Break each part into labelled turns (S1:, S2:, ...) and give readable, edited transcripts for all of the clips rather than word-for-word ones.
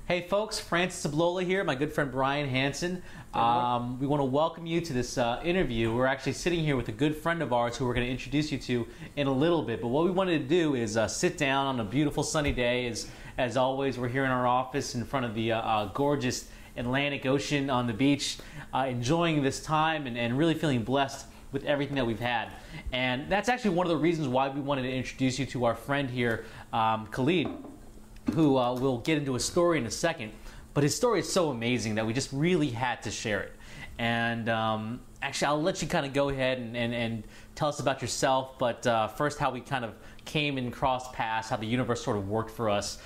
S1: Hey folks, Francis Ablola here, my good friend Brian Hansen. We want to welcome you to this interview. We're actually sitting here with a good friend of ours who we're going to introduce you to in a little bit. But what we wanted to do is sit down on a beautiful sunny day. As always, we're here in our office in front of the gorgeous Atlantic Ocean on the beach, enjoying this time and really feeling blessed with everything that we've had. And that's actually one of the reasons why we wanted to introduce you to our friend here, Khalid, who we'll get into his story in a second. But his story is so amazing that we just really had to share it. And actually, I'll let you kind of go ahead and tell us about yourself, but first how we kind of came and crossed paths, how the universe sort of worked for us.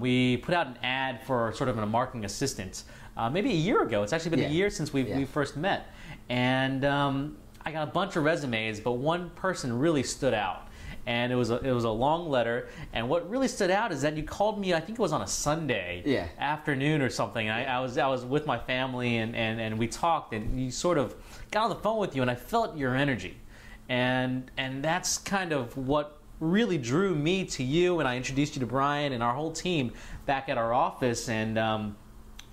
S1: We put out an ad for sort of a marketing assistant maybe a year ago. It's actually been a year since we first met. And I got a bunch of resumes, but one person really stood out. And it was a long letter, and what really stood out is that you called me, I think it was on a Sunday afternoon or something. I was with my family and we talked, and you sort of got on the phone with you, and I felt your energy, and that's kind of what really drew me to you. And I introduced you to Brian and our whole team back at our office, and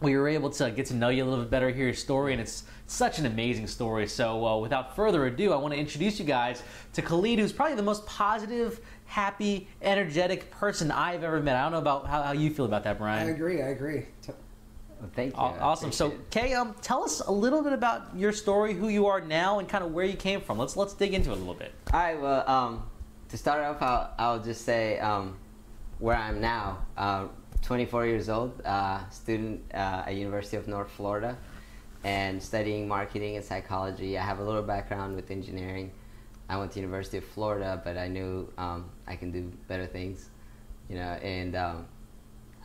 S1: we were able to get to know you a little bit better, hear your story, and it's such an amazing story. So without further ado, I want to introduce you guys to Khalid, who's probably the most positive, happy, energetic person I've ever met. I don't know about how you feel about that, Brian.
S2: I agree.
S3: Well, thank you.
S1: Awesome. So, Kay, tell us a little bit about your story, who you are now, and kind of where you came from. Let's dig into it a little bit.
S3: All right. Well, to start off, I'll just say where I'm now. 24 years old, student at University of North Florida, and studying marketing and psychology. I have a little background with engineering. I went to University of Florida, but I knew I can do better things, you know, and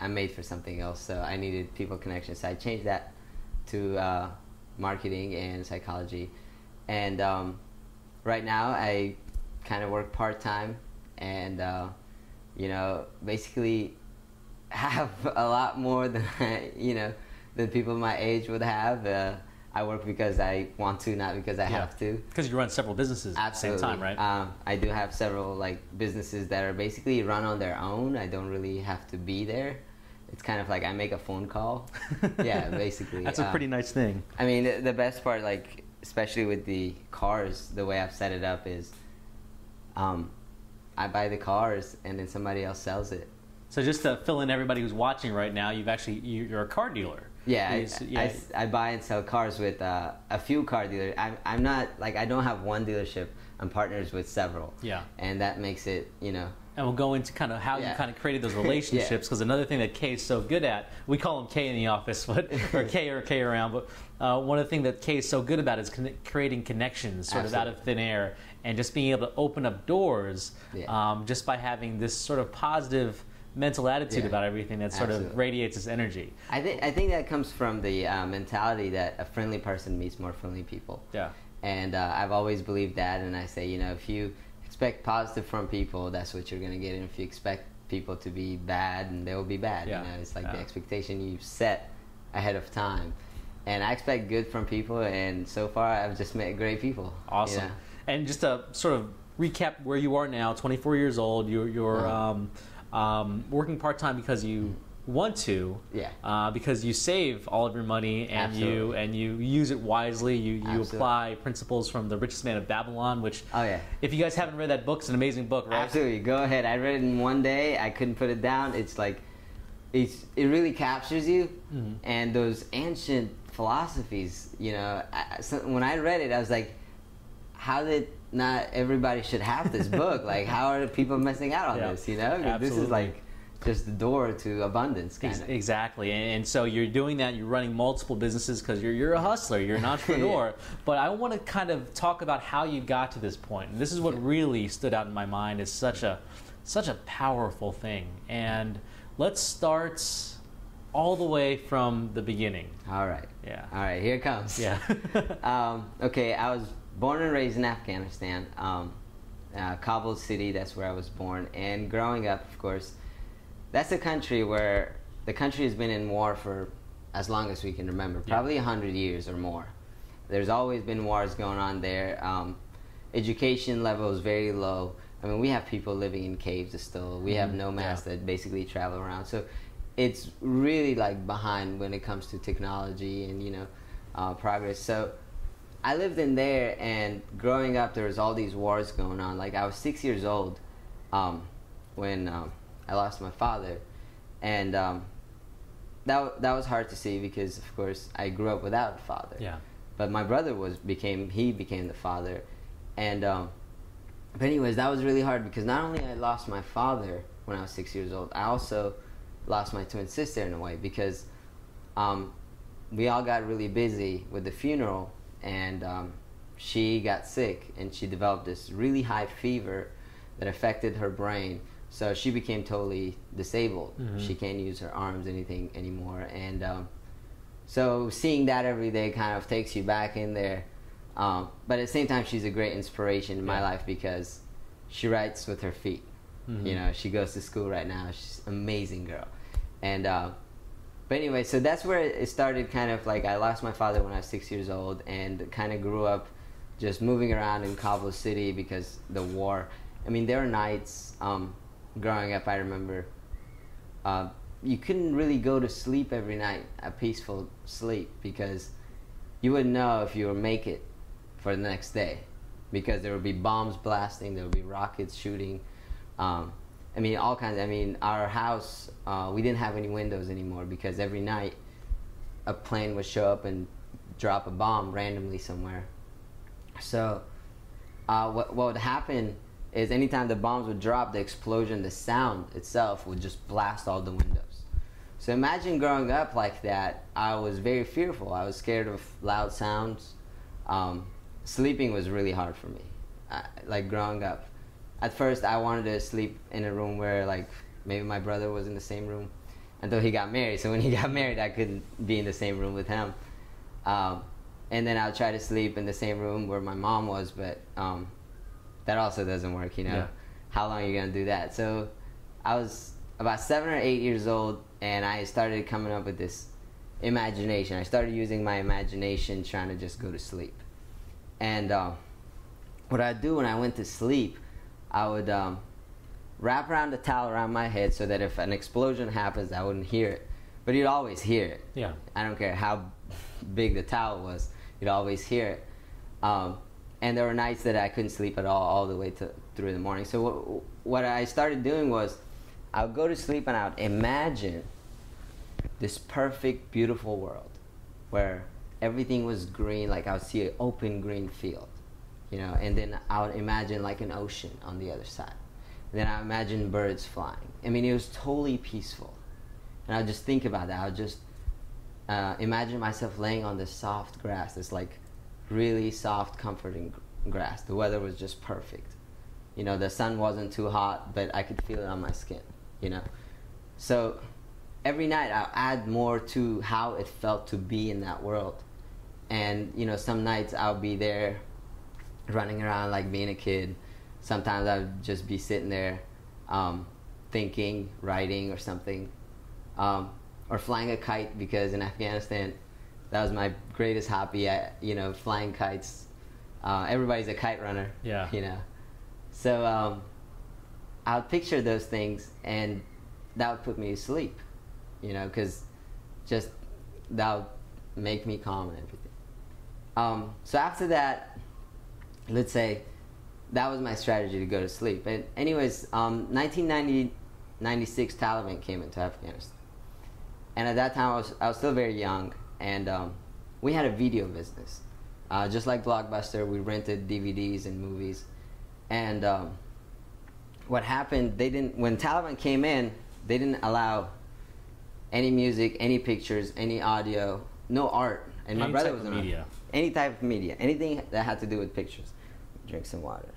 S3: I'm made for something else, so I needed people connections. So I changed that to marketing and psychology. And right now I kind of work part-time, and you know, basically have a lot more than than people my age would have. I work because I want to, not because I have to.
S1: Because you run several businesses at the same time, right?
S3: I do have several businesses that are basically run on their own. I don't really have to be there. It's kind of like I make a phone call. Yeah, basically.
S1: That's a pretty nice thing.
S3: I mean, the best part, especially with the cars, the way I've set it up is I buy the cars and then somebody else sells it.
S1: So just to fill in everybody who's watching right now, you're a car dealer.
S3: Yeah, I buy and sell cars with a few car dealers. I'm not I don't have one dealership. I'm partners with several. Yeah, and that makes it, you know. And
S1: we'll go into kind of how you kind of created those relationships, because another thing that Kay is so good at, we call him Kay in the office, but or Kay around. But one of the things that Kay is so good about is creating connections, sort of out of thin air, and just being able to open up doors just by having this sort of positive mental attitude about everything that sort of radiates this energy.
S3: I think that comes from the mentality that a friendly person meets more friendly people. Yeah. And I've always believed that, and I say, you know, if you expect positive from people, that's what you're going to get. And if you expect people to be bad, and they will be bad. You know, it's like the expectation you set ahead of time. And I expect good from people, and so far I've just met great people.
S1: Awesome. You know? And just to sort of recap where you are now, 24 years old, you're working part-time because you want to, because you save all of your money and you use it wisely. You apply principles from The Richest Man of Babylon, which if you guys haven't read that book, it's an amazing book, right?
S3: Absolutely, go ahead. I read it in one day. I couldn't put it down. It's like it really captures you, and those ancient philosophies, you know. When I read it, I was like, how did not everybody should have this book? Like, how are people missing out on this, you know?
S1: Absolutely.
S3: This is like just the door to abundance, kind of.
S1: Exactly. And so you're doing that, you're running multiple businesses because you're a hustler, you're an entrepreneur. But I want to kind of talk about how you got to this point. And this is what really stood out in my mind as such a powerful thing. And let's start all the way from the beginning.
S3: All right. Yeah. All right, here it comes.
S1: Yeah.
S3: Okay, I was born and raised in Afghanistan, Kabul city, that's where I was born. And growing up, of course, that's a country where the country has been in war for as long as we can remember, probably 100 years or more. There's always been wars going on there. Education level is very low. I mean, we have people living in caves still. We have nomads that basically travel around. So it's really like behind when it comes to technology and progress. So I lived in there, and growing up, there was all these wars going on. Like I was 6 years old when I lost my father, and that was hard to see because, of course, I grew up without a father.
S1: Yeah.
S3: But my brother became the father, and but anyways, that was really hard because not only I lost my father when I was 6 years old, I also lost my twin sister in a way because we all got really busy with the funeral, and she got sick and she developed this really high fever that affected her brain. So she became totally disabled.
S1: Mm-hmm.
S3: She can't use her arms, anything anymore. And so seeing that every day kind of takes you back in there. But at the same time, she's a great inspiration in my life because she writes with her feet. Mm-hmm. She goes to school right now. She's an amazing girl. And but anyway, so that's where it started. Kind of like I lost my father when I was 6 years old, and kind of grew up just moving around in Kabul City because the war. I mean, there were nights growing up, I remember you couldn't really go to sleep every night, a peaceful sleep, because you wouldn't know if you would make it for the next day, because there would be bombs blasting, there would be rockets shooting. I mean, all kinds. I mean, our house, we didn't have any windows anymore because every night a plane would show up and drop a bomb randomly somewhere. So what would happen is anytime the bombs would drop, the explosion, the sound itself would just blast all the windows. So imagine growing up like that. I was very fearful. I was scared of loud sounds. Sleeping was really hard for me, like growing up. At first, I wanted to sleep in a room where, like, maybe my brother was in the same room until he got married. So when he got married, I couldn't be in the same room with him. And then I would try to sleep in the same room where my mom was, but that also doesn't work,
S1: Yeah.
S3: How long are you going to do that? So I was about 7 or 8 years old, and I started coming up with this imagination. I started using my imagination trying to just go to sleep. And what I'd do when I went to sleep, I would wrap around the towel around my head so that if an explosion happens, I wouldn't hear it. But you'd always hear it.
S1: Yeah.
S3: I don't care how big the towel was, you'd always hear it. And there were nights that I couldn't sleep at all the way through the morning. So what I started doing was I would go to sleep and I would imagine this perfect, beautiful world where everything was green, like I would see an open green field. And then I would imagine like an ocean on the other side. And then I would imagine birds flying. I mean, it was totally peaceful. And I would just think about that. I would just imagine myself laying on this soft grass, this like really soft, comforting grass. The weather was just perfect. The sun wasn't too hot, but I could feel it on my skin, So every night I'll add more to how it felt to be in that world. And, some nights I'll be there running around like being a kid. Sometimes I would just be sitting there thinking, writing or something, or flying a kite, because in Afghanistan that was my greatest hobby. Flying kites. Everybody's a kite runner.
S1: Yeah.
S3: So I would picture those things, and that would put me to sleep, because just that would make me calm and everything. So after that, let's say that was my strategy to go to sleep. And anyways, 1996 Taliban came into Afghanistan, and at that time I was still very young, and we had a video business, just like Blockbuster. We rented DVDs and movies, and what happened? When Taliban came in, they didn't allow any music, any pictures, any audio, no art. And my brother was in media. Any type of media, anything that had to do with pictures. Drink some water.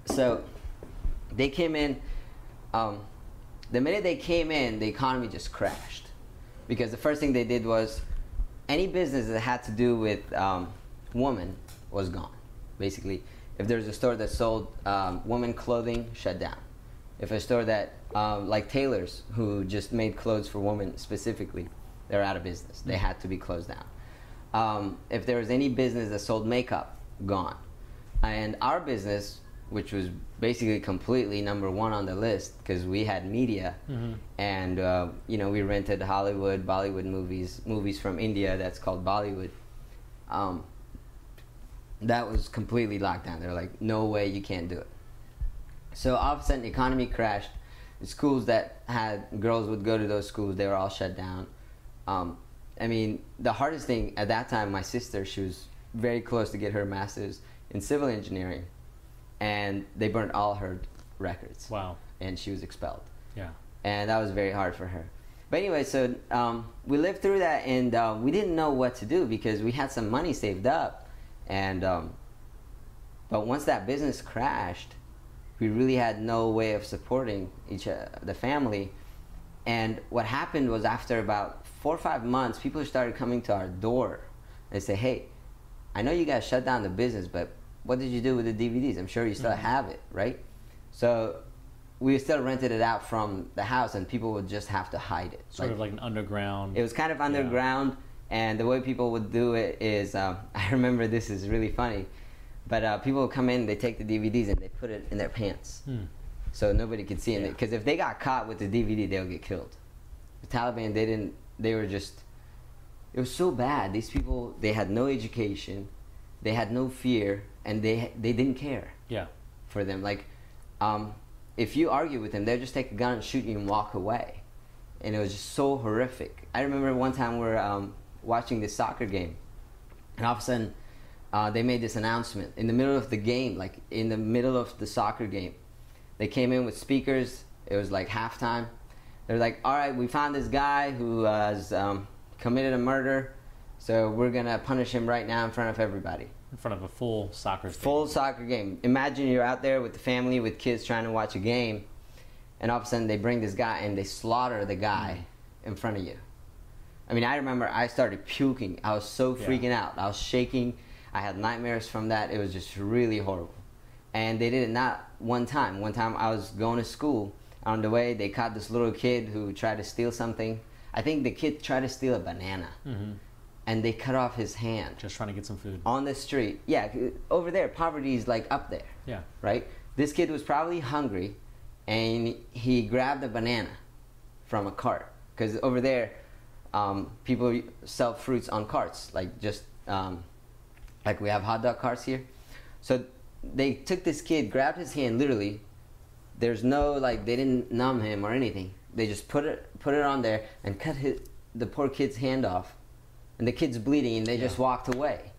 S3: So they came in. The minute they came in, the economy just crashed, because the first thing they did was any business that had to do with women was gone. Basically, if there's a store that sold women clothing, shut down. If a store that like tailors who just made clothes for women specifically, they're out of business. They had to be closed down. If there was any business that sold makeup, gone. And our business which was basically completely number one on the list because we had media, and you know, we rented Hollywood, Bollywood movies from India. That's called Bollywood. That was completely locked down. They're like, no way, you can't do it. So all of a sudden, the economy crashed. The schools that had girls would go to those schools, they were all shut down. I mean, the hardest thing at that time, my sister, she was very close to get her master's in civil engineering, and they burned all her records.
S1: Wow.
S3: And she was expelled.
S1: Yeah.
S3: And that was very hard for her. But anyway, so we lived through that, and we didn't know what to do because we had some money saved up. And but once that business crashed, we really had no way of supporting the family. And what happened was, after about 4 or 5 months, people started coming to our door and say, hey, I know you guys shut down the business, but what did you do with the DVDs? I'm sure you still have it, right? So we still rented it out from the house, and people would just have to hide it.
S1: Sort of like an underground.
S3: It was kind of underground, and the way people would do it is, I remember, this is really funny, but people would come in, they take the DVDs, and they put it in their pants. So nobody could see it. Because if they got caught with the DVD, they would get killed. The Taliban, they were just, it was so bad. These people, they had no education, they had no fear, and they didn't care for them. Like, if you argue with them, they'll just take a gun and shoot you and walk away. And it was just so horrific. I remember one time we were watching this soccer game, and all of a sudden, they made this announcement in the middle of the game, like in the middle of the soccer game. They came in with speakers. It was like halftime. They're like, all right, we found this guy who has committed a murder, so we're going to punish him right now in front of everybody.
S1: In front of a full soccer stadium.
S3: Full soccer game. Imagine you're out there with the family, with kids trying to watch a game, and all of a sudden they bring this guy and they slaughter the guy in front of you. I mean, I remember I started puking. I was so freaking out. I was shaking. I had nightmares from that. It was just really horrible. And they did it not one time. One time I was going to school. On the way, they caught this little kid who tried to steal something. I think the kid tried to steal a banana. And they cut off his hand.
S1: Just trying to get some food.
S3: On the street. Yeah, over there, poverty is like up there.
S1: Yeah.
S3: Right? This kid was probably hungry, and he grabbed a banana from a cart. Because over there, people sell fruits on carts. Like just, like we have hot dog carts here. So they took this kid, grabbed his hand, literally. There's no, like, they didn't numb him or anything. They just put it on there and cut the poor kid's hand off. And the kid's bleeding, and they just walked away.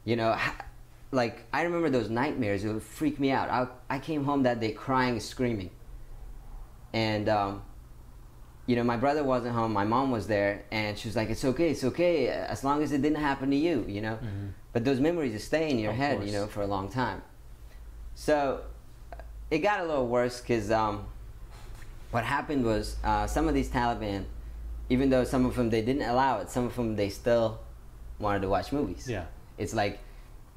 S3: You know, like, I remember those nightmares. It would freak me out. I came home that day crying, screaming. And, you know, my brother wasn't home. My mom was there, and she was like, it's okay, as long as it didn't happen to you, you know? But those memories stay in your head, you know, for a long time. So it got a little worse because what happened was some of these Taliban, even though some of them they didn't allow it, some of them they still wanted to watch movies.
S1: Yeah.
S3: It's like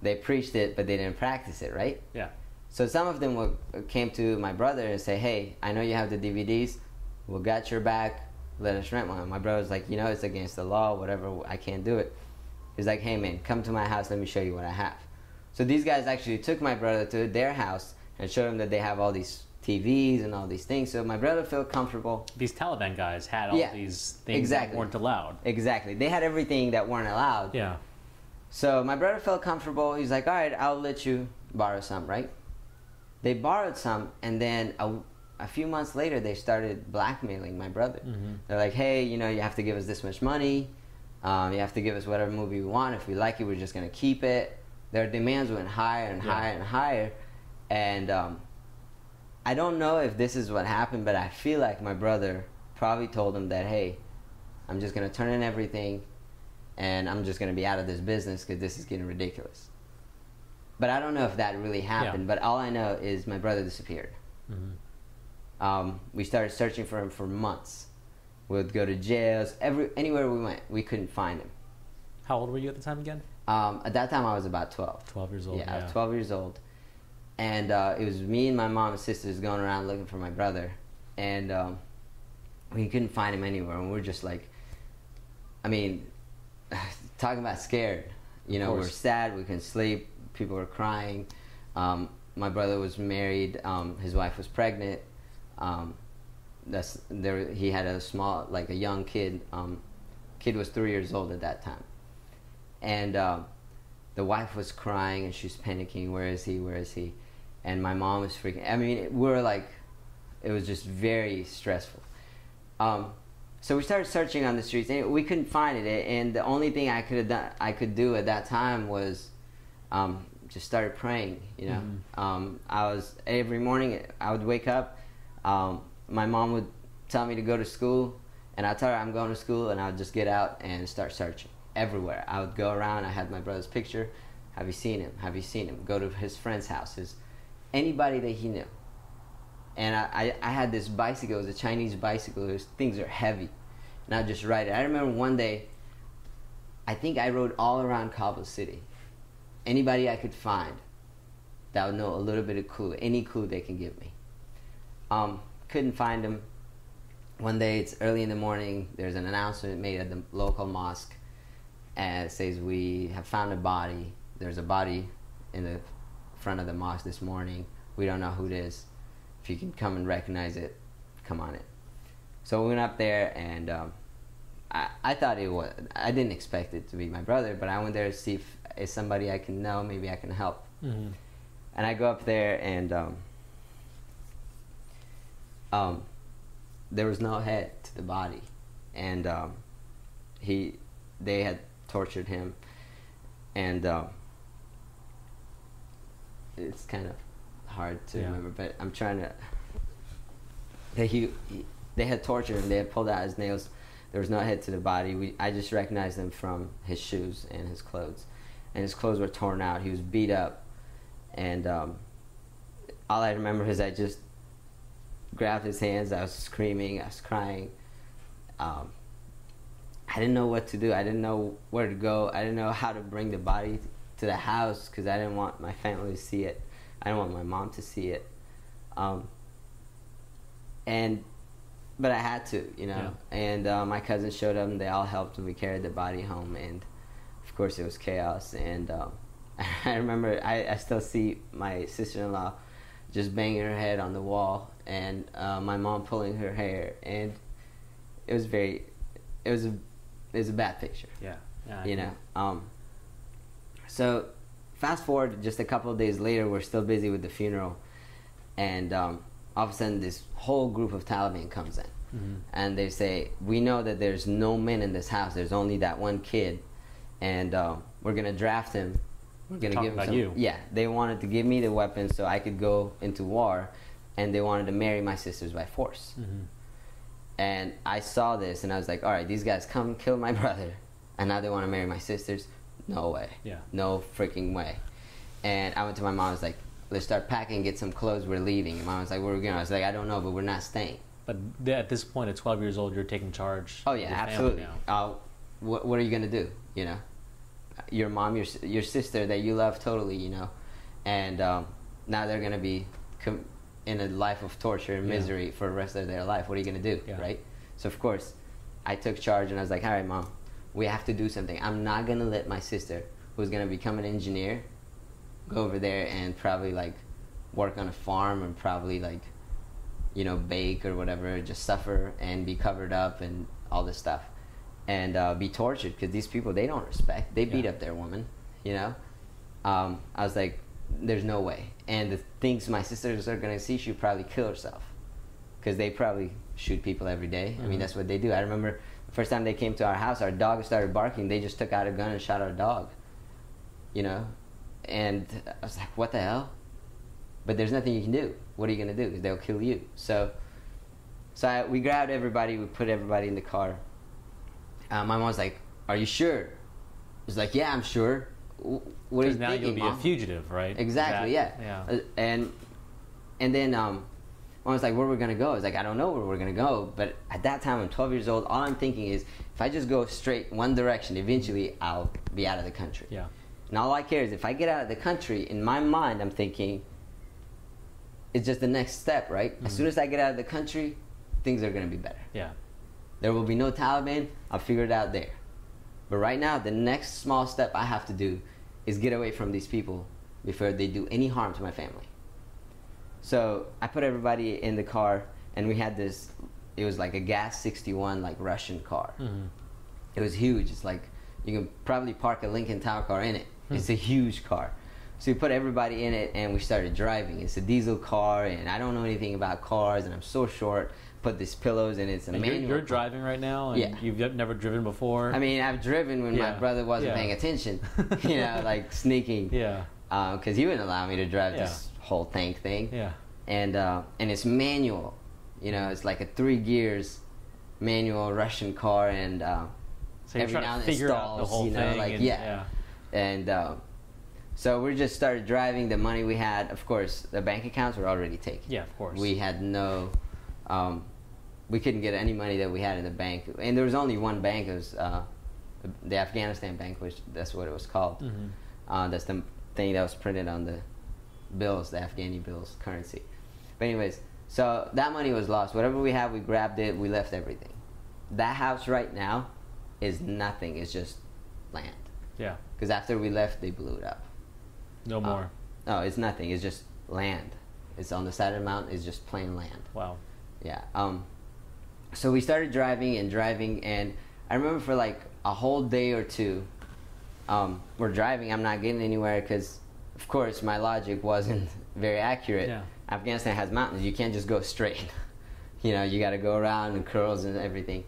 S3: they preached it, but they didn't practice it, right?
S1: Yeah.
S3: So some of them came to my brother and say, hey, I know you have the DVDs. We'll got your back. Let us rent one. My brother was like, you know, it's against the law, whatever. I can't do it. He's like, hey, man, come to my house. Let me show you what I have. So these guys actually took my brother to their house and showed him that they have all these TVs and all these things. So my brother felt comfortable.
S1: These Taliban guys had all these things that weren't allowed.
S3: Exactly. They had everything that weren't allowed.
S1: Yeah.
S3: So my brother felt comfortable. He's like, all right, I'll let you borrow some, right? They borrowed some, and then a few months later, they started blackmailing my brother. They're like, hey, you know, you have to give us this much money. You have to give us whatever movie we want. If we like it, we're just going to keep it. Their demands went higher and higher and higher. And I don't know if this is what happened, but I feel like my brother probably told him that, hey, I'm just going to turn in everything, and I'm just going to be out of this business because this is getting ridiculous. But I don't know if that really happened. But all I know is my brother disappeared. We started searching for him for months. We'd go to jails, anywhere we went, we couldn't find him.
S1: How old were you at the time again?
S3: At that time, I was about 12.
S1: 12 years old.
S3: Yeah, I was 12 years old. And it was me and my mom and sisters going around looking for my brother. And we couldn't find him anywhere. And we're just like, I mean, talking about scared. You know, we're sad, we couldn't sleep, people were crying. my brother was married. His wife was pregnant. He had a small, like a young kid. Kid was 3 years old at that time, and the wife was crying and she was panicking. Where is he? Where is he? And my mom was freaking. I mean, it was just very stressful. So we started searching on the streets, and we couldn't find it. And the only thing I could do at that time was just started praying. You know, every morning I would wake up. My mom would tell me to go to school, and I'd tell her I'm going to school, and I would just get out and start searching everywhere. I would go around. I had my brother's picture. Have you seen him? Have you seen him? Go to his friends' houses, anybody that he knew. And I had this bicycle. It was a Chinese bicycle. Those things are heavy. And I'd just ride it. I remember one day, I think I rode all around Cabo City. Anybody I could find that would know a little bit of clue, any clue they can give me. Couldn't find him. One day, it's early in the morning. There's an announcement made at the local mosque. And it says, we have found a body. There's a body in the front of the mosque this morning. We don't know who it is. If you can come and recognize it, come on it. So we went up there, and I thought it was, I didn't expect it to be my brother, but I went there to see if it's somebody I can know, maybe I can help. Mm-hmm. And I go up there, and there was no head to the body, and they had tortured him, and it's kind of hard to remember, but I'm trying to. They had tortured him. They had pulled out his nails. There was no head to the body. I just recognized him from his shoes and his clothes, and his clothes were torn out. He was beat up, and all I remember is I just grabbed his hands. I was screaming. I was crying. I didn't know what to do. I didn't know where to go. I didn't know how to bring the body to the house because I didn't want my family to see it. I didn't want my mom to see it. But I had to, you know. Yeah. And my cousins showed up, and they all helped, and we carried the body home. And of course, it was chaos. And I remember, I still see my sister-in-law just banging her head on the wall, and my mom pulling her hair, and it was a bad picture.
S1: Yeah.
S3: You know. So fast forward just a couple of days later, we're still busy with the funeral, and all of a sudden this whole group of Taliban comes in. Mm-hmm. And they say, we know that there's no men in this house, there's only that one kid, and we're gonna draft him. We're gonna give him some. You. Yeah, they wanted to give me the weapons so I could go into war, and they wanted to marry my sisters by force. Mm-hmm. And I saw this, and I was like, all right, these guys come kill my brother, and now they want to marry my sisters. No way. Yeah. No freaking way. And I went to my mom. I was like, let's start packing, get some clothes. We're leaving. And mom was like, where are we going? I was like, I don't know, but we're not staying.
S1: But at this point, at 12 years old, you're taking charge.
S3: Oh, yeah, absolutely. What are you going to do? You know, your mom, your sister that you love totally, you know. And now they're going to be in a life of torture and misery for the rest of their life. What are you going to do, right? So, of course, I took charge, and I was like, all right, mom, we have to do something. I'm not going to let my sister, who's going to become an engineer, go over there and probably, like, work on a farm and probably, like, you know, bake or whatever, just suffer and be covered up and all this stuff. And be tortured, because these people, they don't respect. They beat up their woman, you know? I was like, there's no way. And the things my sisters are going to see, she'll probably kill herself, because they probably shoot people every day. Mm-hmm. I mean, that's what they do. I remember the first time they came to our house, our dog started barking. They just took out a gun and shot our dog, you know? And I was like, what the hell? But there's nothing you can do. What are you going to do? Because they'll kill you. So we grabbed everybody. We put everybody in the car. My mom was like, are you sure? I was like, yeah, I'm sure. What are you
S1: now
S3: thinking,
S1: you'll be
S3: Mom?
S1: A fugitive, right?
S3: Exactly, yeah. And then Mom was like, where are we going to go? I was like, I don't know where we're going to go. But at that time, I'm 12 years old. All I'm thinking is, if I just go straight one direction, eventually I'll be out of the country.
S1: Yeah.
S3: And all I care is, if I get out of the country, in my mind, I'm thinking, it's just the next step, right? Mm-hmm. As soon as I get out of the country, things are going to be better.
S1: Yeah.
S3: There will be no Taliban. I'll figure it out there. But right now, the next small step I have to do is get away from these people before they do any harm to my family. So I put everybody in the car, and we had this. It was like a gas 61, like Russian car. It was huge. It's like you can probably park a Lincoln Town car in it. It's a huge car. So we put everybody in it, and we started driving. It's a diesel car, and I don't know anything about cars, and I'm so short. Put these pillows in it. It's a
S1: And
S3: manual.
S1: you're driving right now, and
S3: Yeah.
S1: you've never driven before.
S3: I mean, I've driven when my
S1: Yeah.
S3: brother wasn't
S1: Yeah.
S3: paying attention. You know, like sneaking.
S1: Yeah.
S3: Because he wouldn't allow me to drive
S1: Yeah.
S3: this whole tank thing.
S1: Yeah.
S3: And it's manual. You know, it's like a 3 gears manual Russian car, and
S1: So you're
S3: every
S1: trying
S3: now
S1: to
S3: and
S1: figure out the
S3: stalls,
S1: whole
S3: you know,
S1: thing.
S3: like,
S1: and,
S3: yeah. And so we just started driving. The money we had, of course, the bank accounts were already taken.
S1: Yeah, of course.
S3: We had no, we couldn't get any money that we had in the bank. And there was only one bank. It was the Afghanistan Bank, which that's what it was called. That's the thing that was printed on the bills, the Afghani bills, currency. But anyways, so that money was lost. Whatever we had, we grabbed it. We left everything. That house right now is nothing. It's just land.
S1: Yeah.
S3: Because after we left, they blew it up.
S1: No more.
S3: No, it's nothing. It's just land. It's on the side of the mountain. It's just plain land.
S1: Wow.
S3: Yeah. So we started driving, and I remember for like a whole day or two, we're driving. I'm not getting anywhere because, of course, my logic wasn't very accurate.
S1: Yeah.
S3: Afghanistan has mountains. You can't just go straight. You know, you got to go around and curls and everything.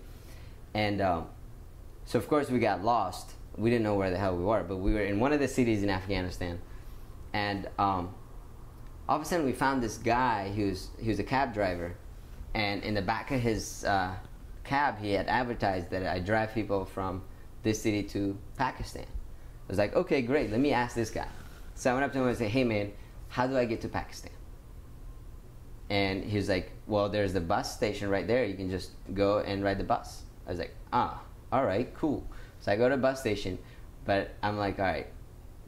S3: And so, of course, we got lost. We didn't know where the hell we were, but we were in one of the cities in Afghanistan. And all of a sudden, we found this guy he was a cab driver. And in the back of his cab, he had advertised that I drive people from this city to Pakistan. I was like, okay, great. Let me ask this guy. So I went up to him and said, hey, man, how do I get to Pakistan? And he was like, well, there's the bus station right there. You can just go and ride the bus. I was like, all right, cool. So I go to the bus station, but I'm like, all right,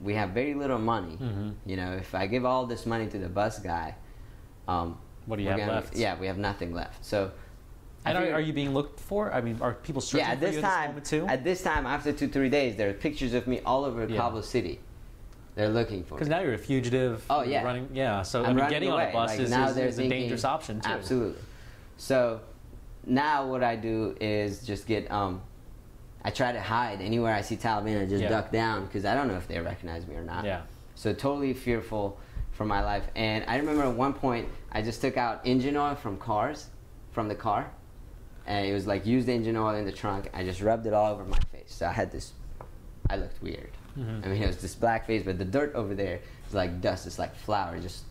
S3: we have very little money. You know, if I give all this money to the bus guy,
S1: what do you have left?
S3: Yeah, we have nothing left. So,
S1: And are you being looked for? I mean, are people searching
S3: at
S1: for
S3: this
S1: you
S3: time,
S1: at this moment too?
S3: At this time, after 2-3 days, there are pictures of me all over
S1: Yeah.
S3: Kabul city. They're looking for me.
S1: Because now you're a fugitive.
S3: Oh,
S1: you're
S3: yeah.
S1: running. Yeah. So I
S3: I'm
S1: mean,
S3: running
S1: getting on
S3: away.
S1: a bus
S3: Like,
S1: is
S3: now
S1: a
S3: they're thinking-
S1: dangerous option too.
S3: Absolutely. So now what I do is just get I try to hide anywhere I see Taliban. I just
S1: Yeah.
S3: duck down because I don't know if they recognize me or not.
S1: Yeah.
S3: So totally fearful for my life. And I remember at one point I just took out engine oil from the car, and it was like used engine oil in the trunk. I just rubbed it all over my face. So I looked weird. I mean, it was this black face, but the dirt over there is like dust. It's like flour. It's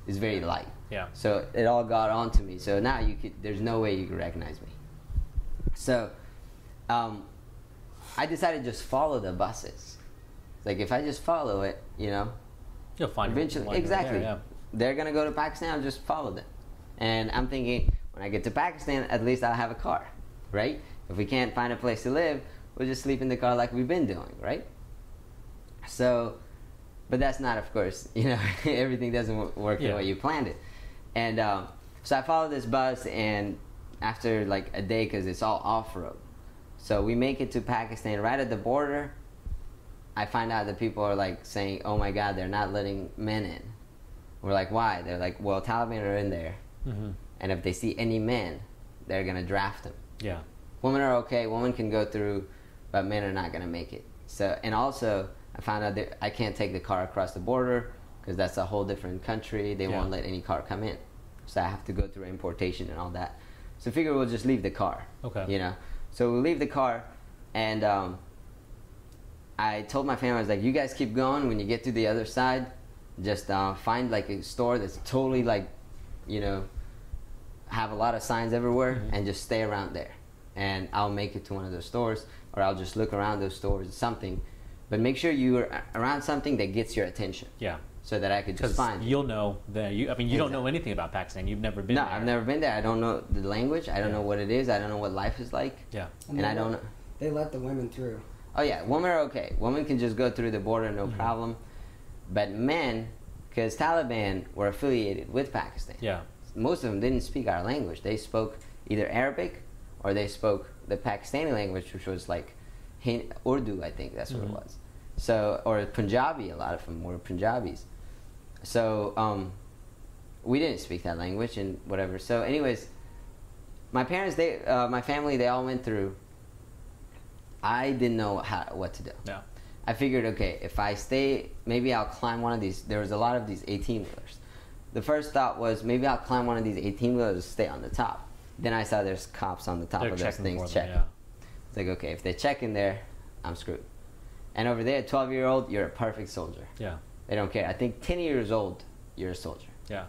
S3: very light.
S1: Yeah.
S3: So it all got onto me. So now there's no way you could recognize me. So I decided to just follow the buses. It's like if I just follow it, you know,
S1: You'll find
S3: eventually,
S1: one right
S3: exactly.
S1: there, yeah.
S3: They're gonna go to Pakistan. I'll just follow them. And I'm thinking, when I get to Pakistan, at least I'll have a car, right? If we can't find a place to live, we'll just sleep in the car like we've been doing, right? So, but that's not, of course, you know, everything doesn't work the way you planned it. And so I followed this bus, and after like a day, because it's all off-road, so we make it to Pakistan. Right at the border, I find out that people are like saying, oh my God, they're not letting men in. We're like, why? They're like, well, Taliban are in there. And if they see any men, they're going to draft them.
S1: Yeah.
S3: Women are okay. Women can go through, but men are not going to make it. So, and also, I found out that I can't take the car across the border because that's a whole different country. They won't let any car come in. So I have to go through importation and all that. So I figure we'll just leave the car.
S1: Okay.
S3: You know? So we leave the car, and I told my family, I was like, you guys keep going. When you get to the other side, just find like a store that's totally like, you know, have a lot of signs everywhere, and just stay around there. And I'll make it to one of those stores, or I'll just look around those stores or something. But make sure you're around something that gets your attention.
S1: Yeah.
S3: So that I could just find
S1: you'll know that you don't know anything about Pakistan. You've never been there.
S3: No, I've never been there. I don't know the language. I don't know what it is. I don't know what life is like.
S1: Yeah.
S3: And I don't know.
S2: They let the women through.
S3: Oh yeah, women are okay. Women can just go through the border, no problem. But men, because Taliban were affiliated with Pakistan.
S1: Yeah.
S3: Most of them didn't speak our language. They spoke either Arabic or they spoke the Pakistani language, which was like Urdu, I think that's what it was. So, or Punjabi, a lot of them were Punjabis. So we didn't speak that language and whatever. So anyways, my parents, my family, they all went through. I didn't know what to do.
S1: Yeah.
S3: I figured, okay, if I stay, maybe I'll climb one of these. There was a lot of these 18-wheelers. The first thought was, maybe I'll climb one of these 18-wheelers to stay on the top. Then I saw there's cops on the top
S1: They're
S3: of those
S1: checking
S3: things
S1: for them,
S3: checking.
S1: yeah.
S3: It's like, okay, if they check in there, I'm screwed. And over there, 12-year-old, you're a perfect soldier.
S1: Yeah.
S3: They don't care. I think 10 years old, you're a soldier.
S1: Yeah.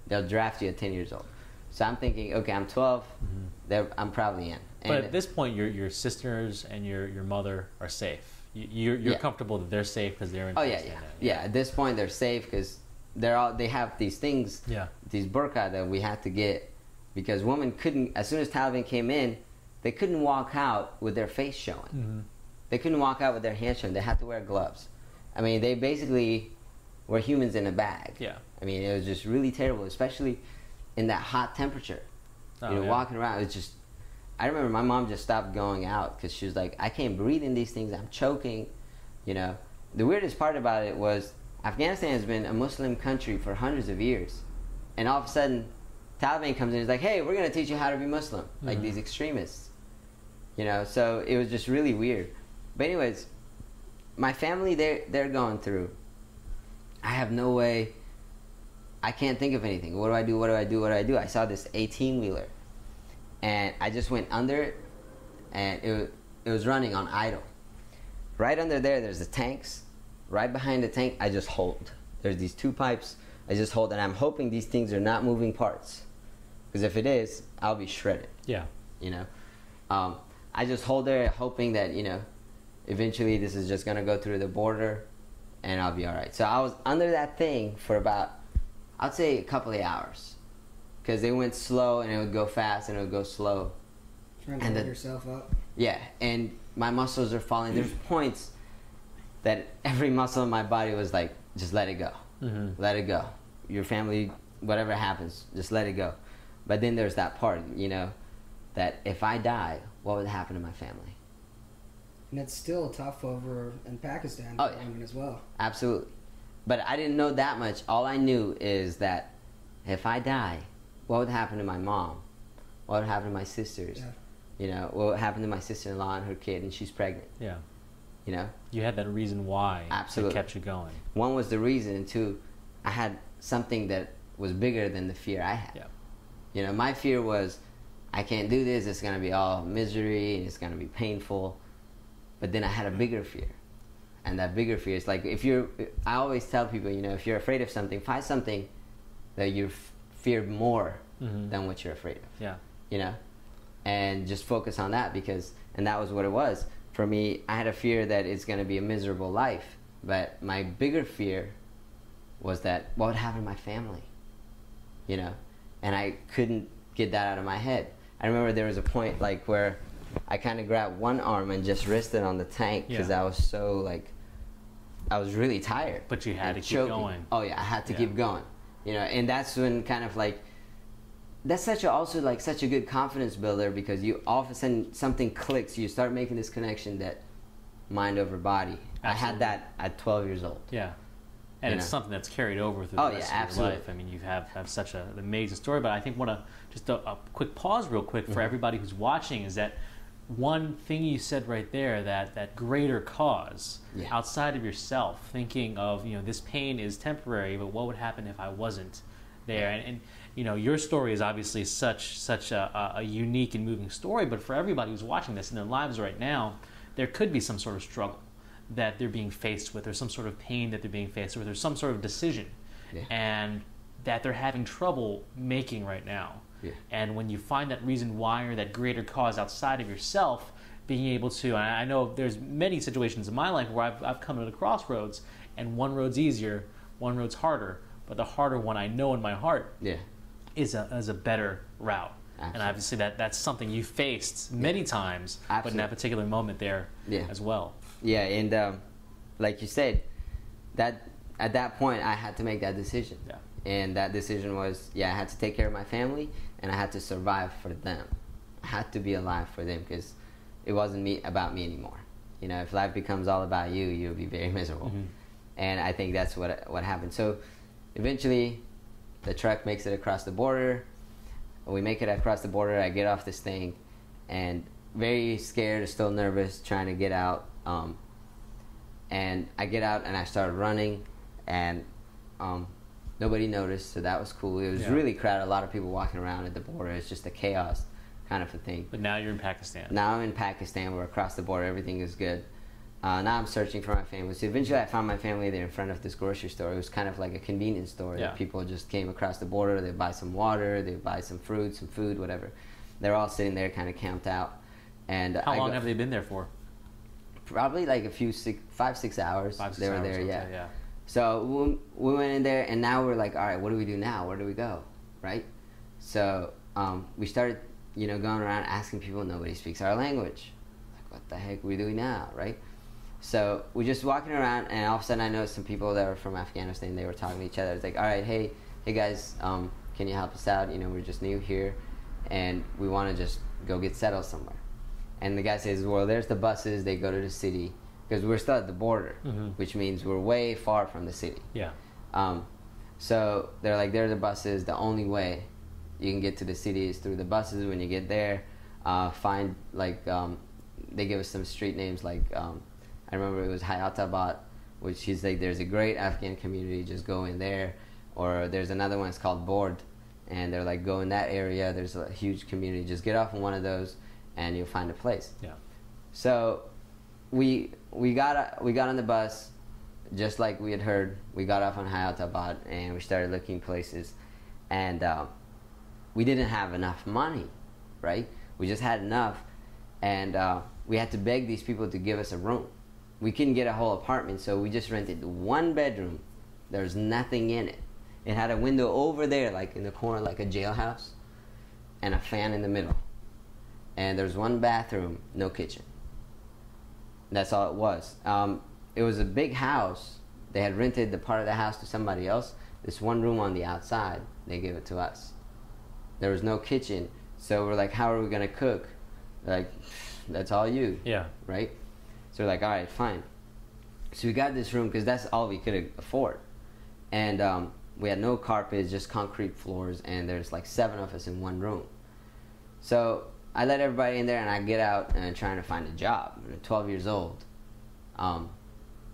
S3: They'll draft you at 10 years old. So I'm thinking, okay, I'm 12. I'm probably in.
S1: But at this point, your sisters and your mother are safe. You're comfortable that they're safe because they're in.
S3: Oh yeah. At this point, they're safe because they have these things.
S1: Yeah.
S3: These burqa that we had to get because women couldn't. As soon as Taliban came in, they couldn't walk out with their face showing.
S1: Mm-hmm.
S3: They couldn't walk out with their hands showing. They had to wear gloves. I mean, they basically were humans in a bag.
S1: Yeah.
S3: I mean, it was just really terrible, especially in that hot temperature. Walking around, it's just. I remember my mom just stopped going out because she was like, I can't breathe in these things. I'm choking. The weirdest part about it was Afghanistan has been a Muslim country for hundreds of years, and all of a sudden, Taliban comes in and is like, hey, we're going to teach you how to be Muslim, like these extremists. So it was just really weird. But anyways, my family, they're going through. I have no way. I can't think of anything. What do I do? What do I do? What do I do? I saw this 18-wheeler. And I just went under it, and it was running on idle. Right under there's the tanks. Right behind the tank, I just hold. There's these two pipes. I just hold, and I'm hoping these things are not moving parts. Because if it is, I'll be shredded.
S1: Yeah.
S3: I just hold there, hoping that, eventually this is just going to go through the border, and I'll be all right. So I was under that thing for about, I'd say a couple of hours. Because they went slow, and it would go fast, and it would go slow.
S2: Trying to hold yourself up.
S3: Yeah, and my muscles are falling. There's points that every muscle in my body was like, just let it go. Mm-hmm. Let it go. Your family, whatever happens, just let it go. But then there's that part, that if I die, what would happen to my family?
S2: And it's still tough over in Pakistan for women as well. Absolutely.
S3: But I didn't know that much. All I knew is that if I die, what would happen to my mom? What would happen to my sisters? Yeah. What would happen to my sister-in-law and her kid, and she's pregnant?
S1: Yeah.
S3: You
S1: had that reason why.
S3: Absolutely.
S1: That kept you going.
S3: One was the reason, and two, I had something that was bigger than the fear I had.
S1: Yeah.
S3: My fear was, I can't do this. It's gonna be all misery, and it's gonna be painful. But then I had a bigger fear, and that bigger fear is like I always tell people, if you're afraid of something, find something that you fear more than what you're afraid of.
S1: Yeah.
S3: And just focus on that and that was what it was. For me, I had a fear that it's going to be a miserable life, but my bigger fear was that what would happen to my family? And I couldn't get that out of my head. I remember there was a point where I kind of grabbed one arm and just rested on the tank because I was so I was really tired.
S1: But you had to keep going.
S3: Oh yeah, I had to keep going. And that's when kind of that's such a good confidence builder because you all of a sudden something clicks. You start making this connection that mind over body. Absolutely. I had that at 12 years old.
S1: Yeah. And it's something that's carried over through the rest of your life. I mean, you have such an amazing story, but I think just a quick pause real quick for everybody who's watching is that one thing you said right there, that greater cause outside of yourself, thinking of, this pain is temporary, but what would happen if I wasn't there? And your story is obviously such a unique and moving story, but for everybody who's watching this in their lives right now, there could be some sort of struggle that they're being faced with, or some sort of pain that they're being faced with, or some sort of decision, and that they're having trouble making right now. Yeah. And when you find that reason why or that greater cause outside of yourself, being able to, and I know there's many situations in my life where I've come to the crossroads, and one road's easier, one road's harder, but the harder one I know in my heart is a better route. Absolutely. And obviously that's something you faced many times, but in that particular moment there as well.
S3: Yeah, and like you said, that at that point I had to make that decision. Yeah. And that decision was, I had to take care of my family, and I had to survive for them. I had to be alive for them because it wasn't about me anymore. If life becomes all about you, you'll be very miserable. Mm-hmm. And I think that's what happened. So eventually, the truck makes it across the border. We make it across the border. I get off this thing, and very scared, still nervous, trying to get out. And I get out and I start running, and nobody noticed, so that was cool. It was really crowded, a lot of people walking around at the border. It's just a chaos kind of a thing.
S1: But now you're in Pakistan.
S3: Now I'm in Pakistan. We're across the border. Everything is good. Now I'm searching for my family. So eventually I found my family there in front of this grocery store. It was kind of like a convenience store.
S1: Yeah.
S3: People just came across the border. They'd buy some water. They'd buy some fruit, some food, whatever. They're all sitting there kind of camped out. And
S1: how long have they been there for?
S3: Probably like a few 5-6 hours.
S1: 5-6
S3: they were
S1: hours,
S3: there,
S1: okay,
S3: yeah. So we went in there, and now we're like, all right, what do we do now? Where do we go, right? So we started, going around asking people. Nobody speaks our language. Like, what the heck are we doing now, right? So we're just walking around, and all of a sudden I noticed some people that were from Afghanistan. They were talking to each other. It's like, all right, hey guys, can you help us out? We're just new here, and we want to just go get settled somewhere. And the guy says, well, there's the buses. They go to the city. Because we're still at the border, which means we're way far from the city.
S1: Yeah.
S3: So they're like, there are the buses. The only way you can get to the city is through the buses. When you get there, find, like, they give us some street names. Like, I remember it was Hayatabad, which is like, there's a great Afghan community. Just go in there. Or there's another one, it's called Bord. And they're like, go in that area. There's a huge community. Just get off on one of those, and you'll find a place.
S1: Yeah.
S3: So we got on the bus, just like we had heard. We got off on Hayatabad, and we started looking places, and we didn't have enough money, right? We just had enough, and we had to beg these people to give us a room. We couldn't get a whole apartment, so we just rented one bedroom. There's nothing in it. It had a window over there, like in the corner, like a jailhouse, and a fan in the middle. And there's one bathroom, no kitchen. That's all it was. It was a big house. They had rented the part of the house to somebody else. This one room on the outside, they gave it to us. There was no kitchen, so we're like, how are we gonna cook? They're like, that's all you.
S1: Yeah.
S3: Right? So we're like, all right, fine. So we got this room because that's all we could afford. And we had no carpets, just concrete floors, and there's like 7 of us in one room. So I let everybody in there, and I get out and I'm trying to find a job. I'm 12 years old.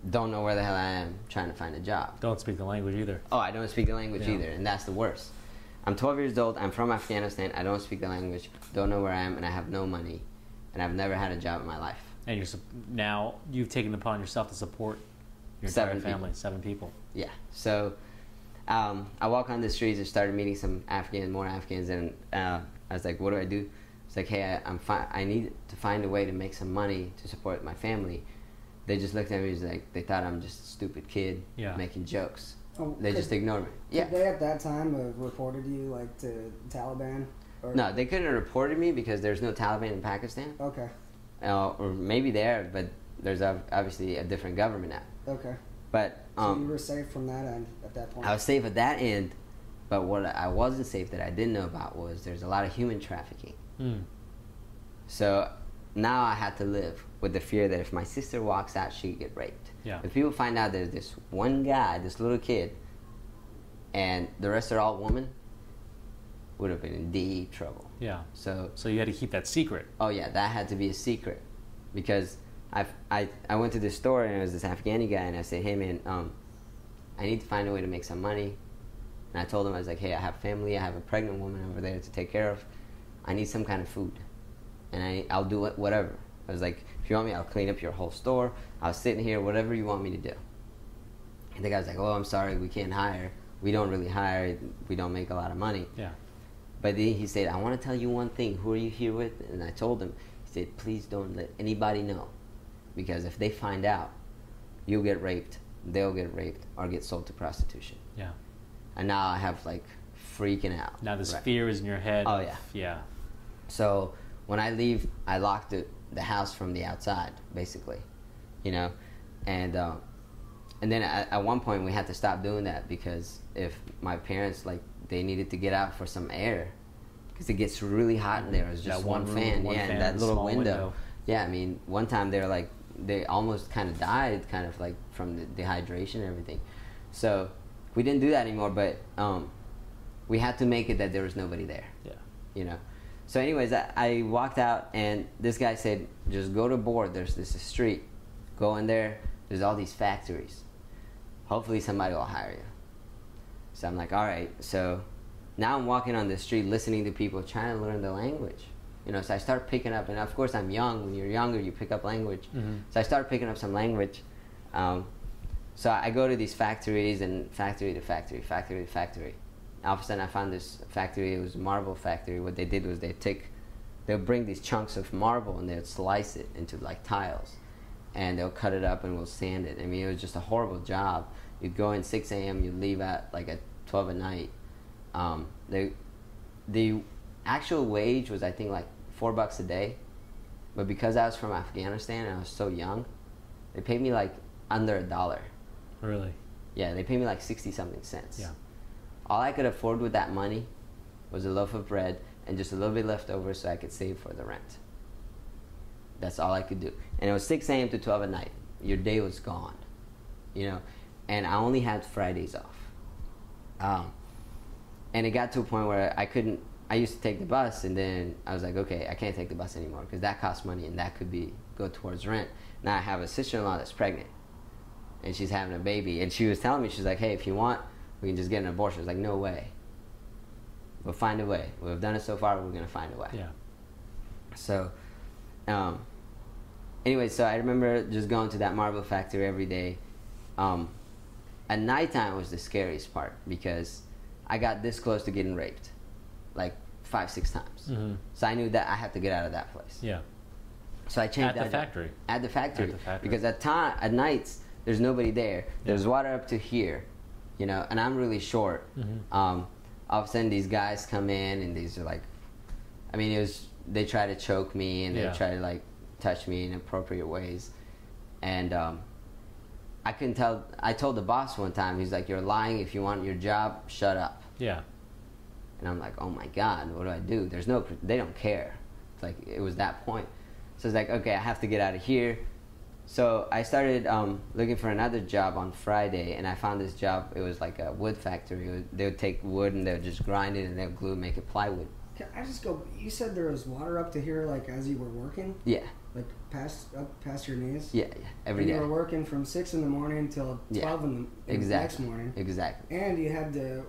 S3: Don't know where the hell I am, trying to find a job.
S1: Don't speak the language either.
S3: Oh, I don't speak the language either, and that's the worst. I'm 12 years old, I'm from Afghanistan, I don't speak the language, don't know where I am, and I have no money, and I've never had a job in my life.
S1: And now you've taken upon yourself to support your entire family, 7 people.
S3: Yeah, so I walk on the streets and started meeting some more Afghans, and I was like, what do I do? It's like, hey, I need to find a way to make some money to support my family. They just looked at me like they thought I'm just a stupid kid making jokes.
S2: Oh,
S3: they just ignored me. Yeah.
S2: Did they at that time have reported you like to Taliban? Or?
S3: No, they couldn't have reported me because there's no Taliban in Pakistan.
S2: Okay.
S3: Or maybe there, but there's obviously a different government now.
S2: Okay.
S3: But
S2: so you were safe from that end at that point.
S3: I was safe at that end, but what I wasn't safe that I didn't know about was there's a lot of human trafficking. So now I had to live with the fear that if my sister walks out, she could get raped.
S1: Yeah.
S3: If people find out there's this one guy, this little kid, and the rest are all women, would have been in deep trouble.
S1: Yeah.
S3: So
S1: you had to keep that secret.
S3: Oh yeah, that had to be a secret, because I went to this store and it was this Afghani guy, and I said, hey man, I need to find a way to make some money. And I told him, I was like, hey, I have family, I have a pregnant woman over there to take care of. I need some kind of food, and I'll do it, whatever. I was like, if you want me, I'll clean up your whole store. I'll sit in here, whatever you want me to do. And the guy was like, oh, I'm sorry, we can't hire. We don't really hire. We don't make a lot of money.
S1: Yeah.
S3: But then he said, I want to tell you one thing. Who are you here with? And I told him. He said, please don't let anybody know, because if they find out, you'll get raped, they'll get raped, or get sold to prostitution.
S1: Yeah.
S3: And now I have like freaking out.
S1: Now this fear is in your head.
S3: Oh yeah.
S1: Yeah.
S3: So when I leave, I lock the house from the outside, basically, and then at one point we had to stop doing that, because if my parents, like, they needed to get out for some air, because it gets really hot in there. It was just one fan, fan, that little window. Yeah, I mean, one time they almost kind of died, kind of like from the dehydration and everything. So we didn't do that anymore, but we had to make it that there was nobody there.
S1: Yeah.
S3: You know. So anyways, I walked out, and this guy said, just go to Board. There's this street. Go in there. There's all these factories. Hopefully somebody will hire you. So I'm like, all right. So now I'm walking on the street listening to people trying to learn the language. You know, so I start picking up, and of course I'm young. When you're younger, you pick up language. So I start picking up some language. So I go to these factories, and factory to factory, factory to factory. All of a sudden I found this factory. It was a marble factory. What they did was they'll bring these chunks of marble and they'll slice it into like tiles, and they'll cut it up and we'll sand it. I mean, it was just a horrible job. You'd go in 6 a.m., you'd leave at like at 12 at night. The actual wage was, I think, like $4 a day, but because I was from Afghanistan and I was so young, they paid me like under $1.
S1: Really?
S3: Yeah, they paid me like 60-something cents.
S1: Yeah.
S3: All I could afford with that money was a loaf of bread and just a little bit left over so I could save for the rent. That's all I could do. And it was 6 a.m. to 12 at night. Your day was gone, you know, and I only had Fridays off. And it got to a point where I used to take the bus, and then I was like, okay, I can't take the bus anymore because that costs money and that could go towards rent. Now I have a sister-in-law that's pregnant, and she's having a baby, and she was telling me, she's like, hey, if you want, we can just get an abortion. I was like, no way. We'll find a way. We've done it so far, we're going to find a way.
S1: Yeah.
S3: So, anyway, so I remember just going to that marble factory every day. At nighttime was the scariest part because I got this close to getting raped, like 5-6 times. So I knew that I had to get out of that place.
S1: Yeah.
S3: So I changed
S1: At the factory.
S3: At the factory.
S1: At the factory.
S3: Because at nights, there's nobody there. There's water up to here, you know, and I'm really short. All of a sudden, these guys come in, and these are like, I mean, they try to choke me, and they try to like touch me in inappropriate ways. And I couldn't tell. I told the boss one time, he's like, you're lying. If you want your job, shut up.
S1: Yeah.
S3: And I'm like, oh my God, what do I do? They don't care. It's like, it was that point. So it's like, okay, I have to get out of here. So I started looking for another job on Friday, and I found this job. It was like a wood factory. They would take wood and they would just grind it and they would glue and make it plywood.
S2: Can I just go? You said there was water up to here, like as you were working.
S3: Yeah.
S2: Like up past your knees.
S3: Yeah, every day.
S2: You were working from 6 in the morning till 12 in the next morning.
S3: Exactly.
S2: And you had to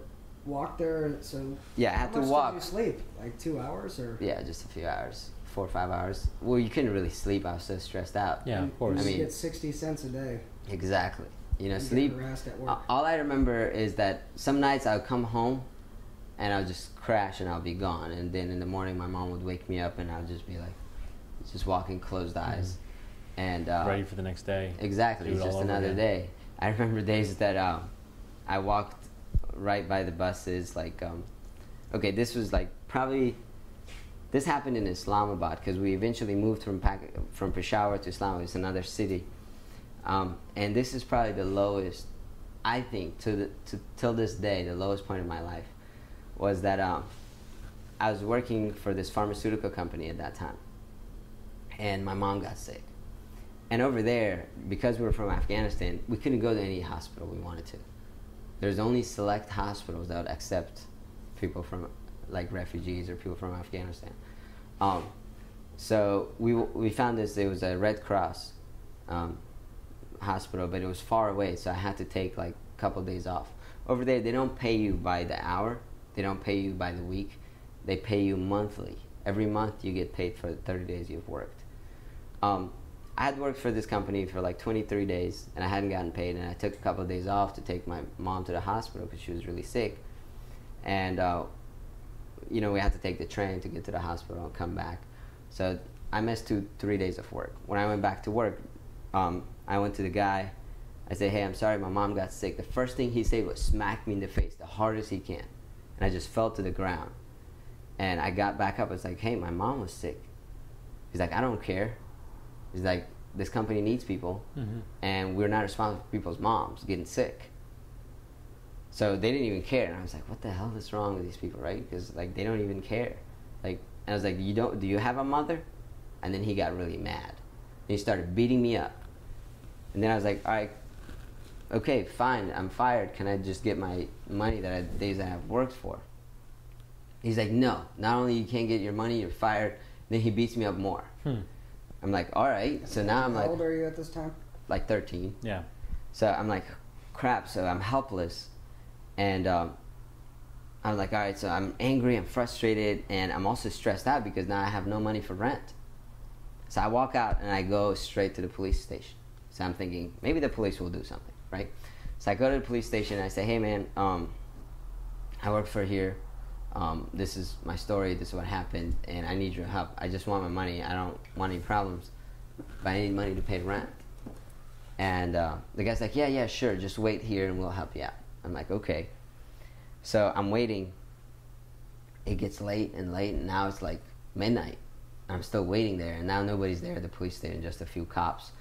S2: walk there. So
S3: yeah, I had to walk.
S2: How much did you sleep? Like 2 hours or?
S3: Yeah, just a few hours. 4 or 5 hours. Well, you couldn't really sleep. I was so stressed out.
S1: Yeah, of course.
S2: You get 60 cents a day.
S3: Exactly. You know,
S2: You
S3: sleep.
S2: get harassed at work.
S3: All I remember is that some nights I would come home and I would just crash and I'll be gone. And then in the morning, my mom would wake me up and I would just be like, just walking closed eyes. And
S1: ready for the next day.
S3: Exactly. It's just another day. I remember days that I walked right by the buses. Like, okay, this was like probably. This happened in Islamabad because we eventually moved from Peshawar to Islamabad. It's another city, and this is probably the lowest, I think, till this day, the lowest point of my life, was that I was working for this pharmaceutical company at that time, and my mom got sick, and over there, because we were from Afghanistan, we couldn't go to any hospital we wanted to. There's only select hospitals that would accept people from like refugees or people from Afghanistan. So we found this. It was a Red Cross hospital, but it was far away, so I had to take like a couple of days off. Over there, they don't pay you by the hour. They don't pay you by the week. They pay you monthly. Every month you get paid for the 30 days you've worked. I had worked for this company for like 23 days, and I hadn't gotten paid, and I took a couple of days off to take my mom to the hospital because she was really sick. And you know, we had to take the train to get to the hospital and come back. So I missed 2-3 days of work. When I went back to work, I went to the guy. I said, hey, I'm sorry, my mom got sick. The first thing he said was smack me in the face the hardest he can. And I just fell to the ground. And I got back up. I was like, hey, my mom was sick. He's like, I don't care. He's like, this company needs people, and we're not responsible for people's moms getting sick. So they didn't even care, and I was like, "What the hell is wrong with these people, right?" Because like they don't even care. Like, and I was like, Do you have a mother?" And then he got really mad. And he started beating me up. And then I was like, "All right, okay, fine, I'm fired. Can I just get my money days that I've worked for?" He's like, no, not only you can't get your money, you're fired. Then he beats me up more. I'm like, all right. So now I'm like,
S2: how old are you at this time?
S3: Like 13.
S1: Yeah.
S3: So I'm like, crap. So I'm helpless, and I'm like, all right. So I'm angry, I'm frustrated, and I'm also stressed out because now I have no money for rent. So I walk out and I go straight to the police station. So I'm thinking maybe the police will do something, right? So I go to the police station and I say, hey man, I work for here. This is my story. This is what happened, and I need your help. I just want my money. I don't want any problems, but I need money to pay rent. And the guy's like, yeah, sure. Just wait here and we'll help you out. I'm like, okay. So I'm waiting. It gets late, and now it's like midnight. I'm still waiting there, and now nobody's there at the police station, just a few cops.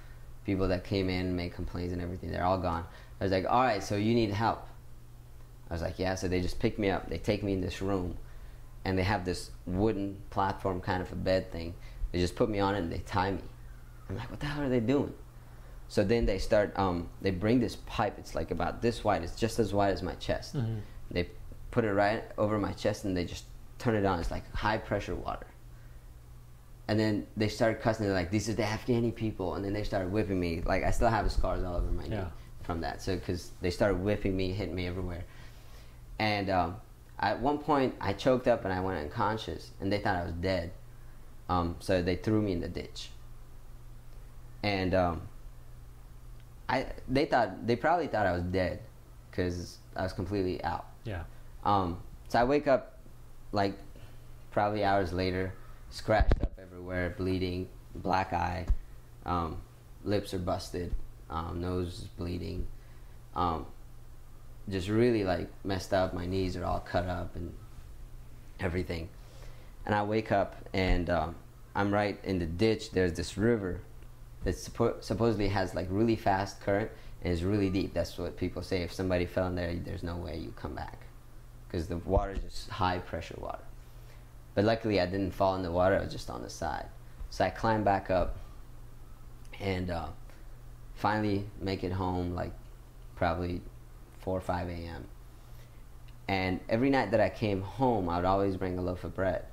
S3: People that came in, made complaints and everything, they're all gone. I was like, all right, so you need help. I was like, yeah. So they just pick me up. They take me in this room, and they have this wooden platform, kind of a bed thing. They just put me on it, and they tie me. I'm like, what the hell are they doing? So then they start, they bring this pipe. It's like about this wide. It's just as wide as my chest. Mm-hmm. They put it right over my chest, and they just turn it on. It's like high pressure water. And then they started cussing. They're like, these are the Afghani people. And then they started whipping me. Like, I still have the scars all over my knee from that. So, because they started whipping me, hitting me everywhere. And at one point, I choked up and I went unconscious. And they thought I was dead. So they threw me in the ditch. And they probably thought I was dead because I was completely out.
S1: Yeah.
S3: So I wake up like probably hours later, scratched up everywhere, bleeding, black eye, lips are busted, nose is bleeding, just really like messed up. My knees are all cut up and everything. And I wake up and I'm right in the ditch. There's this river that supposedly has like really fast current and is really deep. That's what people say. If somebody fell in there, there's no way you come back because the water is just high pressure water. But luckily I didn't fall in the water, I was just on the side. So I climbed back up and finally make it home like probably 4 or 5 a.m. And every night that I came home, I would always bring a loaf of bread,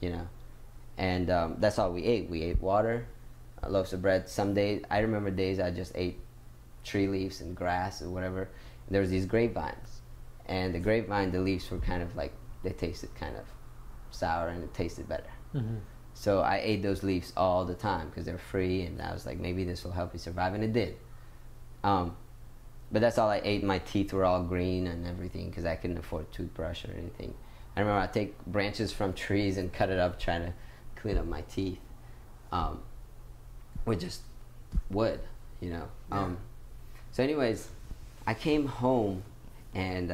S3: you know. And that's all we ate. We ate water, loaves of bread. Some days, I remember days I just ate tree leaves and grass or whatever. And there was these grapevines. And the grapevine, the leaves were kind of like, they tasted kind of sour and it tasted better. Mm-hmm. So I ate those leaves all the time because they're free, and I was like, maybe this will help me survive, and it did. But that's all I ate. My teeth were all green and everything because I couldn't afford a toothbrush or anything. I remember I'd take branches from trees and cut it up trying to clean up my teeth with just wood, you know. Yeah. So anyways, I came home and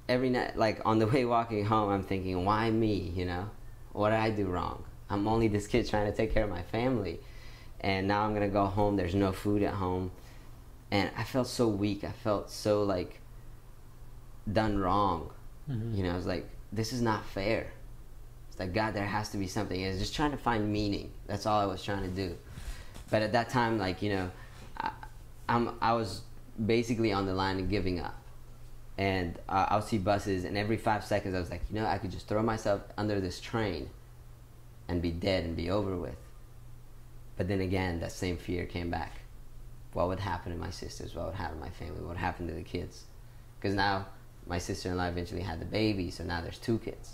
S3: every night, like on the way walking home, I'm thinking, why me, you know? What did I do wrong? I'm only this kid trying to take care of my family. And now I'm going to go home. There's no food at home. And I felt so weak. I felt so, like, done wrong. Mm-hmm. You know, I was like, this is not fair. It's like, God, there has to be something. I was just trying to find meaning. That's all I was trying to do. But at that time, like, you know, I was basically on the line of giving up. And I'll see buses, and every 5 seconds I was like, you know, I could just throw myself under this train and be dead and be over with. But then again, that same fear came back. What would happen to my sisters? What would happen to my family? What would happen to the kids? Because now my sister-in-law eventually had the baby, so now there's 2 kids.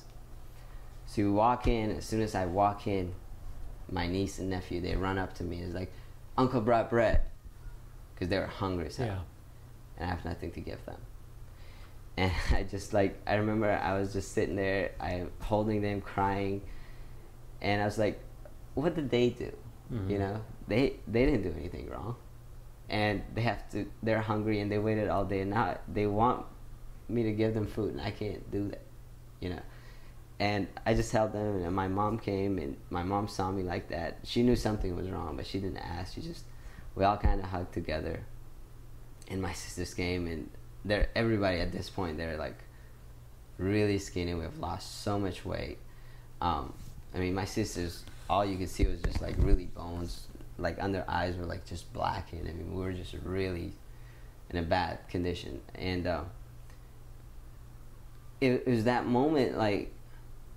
S3: So you walk in, as soon as I walk in, my niece and nephew, they run up to me and it's like, Uncle brought bread. Because they were hungry as hell. Yeah. And I have nothing to give them. And I just like, I remember I was just sitting there, I'm holding them, crying. And I was like, what did they do? Mm-hmm. You know, they didn't do anything wrong. And they're hungry and they waited all day. And now they want me to give them food and I can't do that, you know. And I just held them, and my mom came, and my mom saw me like that. She knew something was wrong, but she didn't ask. We all kind of hugged together. And my sisters came, and everybody at this point, they're like really skinny. We've lost so much weight. I mean, my sisters, all you could see was just like really bones, like under eyes were like just blackened. I mean, we were just really in a bad condition. And it was that moment, like,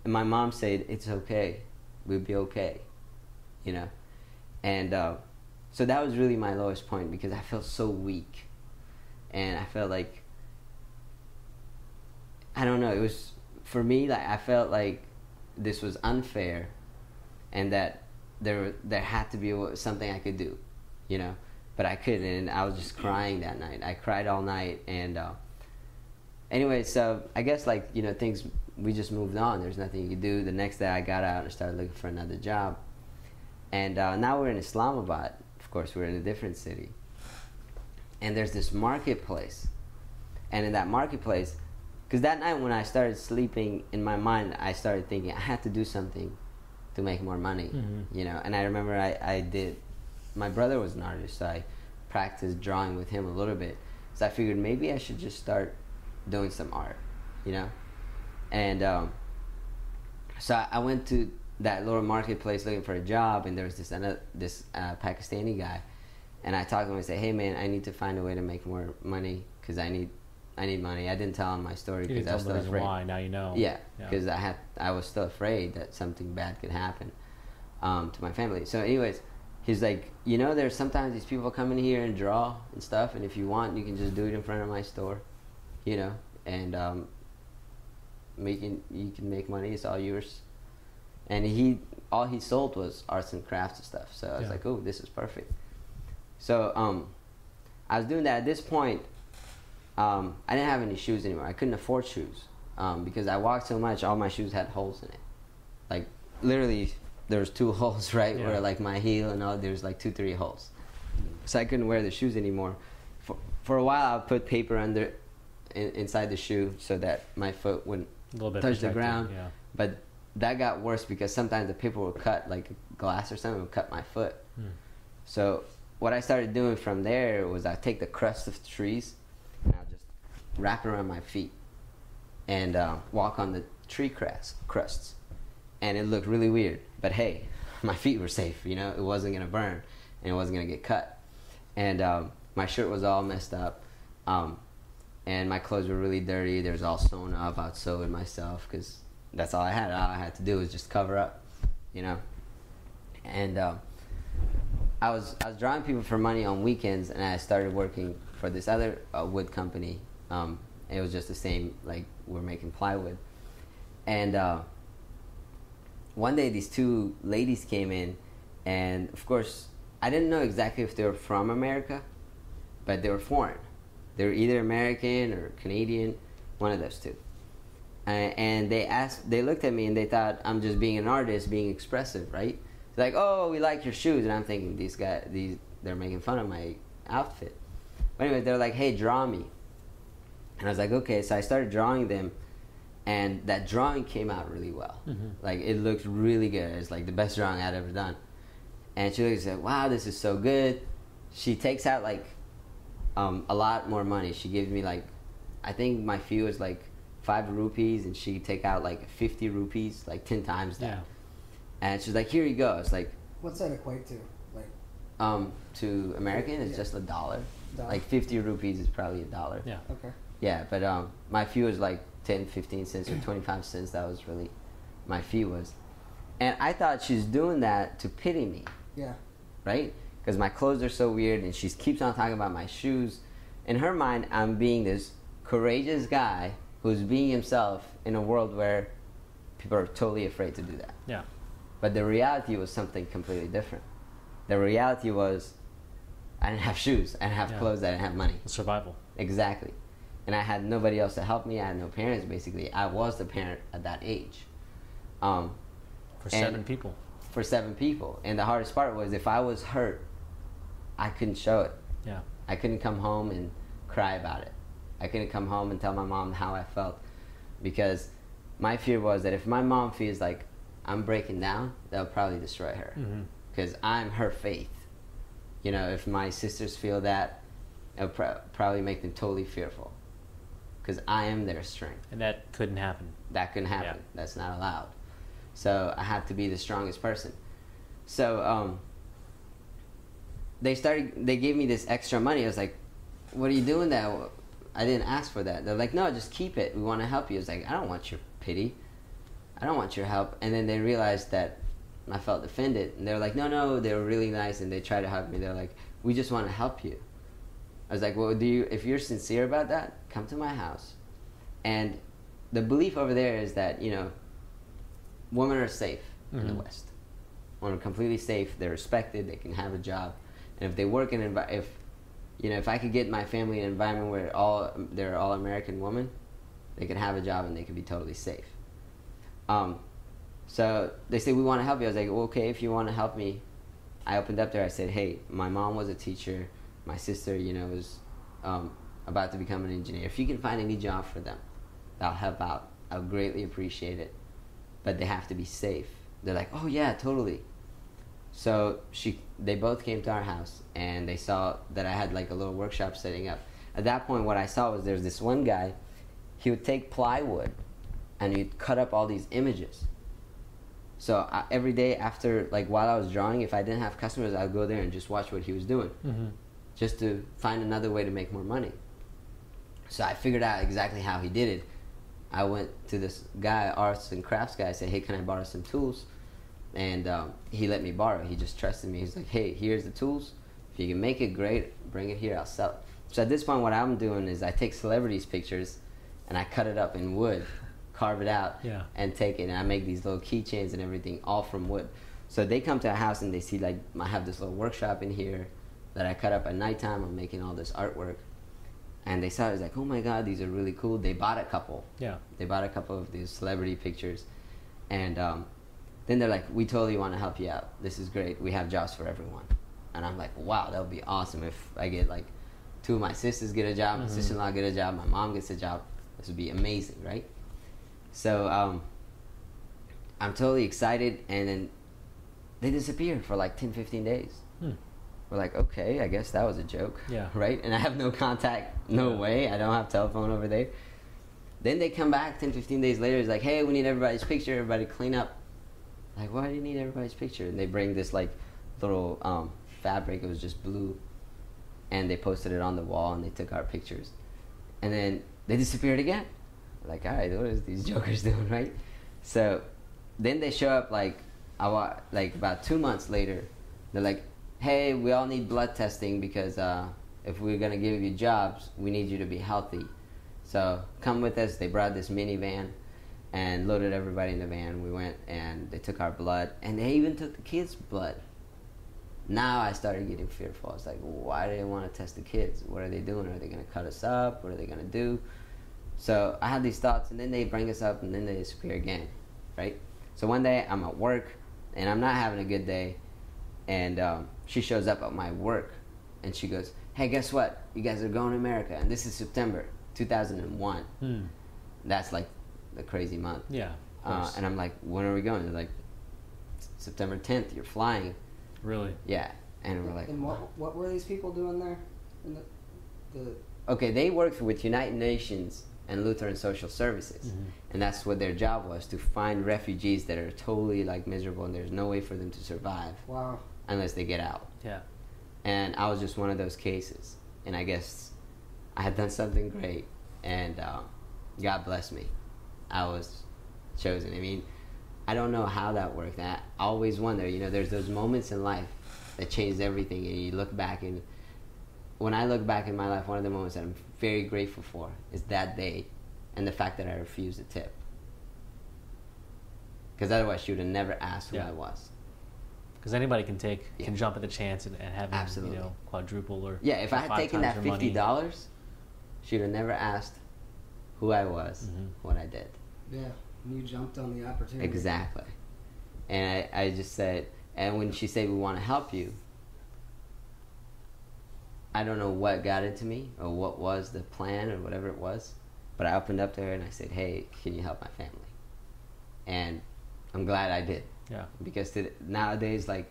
S3: and my mom said, it's okay, we'll be okay, you know. And so that was really my lowest point, because I felt so weak, and I felt like, I don't know, it was, for me, like, I felt like this was unfair, and that there had to be something I could do, you know, but I couldn't, and I was just crying that night. I cried all night, and anyway, so I guess, like, you know, things, we just moved on. There's nothing you could do. The next day I got out and started looking for another job, and now we're in Islamabad. Of course, we're in a different city, and there's this marketplace, and in that marketplace, because that night when I started sleeping, in my mind, I started thinking I had to do something to make more money, you know. And I remember I did, my brother was an artist, so I practiced drawing with him a little bit. So I figured maybe I should just start doing some art, you know. And so I went to that little marketplace looking for a job, and there was this Pakistani guy, and I talked to him and said, hey man, I need to find a way to make more money, because I need money. I didn't tell him my story because I was still afraid.
S1: Why? Now you know.
S3: Yeah, because I was still afraid that something bad could happen to my family. So anyways, he's like, you know, there's sometimes these people come in here and draw and stuff, and if you want, you can just do it in front of my store, you know, and you can make money. It's all yours. And all he sold was arts and crafts and stuff. So I was like, oh, this is perfect. So I was doing that. At this point, I didn't have any shoes anymore. I couldn't afford shoes because I walked so much. All my shoes had holes in it. Like, literally, there was 2 holes, right? Yeah. Where, like, my heel and all, there's like 2-3 holes. So I couldn't wear the shoes anymore. For a while, I put paper inside the shoe so that my foot wouldn't touch the ground. Yeah. But that got worse because sometimes the paper would cut, like glass or something would cut my foot. So what I started doing from there was I take the crust of trees and I'll just wrap it around my feet and walk on the tree crusts. And it looked really weird, but hey, my feet were safe, you know, it wasn't gonna burn and it wasn't gonna get cut. And my shirt was all messed up, and my clothes were really dirty. They was all sewn up. I'd sew it myself because that's all I had. All I had to do was just cover up, you know. And I was drawing people for money on weekends, and I started working for this other wood company. It was just the same, like, we're making plywood. And one day these 2 ladies came in, and of course I didn't know exactly if they were from America, but they were foreign. They were either American or Canadian, one of those 2. And they looked at me and they thought I'm just being an artist, being expressive, right? They're like, oh, we like your shoes. And I'm thinking, they're making fun of my outfit. But anyway, they're like, hey, draw me. And I was like, okay. So I started drawing them, and that drawing came out really well. Like, it looked really good. It's like the best drawing I'd ever done. And she looked and said, wow, this is so good. She takes out, like, a lot more money. She gives me, like, I think my fee was like 5 rupees, and she'd take out like 50 rupees, like 10 times that. Yeah. And she's like, here you go. It's like,
S2: what's that equate to? Like,
S3: to American, it's just $1. Like 50 rupees is probably $1.
S1: Yeah.
S2: Okay.
S3: Yeah, but my fee was like 10, 15 cents or 25 cents. That was really my fee was. And I thought she's doing that to pity me.
S2: Yeah.
S3: Right? Because my clothes are so weird, and she keeps on talking about my shoes. In her mind, I'm being this courageous guy who's being himself in a world where people are totally afraid to do that.
S1: Yeah.
S3: But the reality was something completely different. The reality was I didn't have shoes, I didn't have clothes, I didn't have money.
S1: Survival.
S3: Exactly. And I had nobody else to help me. I had no parents, basically. I was the parent at that age.
S1: For 7 people.
S3: For 7 people. And the hardest part was, if I was hurt, I couldn't show it.
S1: Yeah.
S3: I couldn't come home and cry about it. I couldn't come home and tell my mom how I felt, because my fear was that if my mom feels like I'm breaking down, that'll probably destroy her, because I'm her faith. You know, if my sisters feel that, it'll probably make them totally fearful, because I am their strength.
S1: And that couldn't happen.
S3: That couldn't happen. Yeah. That's not allowed. So I had to be the strongest person. So they gave me this extra money. I was like, what are you doing that? I didn't ask for that. They're like, no, just keep it. We want to help you. I was like, I don't want your pity. I don't want your help. And then they realized that I felt offended. And they're like, no, they were really nice. And they tried to help me. They're like, we just want to help you. I was like, well, if you're sincere about that, come to my house. And the belief over there is that, you know, women are safe in the West. Women are completely safe. They're respected. They can have a job. And if they work in if I could get my family in an environment where they're all American women, they can have a job and they can be totally safe. So they said, we want to help you. I was like, well, okay, if you want to help me. I opened up there. I said, hey, my mom was a teacher. My sister, you know, was about to become an engineer. If you can find any job for them, I'll help out. I'll greatly appreciate it. But they have to be safe. They're like, oh yeah, totally. So they both came to our house and they saw that I had like a little workshop setting up. At that point, what I saw was there's this one guy, he would take plywood and he'd cut up all these images. So every day after, like while I was drawing, if I didn't have customers, I'd go there and just watch what he was doing, just to find another way to make more money. So I figured out exactly how he did it. I went to this guy, arts and crafts guy. I said, hey, can I borrow some tools? And he let me borrow. He just trusted me. He's like, hey, here's the tools. If you can make it, great. Bring it here. I'll sell it. So at this point, what I'm doing is I take celebrities' pictures and I cut it up in wood, carve it out, and take it. And I make these little keychains and everything, all from wood. So they come to our house and they see, like, I have this little workshop in here that I cut up at nighttime. I'm making all this artwork. And they saw it, was like, oh my God, these are really cool. They bought a couple. Yeah. They bought a couple of these celebrity pictures. And then they're like, we totally want to help you out. This is great. We have jobs for everyone. And I'm like, wow, that would be awesome if I get like 2 of my sisters get a job, my sister-in-law get a job, my mom gets a job. This would be amazing, right? So I'm totally excited. And then they disappeared for like 10, 15 days. We're like, okay, I guess that was a joke. Yeah. Right? And I have no contact, no way. I don't have telephone over there. Then they come back 10, 15 days later. It's like, hey, we need everybody's picture. Everybody clean up. Like, why do you need everybody's picture? And they bring this, like, little fabric. It was just blue. And they posted it on the wall, and they took our pictures. And then they disappeared again. Like, all right, what is these jokers doing, right? So then they show up, like about 2 months later. They're like, hey, we all need blood testing because if we're going to give you jobs, we need you to be healthy. So come with us. They brought this minivan and loaded everybody in the van. We went and they took our blood, and they even took the kids' blood. Now I started getting fearful. I was like, why do they want to test the kids? What are they doing? Are they going to cut us up? What are they going to do? So I had these thoughts, and then they bring us up, and then they disappear again, right? So one day I'm at work, and I'm not having a good day, and she shows up at my work, and she goes, hey, guess what? You guys are going to America, and this is September 2001. That's like the crazy month. Yeah. And I'm like, when are we going? They're like, September 10th, you're flying. Really? Yeah. And we're like,
S2: and what were these people doing there? In the
S3: Okay, they worked with United Nations and Lutheran Social Services. And that's what their job was, to find refugees that are totally like miserable and there's no way for them to survive. Wow. Unless they get out. Yeah. And I was just one of those cases. And I guess I had done something great, and God bless me. I was chosen. I mean, I don't know how that worked. I always wonder, you know, there's those moments in life that change everything, and you look back, and when I look back in my life, one of the moments that I'm very grateful for is that day and the fact that I refused to tip. Because otherwise she would have never asked who I was.
S1: Because anybody can jump at the chance and have it, you know, quadruple or
S3: if I had taken that $50, she would have never asked who I was, what I did.
S2: Yeah, you jumped on the opportunity.
S3: Exactly. And I just said, and when she said, we want to help you, I don't know what got into me or what was the plan or whatever it was, but I opened up to her and I said, hey, can you help my family? And I'm glad I did. Yeah. Because nowadays, like,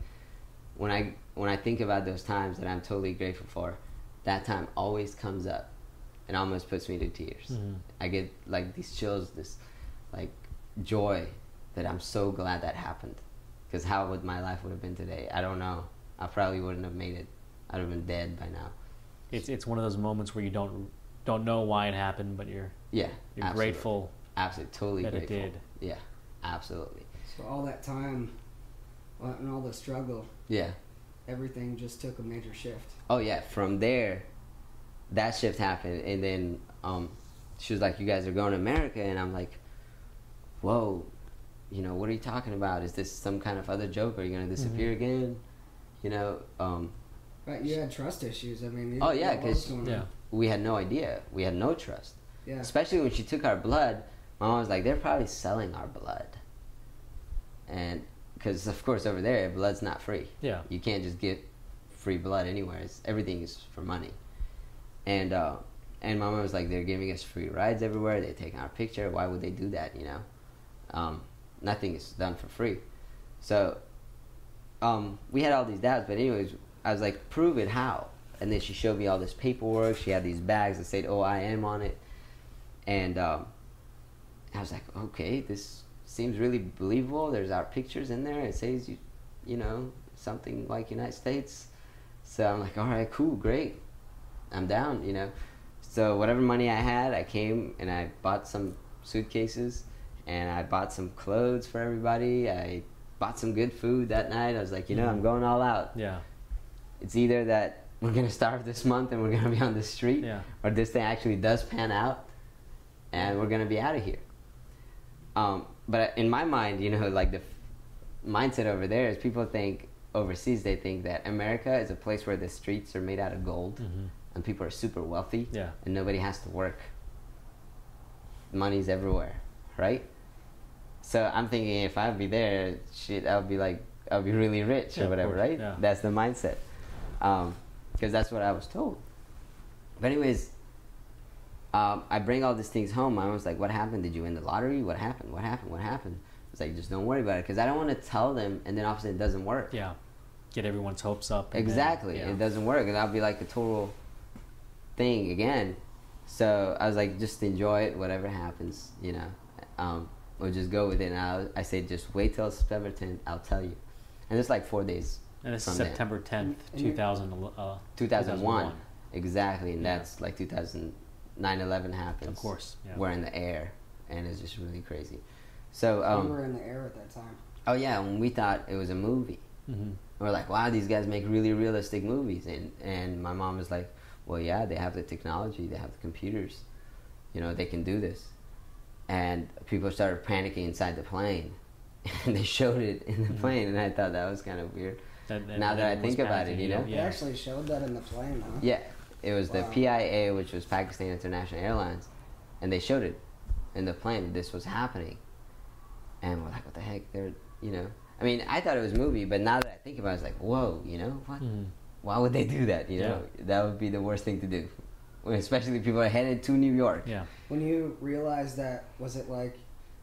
S3: when I think about those times that I'm totally grateful for, that time always comes up and almost puts me to tears. I get like these chills, this like joy that I'm so glad that happened. Because how would my life would have been today? I don't know. I probably wouldn't have made it. I'd have been dead by now.
S1: It's one of those moments where you don't don't know why it happened, but you're grateful.
S3: Absolutely, totally
S1: that
S3: grateful.
S1: It did.
S3: Yeah, absolutely.
S2: So all that time and all the struggle.
S3: Yeah.
S2: Everything just took a major shift.
S3: Oh yeah, from there, that shift happened, and then she was like, "You guys are going to America," and I'm like, "Whoa, you know, what are you talking about? Is this some kind of other joke? Are you gonna disappear again?" You know.
S2: Right, you had trust issues. I mean.
S3: Oh yeah, because we had no idea. We had no trust.
S2: Yeah.
S3: Especially when she took our blood, my mom was like, "They're probably selling our blood," and because of course over there, blood's not free.
S1: Yeah.
S3: You can't just get free blood anywhere. Everything is for money. And my mom was like, they're giving us free rides everywhere. They're taking our picture. Why would they do that? You know, nothing is done for free. So we had all these doubts. But anyways, I was like, prove it. How? And then she showed me all this paperwork. She had these bags that said OIM on it. And I was like, okay, this seems really believable. There's our pictures in there. It says, you know, something like United States. So I'm like, all right, cool, great. I'm down, you know. So whatever money I had, I came and I bought some suitcases and I bought some clothes for everybody. I bought some good food that night. I was like, you know, I'm going all out.
S1: Yeah.
S3: It's either that we're going to starve this month and we're going to be on the street, or this thing actually does pan out and we're going to be out of here. But in my mind, you know, like the mindset over there is people think overseas, they think that America is a place where the streets are made out of gold and people are super wealthy and nobody has to work. Money's everywhere, right? So I'm thinking if I'd be there, shit, I'll be really rich or whatever, right? Yeah. That's the mindset. Because that's what I was told. But anyways, I bring all these things home. I was like, what happened? Did you win the lottery? What happened? What happened? What happened? It's like, just don't worry about it. Because I don't want to tell them and then all of a sudden it doesn't work.
S1: Yeah. Get everyone's hopes up.
S3: Exactly. It doesn't work. And I'll be like a total thing again. So I was like, just enjoy it. Whatever happens, you know. We'll just go with it. And I say, just wait till September 10th. I'll tell you. And it's like 4 days.
S1: And it's September 10th,
S3: 2001. Exactly. And that's like 9/11 happens.
S1: Of course. Yeah.
S3: We're in the air. And it's just really crazy. So
S2: we were in the air at that time.
S3: Oh yeah, when we thought it was a movie. We're like, wow, these guys make really realistic movies. And my mom was like, well, yeah, they have the technology, they have the computers, you know, they can do this. And people started panicking inside the plane, and they showed it in the plane, and I thought that was kind of weird. Now that I think about it, you know,
S2: they actually showed that in the plane, huh?
S3: Yeah, it was the PIA, which was Pakistan International Airlines, and they showed it in the plane. This was happening. And we're like, what the heck? They're, you know, I mean, I thought it was a movie, but now that I think about it, it's like, whoa, you know, what? Why would they do that? You know, that would be the worst thing to do, especially if people are headed to New York.
S1: Yeah.
S2: When you realized that, was it like,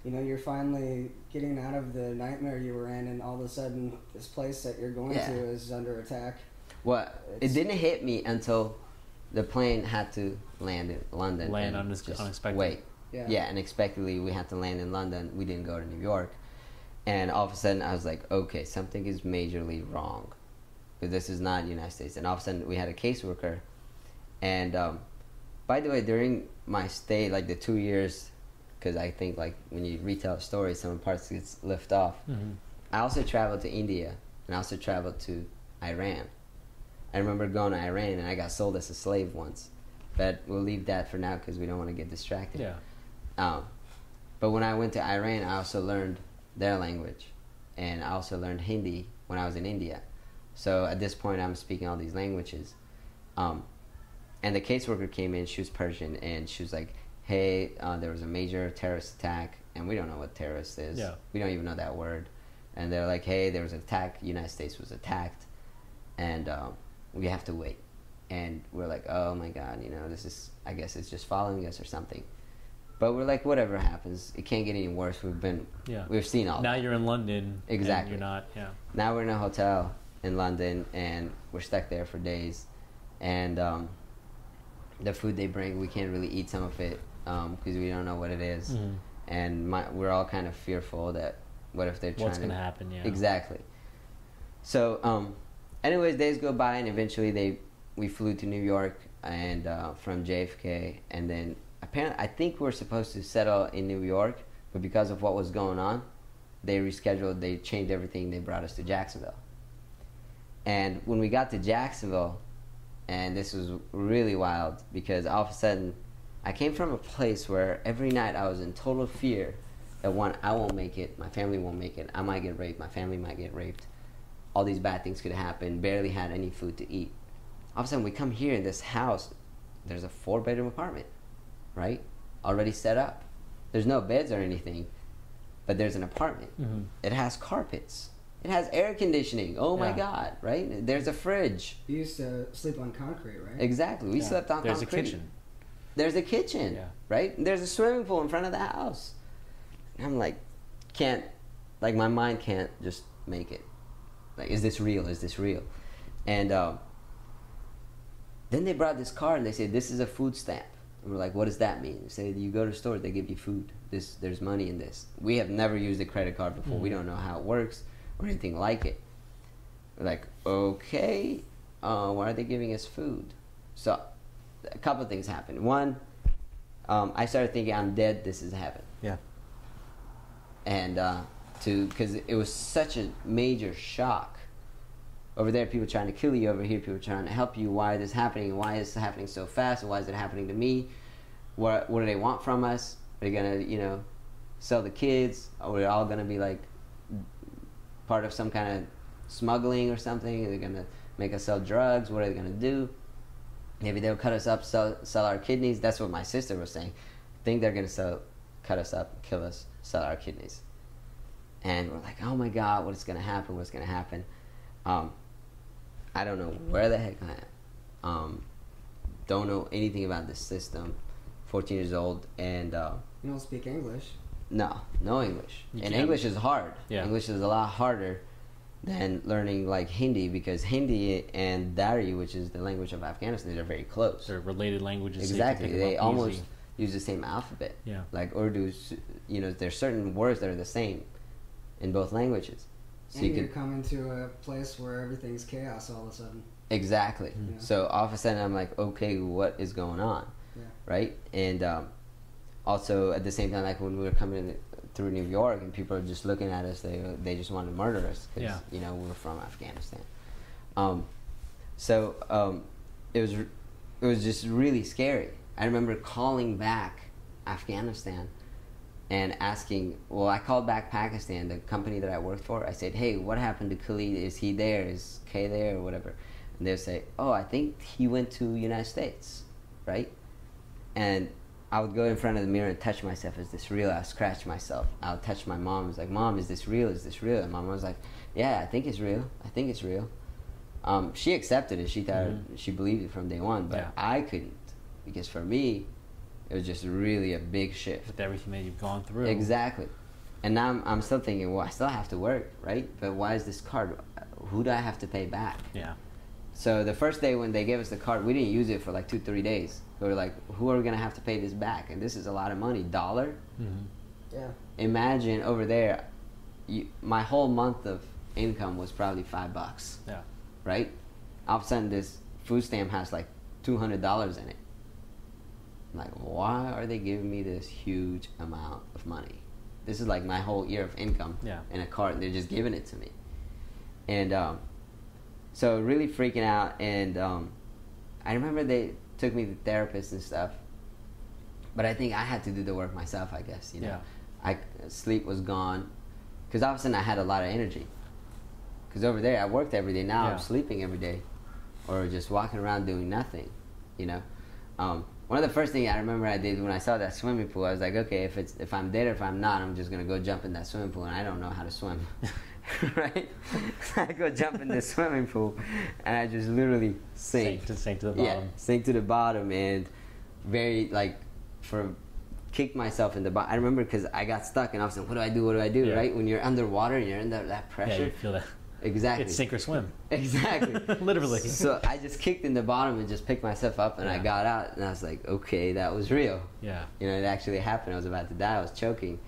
S2: you know, you're finally getting out of the nightmare you were in, and all of a sudden, this place that you're going to is under attack?
S3: Well, it didn't hit me until the plane had to land in London.
S1: Land unexpectedly.
S3: Wait. Yeah, unexpectedly we had to land in London. We didn't go to New York. And all of a sudden I was like, okay, something is majorly wrong. Because this is not the United States. And all of a sudden we had a caseworker. And by the way, during my stay, like the 2 years, because I think like when you retell a story, some parts gets left off. I also traveled to India. And I also traveled to Iran. I remember going to Iran and I got sold as a slave once. But we'll leave that for now because we don't want to get distracted.
S1: Yeah.
S3: But when I went to Iran, I also learned their language, and I also learned Hindi when I was in India. So at this point, I'm speaking all these languages. And the caseworker came in. She was Persian, and she was like, "Hey, there was a major terrorist attack, and we don't know what terrorist is.
S1: Yeah.
S3: We don't even know that word." And they're like, "Hey, there was an attack. The United States was attacked, and we have to wait." And we're like, "Oh my God, you know, this is, I guess it's just following us or something." But we're like, whatever happens, it can't get any worse. We've seen all
S1: now
S3: that.
S1: You're in London.
S3: Exactly.
S1: You're not,
S3: Now we're in a hotel in London, and we're stuck there for days. And the food they bring, we can't really eat some of it because we don't know what it is. And we're all kind of fearful that what if they're trying
S1: what's going to happen,
S3: Exactly. So, anyways, days go by, and eventually we flew to New York. and from JFK, and then apparently I think we're supposed to settle in New York, but because of what was going on, they rescheduled, they changed everything, they brought us to Jacksonville. And when we got to Jacksonville, and this was really wild, because all of a sudden I came from a place where every night I was in total fear that one, I won't make it, my family won't make it, I might get raped, my family might get raped, all these bad things could happen, barely had any food to eat. All of a sudden we come here in this house, there's a 4-bedroom apartment, right? Already set up. There's no beds or anything, but there's an apartment.
S1: Mm-hmm.
S3: It has carpets. It has air conditioning. Oh my
S1: Yeah.
S3: God, right? There's a fridge.
S2: You used to sleep on concrete, right?
S3: Exactly. We
S1: Yeah.
S3: slept on
S1: There's
S3: concrete.
S1: a kitchen.
S3: There's a kitchen,
S1: Yeah.
S3: right? There's a swimming pool in front of the house. And I'm like, my mind can't just make it. Like, is this real? Is this real? And then they brought this card and they said, this is a food stamp. And we're like, what does that mean? They say, you go to stores, they give you food. There's money in this. We have never used a credit card before. We don't know how it works or anything like it. We're like, okay, why are they giving us food? So a couple of things happened. One, I started thinking, I'm dead, this is heaven.
S1: Yeah.
S3: And because it was such a major shock. Over there, people trying to kill you. Over here, people trying to help you. Why is this happening? Why is it happening so fast? And why is it happening to me? What do they want from us? Are they gonna, sell the kids? Are we all gonna be like part of some kind of smuggling or something? Are they gonna make us sell drugs? What are they gonna do? Maybe they'll cut us up, sell our kidneys. That's what my sister was saying. I think they're gonna cut us up, kill us, sell our kidneys. And we're like, oh my God, what's gonna happen? What's gonna happen? I don't know where the heck I am. Don't know anything about this system. 14 years old, and
S2: You don't speak English.
S3: no English.
S1: You
S3: And
S1: can't.
S3: English is hard.
S1: Yeah.
S3: English is a lot harder than learning like Hindi, because Hindi and Dari, which is the language of Afghanistan, they're very close.
S1: They're related languages. so you can
S3: Exactly.
S1: pick them
S3: They
S1: up
S3: almost
S1: easy.
S3: use the same alphabet.
S1: Yeah.
S3: Like Urdu, there's certain words that are the same in both languages. So
S2: And
S3: you
S2: you're
S3: could
S2: coming to a place where everything's chaos all of a sudden.
S3: exactly.
S2: Yeah.
S3: So all of a sudden I'm like, okay, what is going on?
S2: Yeah.
S3: Right? And also at the same time, like when we were coming through New York and people are just looking at us, they just want to murder us because
S1: Yeah.
S3: we were from Afghanistan. It was just really scary. I remember calling back Afghanistan and asking, well, I called back Pakistan, the company that I worked for. I said, hey, what happened to Khalid? Is he there? Is Kay there or whatever? And they'll say, oh, I think he went to United States, right? And I would go in front of the mirror and touch myself. Is this real? I'll scratch myself. I'll touch my mom. I was like, Mom, is this real? Is this real? And my mom was like, yeah, I think it's real. I think it's real. She accepted it. She thought she believed it from day one, but
S1: Yeah.
S3: I couldn't, because for me, it was just really a big shift.
S1: With everything that you've gone through.
S3: Exactly. And now I'm still thinking, well, I still have to work, right? But why is this card? Who do I have to pay back?
S1: Yeah.
S3: So the first day when they gave us the card, we didn't use it for like 2-3 days. We were like, who are we going to have to pay this back? And this is a lot of money. $1?
S1: Mm-hmm.
S2: Yeah.
S3: Imagine over there, my whole month of income was probably $5,
S1: Yeah.
S3: right? All of a sudden, this food stamp has like $200 in it. I'm like, why are they giving me this huge amount of money? This is like my whole year of income
S1: Yeah.
S3: in a card. They're just giving it to me. And so really freaking out. And I remember they took me to therapists and stuff. But I think I had to do the work myself, I guess.
S1: Yeah.
S3: Sleep was gone. Because all of a sudden I had a lot of energy. Because over there I worked every day. Now
S1: Yeah.
S3: I'm sleeping every day. Or just walking around doing nothing, One of the first things I remember I did when I saw that swimming pool, I was like, okay, if I'm dead or if I'm not, I'm just going to go jump in that swimming pool, and I don't know how to swim. Right? I go jump in this swimming pool, and I just literally sink.
S1: Sink to the bottom.
S3: Yeah, sink to the bottom, and very, kick myself in the bottom. I remember because I got stuck, and I was like, what do I do,
S1: Yeah.
S3: right? When you're underwater and you're in that
S1: Yeah,
S3: pressure.
S1: you feel that.
S3: Exactly.
S1: It's sink or swim.
S3: Exactly.
S1: Literally.
S3: So I just kicked in the bottom and just picked myself up, and I
S1: Yeah.
S3: got out, and I was like, okay, that was real.
S1: Yeah.
S3: It actually happened. I was about to die. I was choking.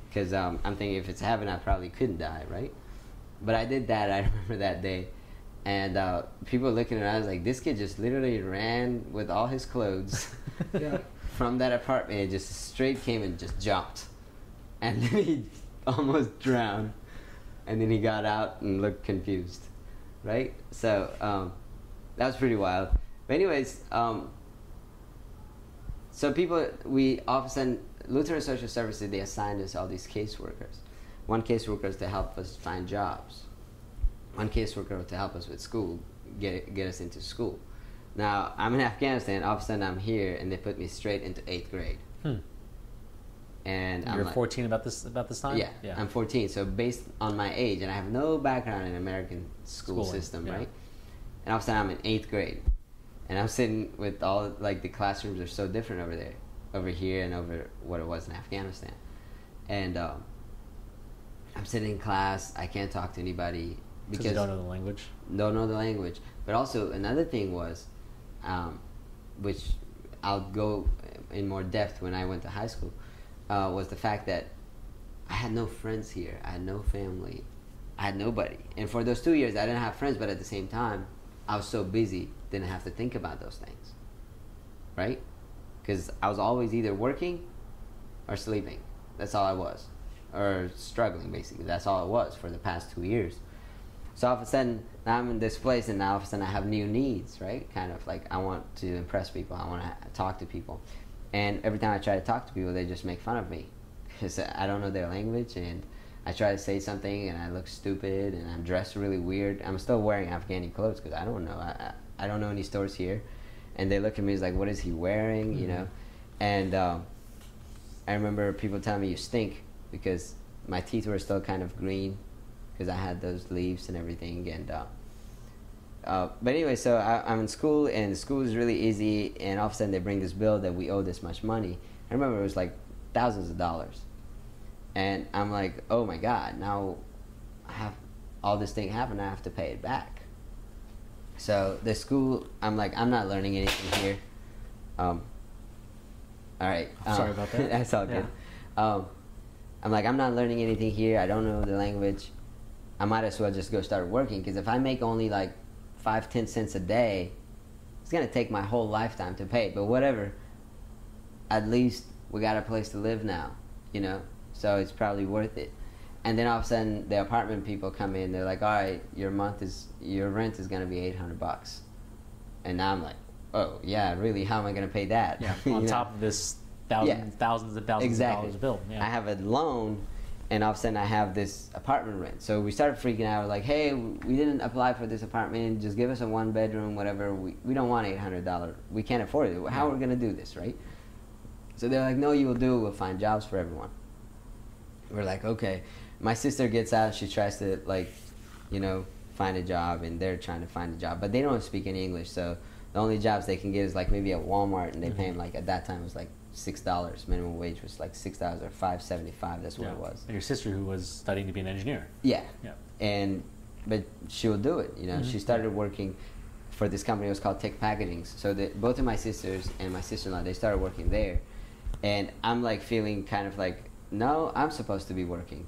S3: Because I'm thinking if it's heaven, I probably couldn't die, right? But I did that. I remember that day. And people looking around like, this kid just literally ran with all his clothes
S2: Yeah.
S3: from that apartment and just straight came and just jumped. And then he almost drowned. And then he got out and looked confused. Right? So that was pretty wild. But anyways, so we all of a sudden, Lutheran Social Services, they assigned us all these caseworkers. One caseworker is to help us find jobs. One caseworker to help us with school, get us into school. Now, I'm in Afghanistan, all of a sudden I'm here, and they put me straight into 8th grade. And
S1: You're 14 about this time?
S3: Yeah, I'm 14. So based on my age, and I have no background in American school system,
S1: yeah.
S3: right? And all of a sudden I'm in 8th grade. And I'm sitting with all, like, the classrooms are so different over there, over here and over what it was in Afghanistan. And I'm sitting in class, I can't talk to anybody.
S1: Because you don't know the language?
S3: Don't know the language. But also another thing was, which I'll go in more depth when I went to high school, was the fact that I had no friends here. I had no family. I had nobody. And for those 2 years, I didn't have friends, but at the same time, I was so busy, didn't have to think about those things. Right? Because I was always either working or sleeping. That's all I was. Or struggling, basically. That's all it was for the past 2 years. So all of a sudden, now I'm in this place, and now all of a sudden I have new needs, right? Kind of like, I want to impress people. I want to talk to people. And every time I try to talk to people, they just make fun of me. Because I don't know their language, and I try to say something, and I look stupid, and I'm dressed really weird. I'm still wearing Afghani clothes, because I don't know. I don't know any stores here. And they look at me as like, what is he wearing, you know? And I remember people telling me, you stink, because my teeth were still kind of green, because I had those leaves and everything. And but anyway, so I'm in school, and school is really easy, and all of a sudden they bring this bill that we owe this much money. I remember it was like thousands of dollars. And I'm like, oh my God, now I have all this thing happen, I have to pay it back. So the school, I'm like, I'm not learning anything here. All right.
S1: Sorry about that.
S3: That's all good. I'm like, I'm not learning anything here. I don't know the language. I might as well just go start working, because if I make only like 5-10 cents a day, it's gonna take my whole lifetime to pay. But whatever, at least we got a place to live now, you know, so it's probably worth it. And then all of a sudden the apartment people come in, they're like, all right, your rent is gonna be $800. And now I'm like, oh yeah, really, how am I gonna pay that?
S1: Yeah, on top of this thousands and thousands of dollars bill. Yeah.
S3: I have a loan, and all of a sudden I have this apartment rent. So we started freaking out. We're like, hey, we didn't apply for this apartment. Just give us a 1-bedroom, whatever. We don't want $800. We can't afford it. How are we going to do this, right? So they're like, no, you will do it. We'll find jobs for everyone. We're like, okay. My sister gets out. She tries to, like, you know, find a job, and they're trying to find a job. But they don't speak any English, so the only jobs they can get is, like, maybe at Walmart, and they pay them, like, at that time it was, like, $6. Minimum wage was like $6 or $5.75. That's what it was.
S1: And your sister, who was studying to be an engineer.
S3: Yeah.
S1: Yeah.
S3: But she'll do it. You know, she started working for this company. It was called Tech Packaging. So both of my sisters and my sister-in-law, they started working there, and I'm like feeling kind of like, no, I'm supposed to be working.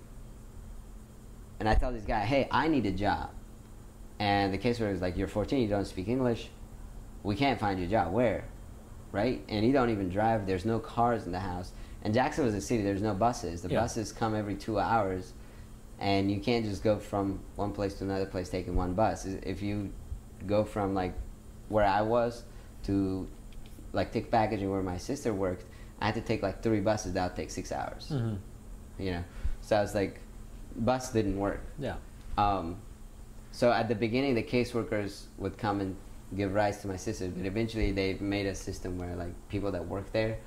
S3: And I tell this guy, hey, I need a job. And the caseworker is like, you're 14, you don't speak English. We can't find you a job. Where? Right? And you don't even drive. There's no cars in the house. And Jackson was a city. There's no buses. The buses come every 2 hours, and you can't just go from one place to another place taking one bus. If you go from, like, where I was to, like, Tech Packaging where my sister worked, I had to take, like, 3 buses. That would take 6 hours. You know? So I was like, bus didn't work.
S1: Yeah.
S3: So at the beginning, the caseworkers would come and give rides to my sister, but eventually they made a system where, like, people that work there,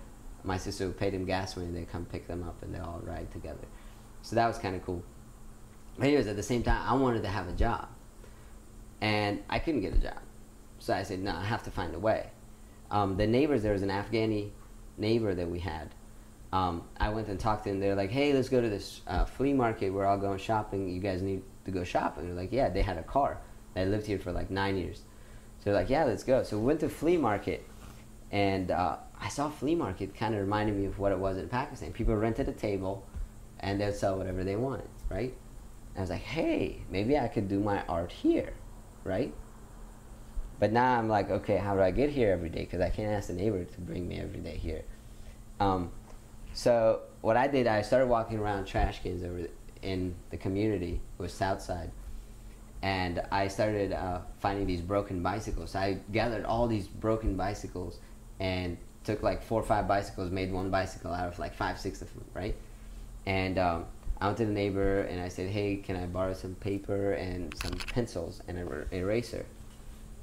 S3: my sister would pay them gas money, they come pick them up, and they all ride together. So that was kind of cool. But anyways, at the same time, I wanted to have a job, and I couldn't get a job. So I said, no, I have to find a way. The neighbors, there was an Afghani neighbor that we had. I went and talked to them. They're like, hey, let's go to this flea market. We're all going shopping. You guys need to go shopping. They're like, yeah, they had a car. They lived here for like 9 years. So they're like, yeah, let's go. So we went to flea market, and I saw flea market kind of reminded me of what it was in Pakistan. People rented a table, and they'd sell whatever they wanted, right? And I was like, hey, maybe I could do my art here. right? But now I'm like, okay, how do I get here every day? Because I can't ask the neighbor to bring me every day here. So what I did, I started walking around trash cans over in the community. It was Southside. And I started finding these broken bicycles. So I gathered all these broken bicycles and took like 4 or 5 bicycles, made one bicycle out of like 5, 6 of them, right? And I went to the neighbor and I said, hey, can I borrow some paper and some pencils and an eraser?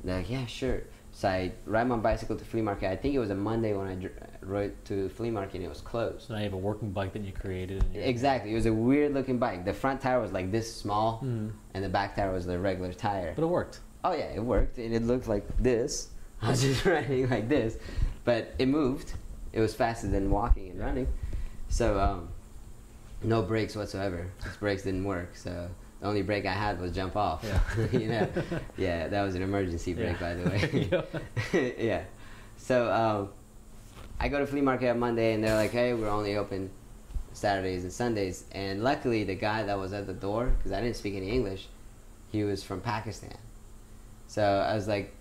S3: They're like, yeah, sure. So I ride my bicycle to flea market. I think it was a Monday when I rode to the flea market and it was closed.
S1: So now you have a working bike that you created. And
S3: Exactly. It was a weird looking bike. The front tire was like this small and the back tire was the regular tire.
S1: But it worked.
S3: Oh yeah, it worked. And it looked like this. I was just riding like this. But it moved. It was faster than walking and running. So no brakes whatsoever. Those brakes didn't work. So the only brake I had was jump off.
S1: Yeah.
S3: You know? Yeah, that was an emergency brake, by the way. Yeah. So I go to flea market on Monday and they're like, hey, we're only open Saturdays and Sundays. And luckily the guy that was at the door, because I didn't speak any English, he was from Pakistan. So I was like,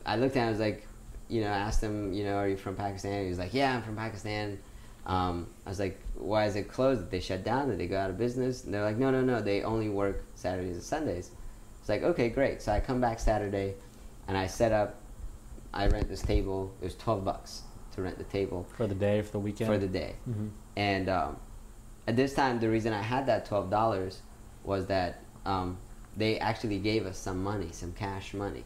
S3: I looked at him, I was like, you know, asked him, you know, are you from Pakistan? He was like, yeah, I'm from Pakistan. I was like, why is it closed? Did they shut down? Did they go out of business? And they're like, no, they only work Saturdays and Sundays. It's like, okay, great. So I come back Saturday and I set up, I rent this table. It was $12 to rent the table.
S1: For the day, for the weekend?
S3: For the day. And at this time, the reason I had that $12 was that they actually gave us some money, some cash money.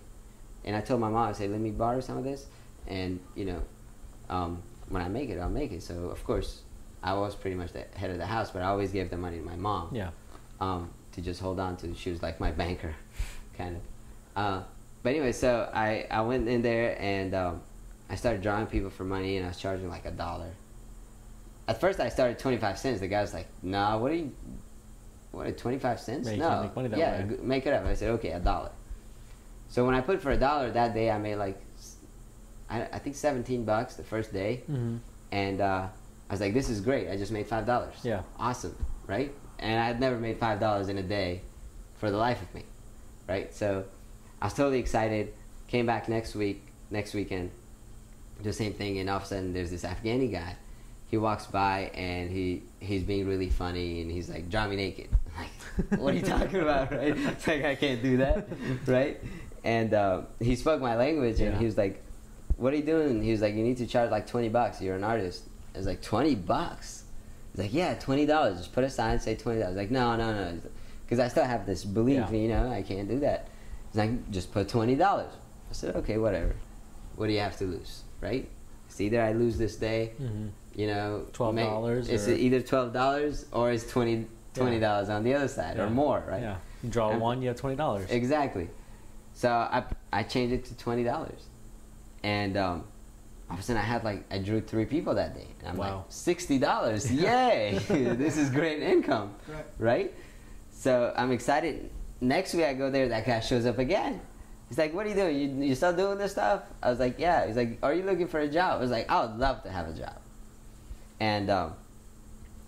S3: And I told my mom, I said, let me borrow some of this. And, you know, when I make it, I'll make it. So, of course, I was pretty much the head of the house, but I always gave the money to my mom.
S1: Yeah.
S3: To just hold on to. She was like my banker, kind of. But anyway, so I went in there and I started drawing people for money and I was charging like $1. At first I started 25 cents. The guy was like, nah, what 25 cents?
S1: Yeah, you
S3: no.
S1: can't make money that
S3: yeah,
S1: way.
S3: make it up. I said, okay, $1. So when I put for $1 that day, I made like, I think $17 the first day. And I was like, this is great. I just made $5.
S1: Yeah.
S3: Awesome, right? And I had never made $5 in a day for the life of me, right? So I was totally excited. Came back next weekend, do the same thing, and all of a sudden there's this Afghani guy. He walks by and he's being really funny and he's like, draw me naked. I'm like, what are you talking about, right? It's like, I can't do that, right? And he spoke my language and he was like, what are you doing? He was like, you need to charge like $20. You're an artist. I was like, $20? He's like, yeah, $20. Just put a sign and say $20. I was like, no. Because I still have this belief, you know, I can't do that. He's like, just put $20. I said, okay, whatever. What do you have to lose, right? It's either I lose this day, you know,
S1: $12.
S3: It's either $12 or it's $20 on the other side or more, right?
S1: Yeah. You draw one, you have $20.
S3: Exactly. So I changed it to $20. And all of a sudden I drew 3 people that day. And I'm like, $60, yay! This is great income, right? So I'm excited. Next week I go there, that guy shows up again. He's like, what are you doing? You still doing this stuff? I was like, yeah. He's like, are you looking for a job? I was like, I would love to have a job. And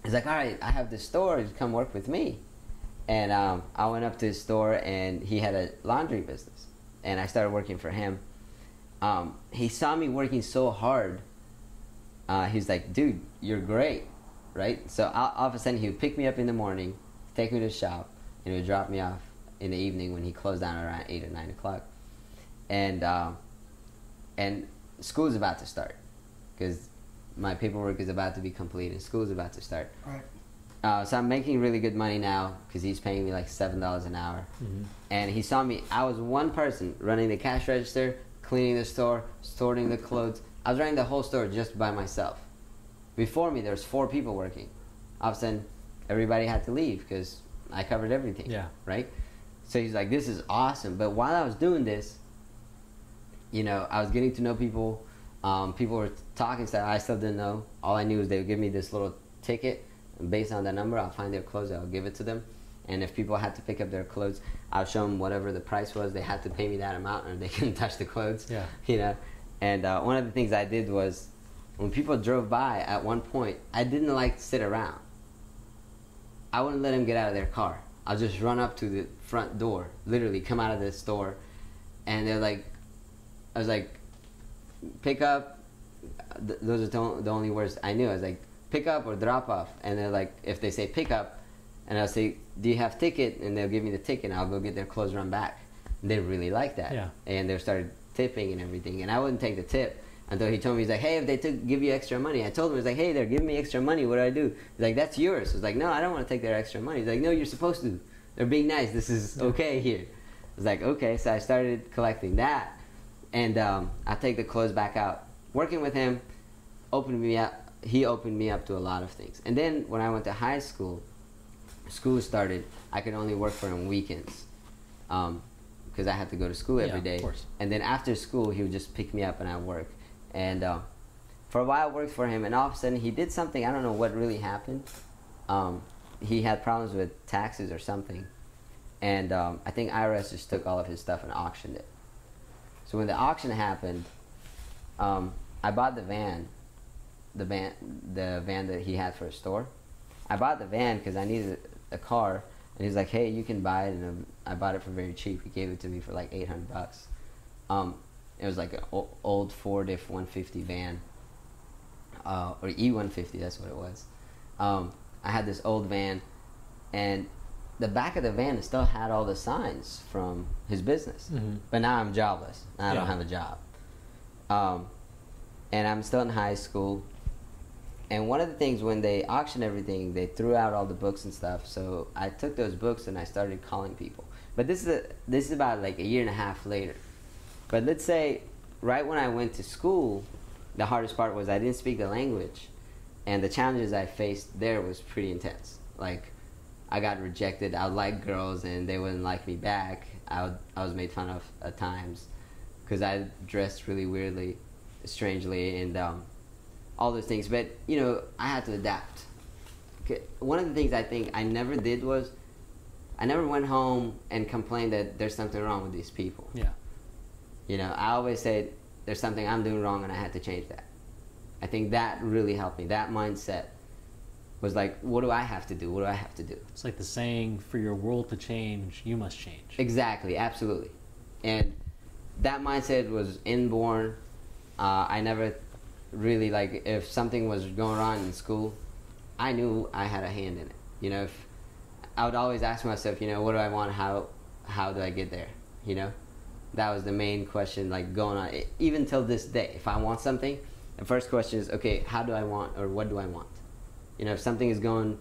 S3: he's like, all right, I have this store. Come work with me. And I went up to his store and he had a laundry business. And I started working for him. He saw me working so hard. He's like, dude, you're great, right? So all of a sudden he would pick me up in the morning, take me to the shop, and he would drop me off in the evening when he closed down around 8 or 9 o'clock. And school's about to start because my paperwork is about to be complete and school's about to start.
S2: Right.
S3: So I'm making really good money now because he's paying me like $7 an hour. And he saw me. I was one person running the cash register, cleaning the store, sorting the clothes. I was running the whole store just by myself. Before me, there was 4 people working. All of a sudden, everybody had to leave because I covered everything.
S1: Yeah.
S3: Right? So he's like, this is awesome. But while I was doing this, you know, I was getting to know people. People were talking stuff I still didn't know. All I knew was they would give me this little ticket. And based on that number, I'll find their clothes. I'll give it to them. And if people had to pick up their clothes, I'll show them whatever the price was. They had to pay me that amount or they couldn't touch the clothes.
S1: Yeah.
S3: You know? And one of the things I did was when people drove by at one point, I didn't like to sit around. I wouldn't let them get out of their car. I'll just run up to the front door, literally come out of the store, and they're like, I was like, pick up. Those are the only words I knew. I was like, pick up or drop off, and they're like, if they say pick up, and I'll say, do you have ticket? And they'll give me the ticket, and I'll go get their clothes, run back. And they really liked that,
S1: Yeah.
S3: and they started tipping and everything, and I wouldn't take the tip until he told me, he's like, hey, if they give you extra money. I told him, he's like, hey, they're giving me extra money, what do I do? He's like, that's yours. I was like, no, I don't want to take their extra money. He's like, no, you're supposed to. They're being nice. This is okay here. I was like, okay. So I started collecting that, and I take the clothes back out. Working with him opened me up. He opened me up to a lot of things. And then when I went to high school, school started. I could only work for him weekends because I had to go to school every day.
S1: Of course.
S3: And then after school, he would just pick me up and I'd work. And for a while, I worked for him. And all of a sudden, he did something. I don't know what really happened. He had problems with taxes or something. And I think IRS just took all of his stuff and auctioned it. So when the auction happened, I bought the van that he had for a store. I bought the van because I needed a car, and he's like, "Hey, you can buy it," and I bought it for very cheap. He gave it to me for like $800. It was like an old Ford F-150 van, or E-150. That's what it was. I had this old van, and the back of the van still had all the signs from his business.
S1: Mm-hmm.
S3: But now I'm jobless. I don't have a job. And I'm still in high school. And one of the things, when they auctioned everything, they threw out all the books and stuff. So I took those books and I started calling people. But this is about like a year and a half later. But let's say right when I went to school, the hardest part was I didn't speak the language. And the challenges I faced there was pretty intense. Like, I got rejected. I would like girls and they wouldn't like me back. I was made fun of at times because I dressed really weirdly, strangely, and all those things. But, you know, I had to adapt. One of the things I think I never did was I never went home and complained that there's something wrong with these people.
S1: Yeah.
S3: You know, I always said there's something I'm doing wrong and I had to change that. I think that really helped me. That mindset was like, what do I have to do? What do I have to do?
S1: It's like the saying, for your world to change, you must change.
S3: Exactly, absolutely. And that mindset was inborn. I never really, like, if something was going on in school, I knew I had a hand in it. You know, if I would always ask myself, you know, what do I want? How do I get there? You know, that was the main question, like, going on. Even till this day, if I want something, the first question is, okay, how do I want, or what do I want? You know, if something is going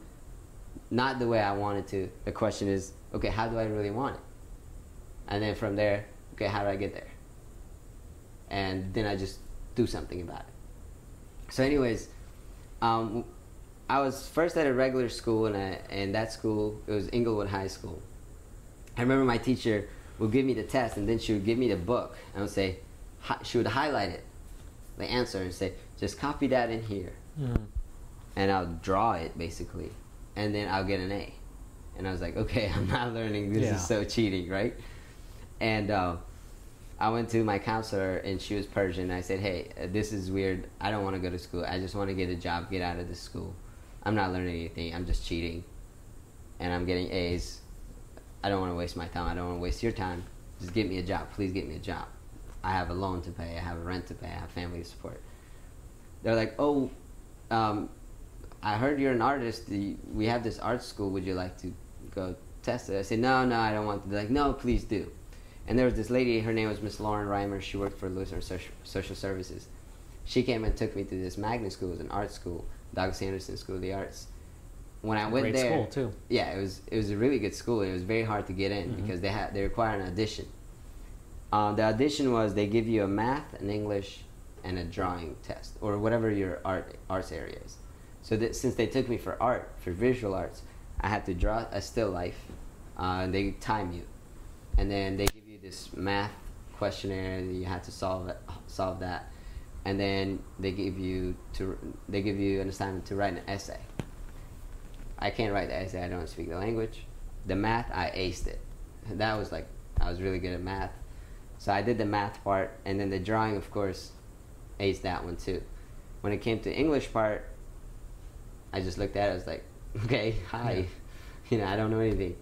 S3: not the way I want it to, the question is, okay, how do I really want it? And then from there, okay, how do I get there? And then I just do something about it. So anyways, I was first at a regular school, and that school, it was Inglewood High School. I remember my teacher would give me the test, and then she would give me the book, and would say, she would highlight it, the answer, and say, just copy that in here.
S1: Mm.
S3: And I'll draw it, basically, and then I'll get an A. And I was like, okay, I'm not learning. This is so cheating, right? And I went to my counselor, and she was Persian. I said, hey, this is weird. I don't want to go to school. I just want to get a job, get out of this school. I'm not learning anything. I'm just cheating. And I'm getting A's. I don't want to waste my time. I don't want to waste your time. Just get me a job. Please get me a job. I have a loan to pay. I have a rent to pay. I have family to support. They're like, oh, I heard you're an artist. We have this art school. Would you like to go test it? I said, no, I don't want to. They're like, no, please do. And there was this lady, her name was Miss Lauren Reimer. She worked for Lutheran Social Services. She came and took me to this magnet school. It was an art school, Douglas Anderson School of the Arts. When I went
S1: Great
S3: there,
S1: school too.
S3: Yeah, it was a really good school. It was very hard to get in because they require an audition. The audition was they give you a math, an English, and a drawing test, or whatever your arts area is. So since they took me for art, for visual arts, I had to draw a still life. And they time you, and then they give you this math questionnaire that you had to solve that, and then they give you an assignment to write an essay. I can't write the essay. I don't speak the language. The math, I aced it. That was like, I was really good at math. So I did the math part, and then the drawing, of course, aced that one too. When it came to English part, I just looked at it, I was like, okay, hi.
S1: Yeah.
S3: You know, I don't know anything.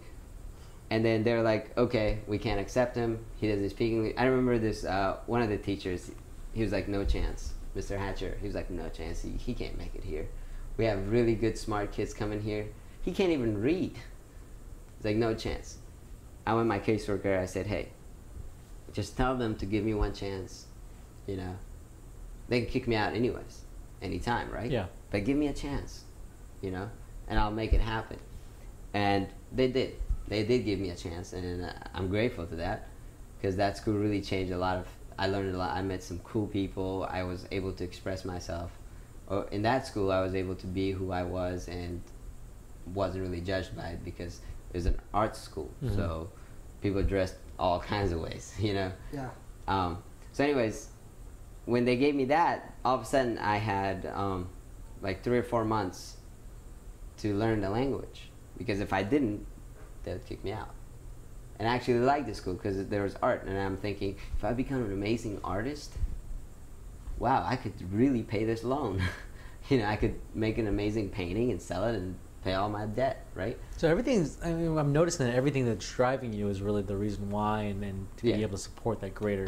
S3: And then they're like, okay, we can't accept him. He doesn't speak English. I remember this, one of the teachers, he was like, no chance. Mr. Hatcher, he was like, no chance. He can't make it here. We have really good, smart kids coming here. He can't even read. It's like, no chance. I went to my caseworker. I said, hey, just tell them to give me one chance. You know, they can kick me out anyways, anytime, right?
S1: Yeah.
S3: But give me a chance, you know, and I'll make it happen. And they did. They did give me a chance, and I'm grateful to that, because that school really changed a lot of. I learned a lot. I met some cool people. I was able to express myself. In that school, I was able to be who I was and wasn't really judged by it, because it was an art school.
S1: Mm-hmm.
S3: So people dressed all kinds of ways, you know.
S2: Yeah.
S3: So anyways, when they gave me that, all of a sudden I had like 3 or 4 months to learn the language, because if I didn't, they would kick me out. And I actually liked the school because there was art, and I'm thinking, if I become an amazing artist, wow, I could really pay this loan. You know, I could make an amazing painting and sell it and pay all my debt, right?
S1: So everything's, I mean, I'm noticing that everything that's driving you is really the reason why, and to be able to support that greater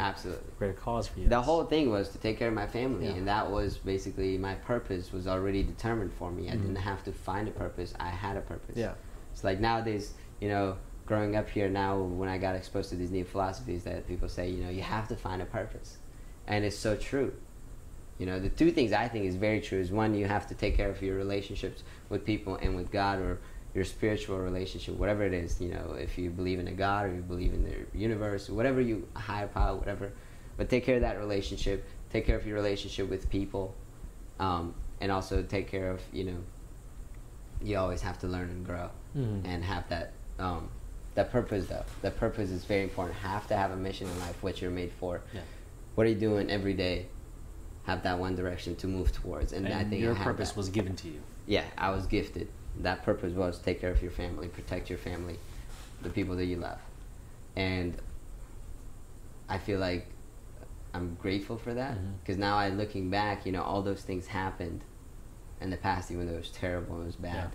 S1: cause for you.
S3: The whole thing was to take care of my family,
S1: Yeah.
S3: and that was basically my purpose was already determined for me. I didn't have to find a purpose. I had a purpose.
S1: Yeah.
S3: It's like nowadays, you know, growing up here now, when I got exposed to these new philosophies that people say, you know, you have to find a purpose. And it's so true. You know, the two things I think is very true is, one, you have to take care of your relationships with people and with God, or your spiritual relationship, whatever it is, you know, if you believe in a God or you believe in the universe, whatever you, a higher power, whatever. But take care of that relationship, take care of your relationship with people, and also take care of, you know, you always have to learn and grow and have that, that purpose though. That purpose is very important. Have to have a mission in life, what you're made for.
S1: Yeah.
S3: What are you doing every day? Have that one direction to move towards. And I think
S1: your
S3: I had
S1: purpose
S3: that.
S1: was given to you.
S3: Yeah, I was gifted. That purpose was take care of your family, protect your family, the people that you love. And I feel like I'm grateful for that, because now looking back, you know, all those things happened in the past, even though it was terrible and it was bad.
S1: Yeah.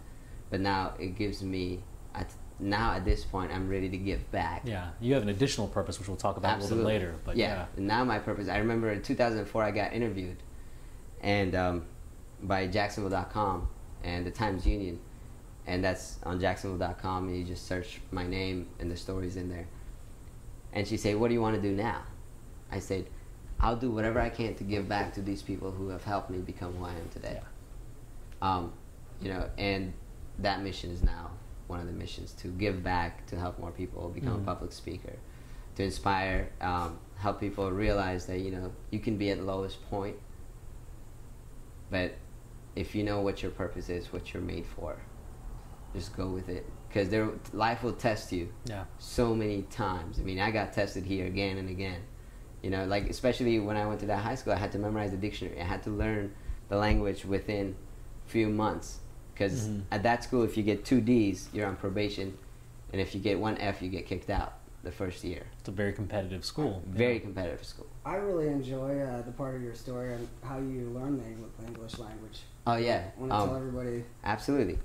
S3: But now it gives me, now at this point, I'm ready to give back.
S1: Yeah, you have an additional purpose, which we'll talk about
S3: Absolutely.
S1: a little bit later. But yeah.
S3: And now my purpose, I remember in 2004 I got interviewed and by Jacksonville.com and the Times Union, and that's on Jacksonville.com, and you just search my name and the stories in there. And she said, what do you want to do now? I said, I'll do whatever I can to give back to these people who have helped me become who I am today.
S1: Yeah.
S3: You know, and that mission is now one of the missions, to give back, to help more people become a public speaker, to inspire, help people realize that, you know, you can be at the lowest point, but if you know what your purpose is, what you're made for, just go with it, because life will test you so many times. I mean, I got tested here again and again, you know, like especially when I went to that high school, I had to memorize the dictionary. I had to learn the language within a few months. Because at that school, if you get 2 Ds, you're on probation. And if you get 1 F, you get kicked out the first year.
S1: It's a very competitive school.
S3: Very competitive school.
S2: I really enjoy the part of your story on how you learn the English language.
S3: Oh, yeah.
S2: I want to tell everybody.
S3: Absolutely.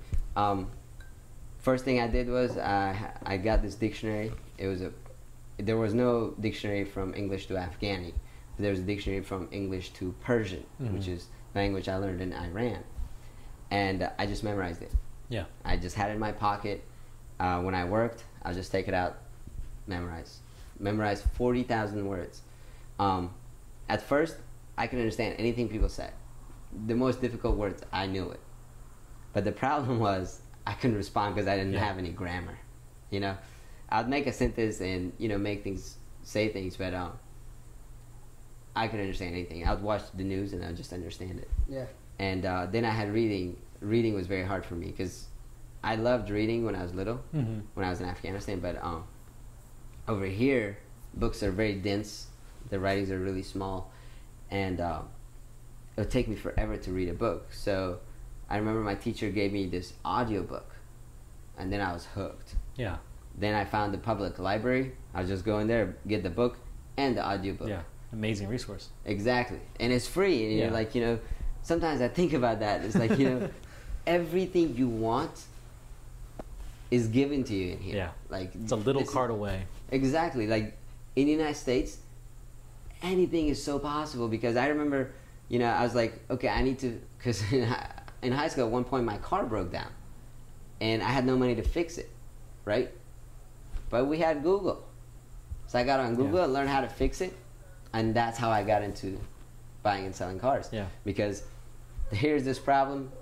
S3: First thing I did was I got this dictionary. There was no dictionary from English to Afghani. There was a dictionary from English to Persian, which is language I learned in Iran. And I just memorized it.
S1: Yeah.
S3: I just had it in my pocket. When I worked, I'll just take it out, memorize 40,000 words. At first, I could understand anything people said. The most difficult words, I knew it. But the problem was I couldn't respond because I didn't have any grammar. You know, I'd make a sentence and, you know, say things, but I couldn't understand anything. I'd watch the news and I'd just understand it.
S2: Yeah.
S3: And then I had reading. Reading was very hard for me because I loved reading when I was little, when I was in Afghanistan. But over here, books are very dense. The writings are really small. And it would take me forever to read a book. So I remember my teacher gave me this audiobook. And then I was hooked.
S1: Yeah.
S3: Then I found the public library. I would just go in there, get the book and the audiobook.
S1: Yeah. Amazing resource.
S3: Exactly. And it's free. And you're like, you know, sometimes I think about that. It's like, you know, everything you want is given to you in here.
S1: Yeah.
S3: Like
S1: It's a little
S3: this-
S1: cart away.
S3: Exactly. Like in the United States, anything is so possible because I remember, I was like, okay, I need to, because in high school at one point my car broke down and I had no money to fix it, right? But we had Google. So I got on Google and learned how to fix it, and that's how I got into buying and selling cars.
S1: Yeah.
S3: Because here's this problem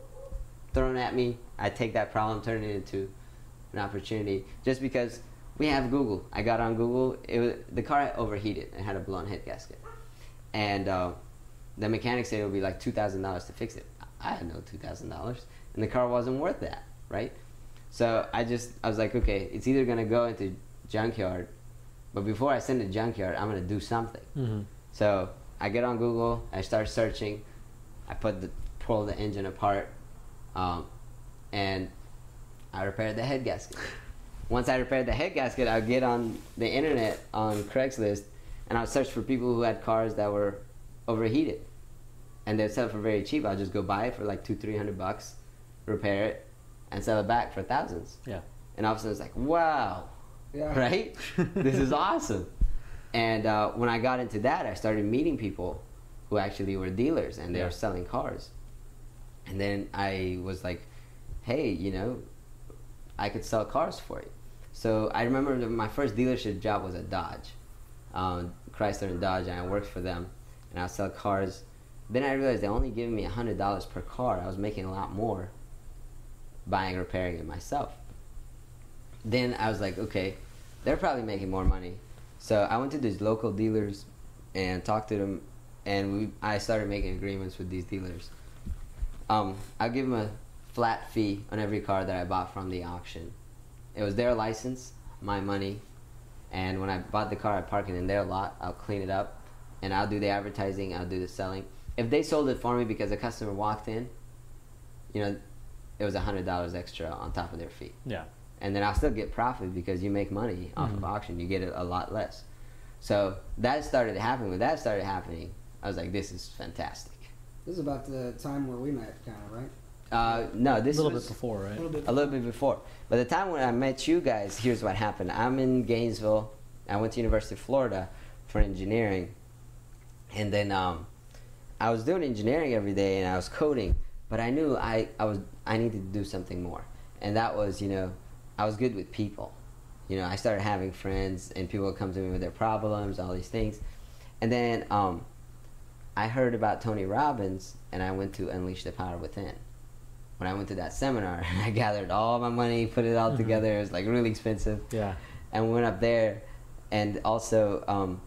S3: thrown at me, I take that problem, turn it into an opportunity. Just because we have Google. I got on Google, the car overheated and had a blown head gasket. And the mechanic said it would be like $2,000 to fix it. I had no $2,000, and the car wasn't worth that, right? So I was like, okay, it's either gonna go into junkyard, but before I send it to junkyard, I'm gonna do something.
S1: Mm-hmm.
S3: So I get on Google, I start searching, I pull the engine apart, and I repaired the head gasket. Once I repaired the head gasket, I'll get on the internet on Craigslist, and I'll search for people who had cars that were overheated, and they'd sell it for very cheap. I'll just go buy it for like $200-300, repair it, and sell it back for thousands.
S1: Yeah.
S3: And all of a sudden it's like, wow,
S2: Yeah.
S3: right? This is awesome. And when I got into that, I started meeting people who actually were dealers, and they were selling cars. And then I was like, hey, I could sell cars for you. So I remember that my first dealership job was at Dodge, Chrysler and Dodge, and I worked for them, and I'll sell cars. Then I realized they only giving me $100 per car. I was making a lot more buying and repairing it myself. Then I was like, okay, they're probably making more money. So I went to these local dealers and talked to them, and I started making agreements with these dealers. I'll give them a flat fee on every car that I bought from the auction. It was their license, my money, and when I bought the car, I park it in their lot. I'll clean it up, and I'll do the advertising, I'll do the selling. If they sold it for me because a customer walked in, it was $100 extra on top of their fee.
S1: Yeah.
S3: And then I'll still get profit because you make money off of auction. You get it a lot less. So that started happening. When that started happening, I was like, this is fantastic.
S2: This is about the time where we met, kind of, right?
S3: No, this
S1: A little
S3: was
S1: bit before, right?
S3: a little bit before. By the time when I met you guys, here's what happened. I'm in Gainesville. I went to University of Florida for engineering. And then I was doing engineering every day, and I was coding. But I knew I needed to do something more. And that was, I was good with people. I started having friends, and people would come to me with their problems, all these things. And then I heard about Tony Robbins, and I went to Unleash the Power Within. When I went to that seminar, I gathered all my money, put it all together. It was like really expensive.
S1: Yeah.
S3: And we went up there, and also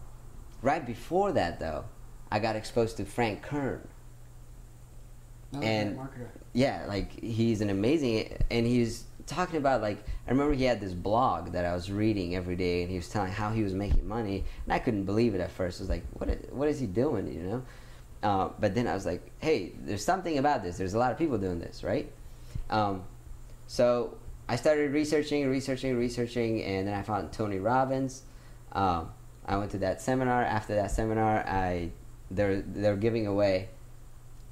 S3: right before that though, I got exposed to Frank Kern. And
S2: marketer.
S3: yeah, like he's an amazing, and he's talking about, like, I remember he had this blog that I was reading every day, and he was telling how he was making money, and I couldn't believe it at first. I was like, what is he doing, but then I was like, hey, there's something about this. There's a lot of people doing this, right? So I started researching, and then I found Tony Robbins. I went to that seminar. After that seminar, they're giving away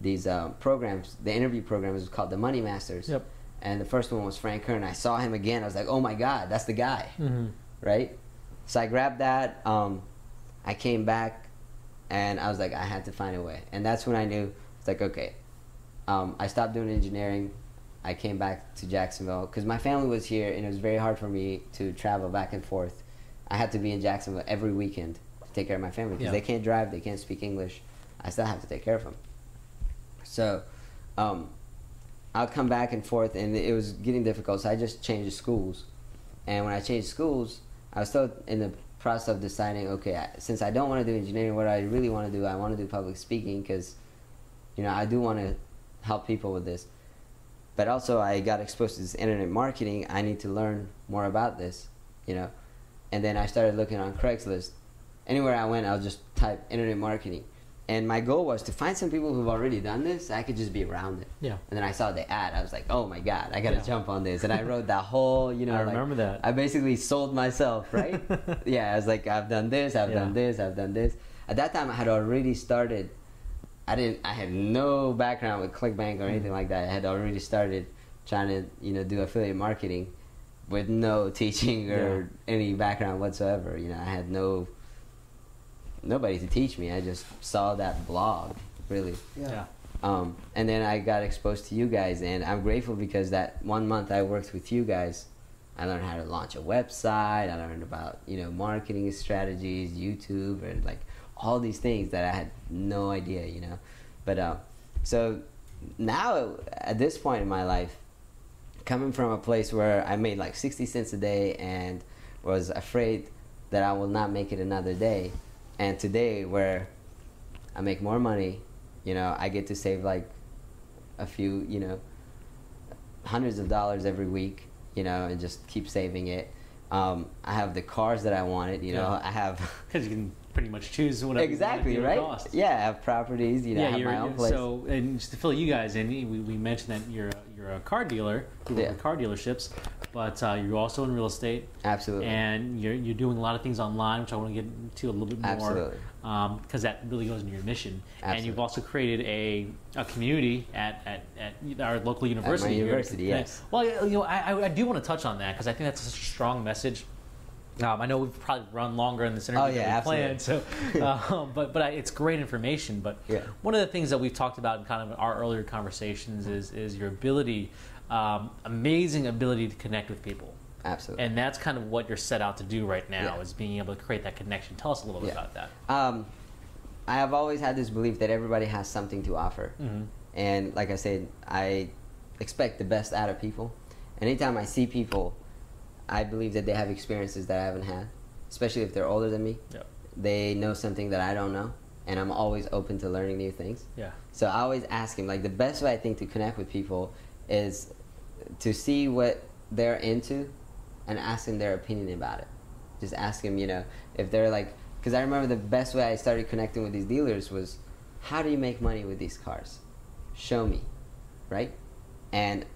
S3: these programs. The interview program was called the Money Masters.
S1: Yep.
S3: And the first one was Frank Kern. I saw him again. I was like, oh my God, that's the guy, right? So I grabbed that. I came back, and I was like, I had to find a way. And that's when I knew, it's like, okay. I stopped doing engineering. I came back to Jacksonville because my family was here, and it was very hard for me to travel back and forth. I had to be in Jacksonville every weekend to take care of my family because they can't drive, they can't speak English. I still have to take care of them. So I'll come back and forth, and it was getting difficult, so I just changed schools. And when I changed schools, I was still in the process of deciding, okay, since I don't want to do engineering, what I really want to do, I want to do public speaking because, I do want to help people with this. But also, I got exposed to this internet marketing. I need to learn more about this, And then I started looking on Craigslist. Anywhere I went, I'll just type internet marketing. And my goal was to find some people who've already done this, so I could just be around it.
S1: Yeah.
S3: And then I saw the ad. I was like, oh my God, I got to jump on this. And I wrote that whole,
S1: I remember that.
S3: I basically sold myself, right? Yeah, I was like, I've done this, I've done this, I've done this. At that time, I had already started. I had no background with ClickBank or anything like that. I had already started trying to, do affiliate marketing. with no teaching or any background whatsoever. You know, I had nobody to teach me. I just saw that blog, really.
S1: Yeah.
S3: And then I got exposed to you guys, and I'm grateful because that 1 month I worked with you guys, I learned how to launch a website. I learned about, you know, marketing strategies, YouTube, and like all these things that I had no idea, you know. But so now at this point in my life, coming from a place where I made like 60 cents a day and was afraid that I will not make it another day, and today where I make more money, you know, I get to save like a few, you know, hundreds of dollars every week, you know, and just keep saving it. I have the cars that I wanted, you know, I have...
S1: Because you can pretty much choose whatever
S3: exactly,
S1: you want,
S3: right?
S1: cost.
S3: Yeah, I have properties, you know, I have my own place.
S1: So, and just to fill you guys in, we mentioned that you're a car dealer, you work with car dealerships, but you're also in real estate.
S3: Absolutely.
S1: And you're doing a lot of things online, which I want to get into a little bit more.
S3: Absolutely.
S1: Because that really goes into your mission.
S3: Absolutely.
S1: And you've also created a community at our local university.
S3: At my university, yes.
S1: Well, you know, I do want to touch on that because I think that's such a strong message. I know we've probably run longer in this interview than we planned, so, but it's great information. But one of the things that we've talked about in kind of our earlier conversations is your ability, amazing ability to connect with people.
S3: Absolutely.
S1: And that's kind of what you're set out to do right now, is being able to create that connection. Tell us a little bit about that.
S3: I have always had this belief that everybody has something to offer. Mm-hmm. And like I said, I expect the best out of people. Anytime I see people, I believe that they have experiences that I haven't had, especially if they're older than me. Yep. They know something that I don't know, and I'm always open to learning new things. Yeah. So I always ask them, like, the best way I think to connect with people is to see what they're into and ask them their opinion about it. Just ask them, you know, if they're like, because I remember the best way I started connecting with these dealers was, how do you make money with these cars? Show me, right? And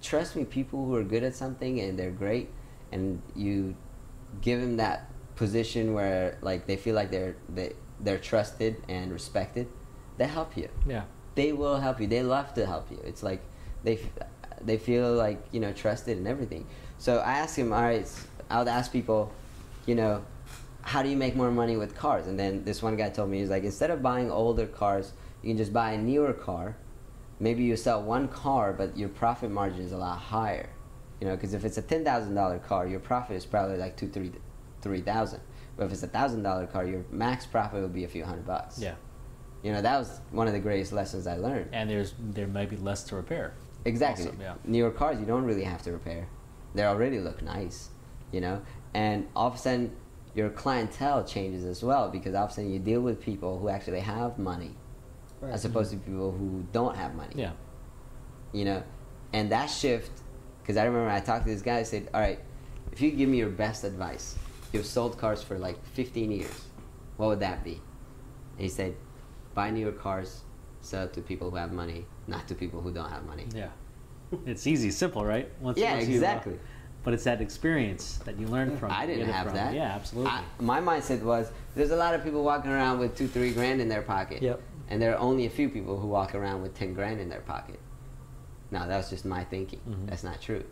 S3: trust me, people who are good at something and they're great, and you give them that position where like they feel like they're trusted and respected, they help you. Yeah, they will help you. They love to help you. It's like they feel like, you know, trusted and everything. So I ask him, all right, I would ask people, you know, how do you make more money with cars? And then this one guy told me, he's like, instead of buying older cars, you can just buy a newer car. Maybe you sell one car, but your profit margin is a lot higher. You know, because if it's a $10,000 car, your profit is probably like $3,000. But if it's a $1,000 car, your max profit will be a few $100. Yeah. You know, that was one of the greatest lessons I learned.
S1: And there might be less to repair.
S3: Exactly. Also, yeah. Newer cars, you don't really have to repair. They already look nice, you know. And all of a sudden, your clientele changes as well, because all of a sudden you deal with people who actually have money, right, as opposed to people who don't have money. Yeah. You know, and that shift. Because I remember I talked to this guy, I said, all right, if you give me your best advice, you've sold cars for like 15 years, what would that be? And he said, buy newer cars, sell it to people who have money, not to people who don't have money. Yeah.
S1: It's easy, simple, right? Once
S3: exactly.
S1: But it's that experience that you learn from.
S3: I didn't have that.
S1: Yeah, absolutely.
S3: My mindset was, there's a lot of people walking around with $2-3 grand in their pocket. Yep. And there are only a few people who walk around with 10 grand in their pocket. No, that was just my thinking. Mm-hmm. That's not true.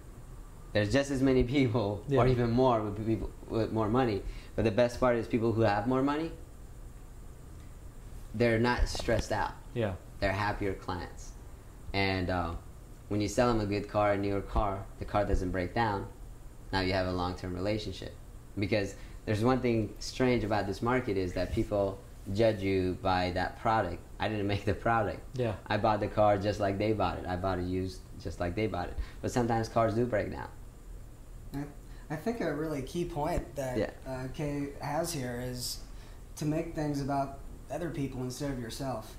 S3: There's just as many people, or even more, with people with more money. But the best part is people who have more money, they're not stressed out. Yeah. They're happier clients. And when you sell them a good car, a newer car, the car doesn't break down, now you have a long-term relationship. Because there's one thing strange about this market is that people judge you by that product. I didn't make the product. Yeah. I bought the car just like they bought it. I bought it used just like they bought it. But sometimes cars do break down.
S2: I think a really key point that Kay has here is to make things about other people instead of yourself.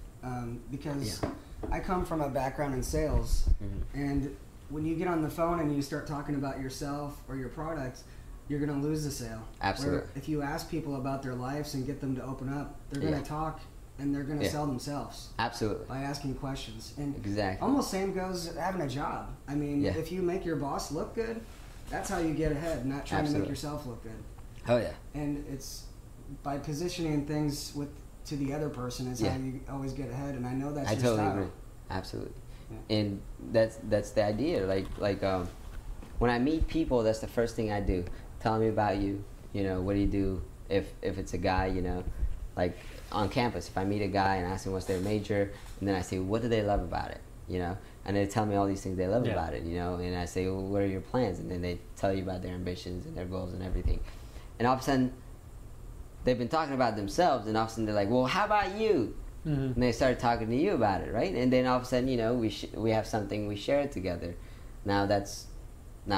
S2: Because I come from a background in sales, and when you get on the phone and you start talking about yourself or your products, you're going to lose the sale.
S3: Absolutely.
S2: Where if you ask people about their lives and get them to open up, they're going to talk and they're going to sell themselves.
S3: Absolutely.
S2: By asking questions. And
S3: exactly.
S2: Almost same goes having a job. I mean, if you make your boss look good, that's how you get ahead, not trying to make yourself look good.
S3: Oh, yeah.
S2: And it's by positioning things to the other person is how you always get ahead, and I know that's your style.
S3: I totally agree. Absolutely. Yeah. And that's the idea. Like when I meet people, that's the first thing I do. Tell me about you. You know, what do you do? If it's a guy, you know, like on campus, if I meet a guy and ask him what's their major, and then I say, what do they love about it? You know, and they tell me all these things they love about it. You know, and I say, well, what are your plans? And then they tell you about their ambitions and their goals and everything. And all of a sudden, they've been talking about themselves, and all of a sudden they're like, well, how about you? And they start talking to you about it, right? And then all of a sudden, you know, we have something we share together. Now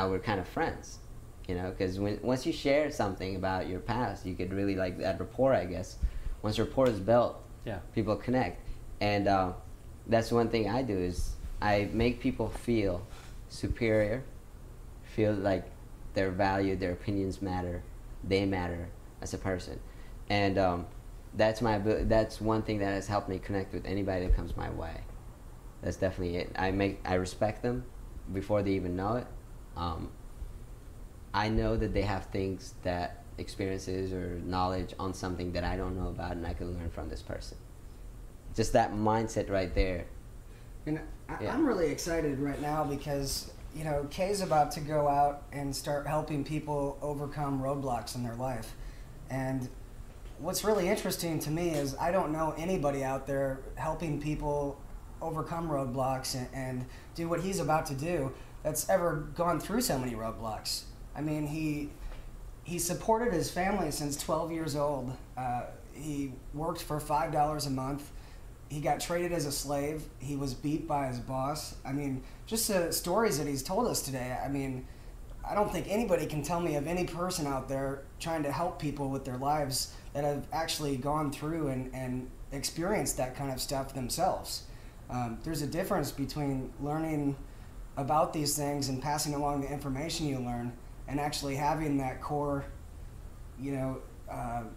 S3: we're kind of friends, you know, because once you share something about your past, you could really, like, that rapport, I guess. Once rapport is built, people connect. And that's one thing I do is I make people feel superior, feel like they're valued, their opinions matter, they matter as a person. And that's one thing that has helped me connect with anybody that comes my way. That's definitely it. I respect them before they even know it. I know that they have things, that experiences or knowledge on something that I don't know about, and I can learn from this person. Just that mindset right there.
S2: And I'm really excited right now because, you know, Kay's about to go out and start helping people overcome roadblocks in their life. And what's really interesting to me is I don't know anybody out there helping people overcome roadblocks and do what he's about to do that's ever gone through so many roadblocks. I mean, he supported his family since 12 years old. He worked for $5 a month. He got traded as a slave. He was beat by his boss. I mean, just the stories that he's told us today, I mean, I don't think anybody can tell me of any person out there trying to help people with their lives that have actually gone through and experienced that kind of stuff themselves. There's a difference between learning about these things and passing along the information you learn and actually having that core, you know,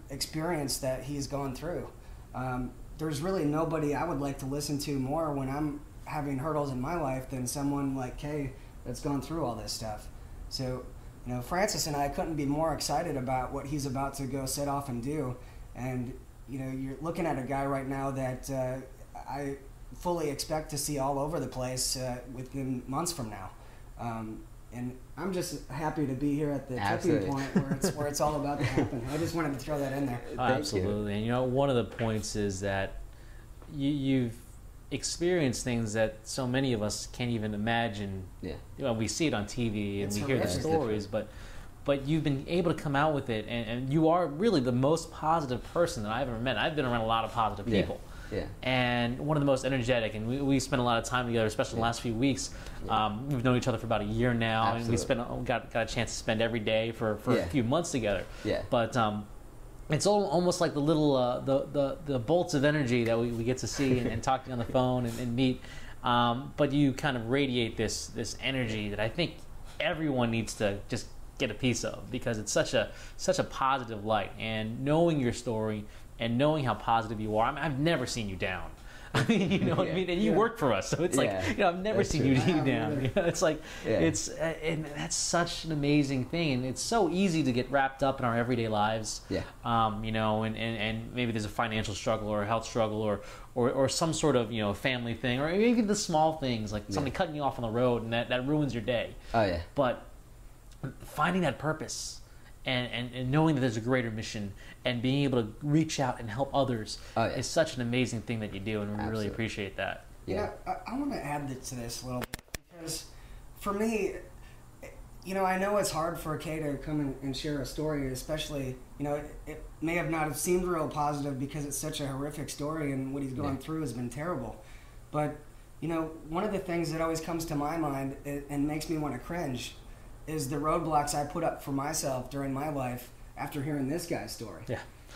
S2: experience that he's gone through. There's really nobody I would like to listen to more when I'm having hurdles in my life than someone like Kay that's gone through all this stuff. So, you know, Francis and I couldn't be more excited about what he's about to go set off and do. And, you know, you're looking at a guy right now that I fully expect to see all over the place within months from now. And I'm just happy to be here at the tipping point where it's all about to happen. I just wanted to throw that in there.
S1: Absolutely. And, you know, one of the points is that you've experienced things that so many of us can't even imagine. You know, we see it on TV and we hear the stories, but you've been able to come out with it, and you are really the most positive person that I've ever met. I've been around a lot of positive people. And one of the most energetic, and we spent a lot of time together, especially in the last few weeks. We've known each other for about a year now, and we got a chance to spend every day for a few months together. But it's almost like the little the bolts of energy that we get to see and talk to on the phone and meet. But you kind of radiate this energy that I think everyone needs to just get a piece of, because it's such a positive light. And knowing your story and knowing how positive you are, I mean, I've never seen you down. I mean, you know what I mean? And you work for us, so it's like, you know, I've never seen you down. You know, it's like, and that's such an amazing thing. And it's so easy to get wrapped up in our everyday lives. You know, and maybe there's a financial struggle or a health struggle or some sort of, you know, family thing, or even the small things, like somebody cutting you off on the road, and that ruins your day. But finding that purpose and knowing that there's a greater mission and being able to reach out and help others is such an amazing thing that you do, and we really appreciate that.
S2: I want to add to this a little bit, because for me, you know, I know it's hard for Kay to come and share a story, especially, you know, it may have not have seemed real positive because it's such a horrific story and what he's going through has been terrible. But, you know, one of the things that always comes to my mind and makes me want to cringe is the roadblocks I put up for myself during my life after hearing this guy's story.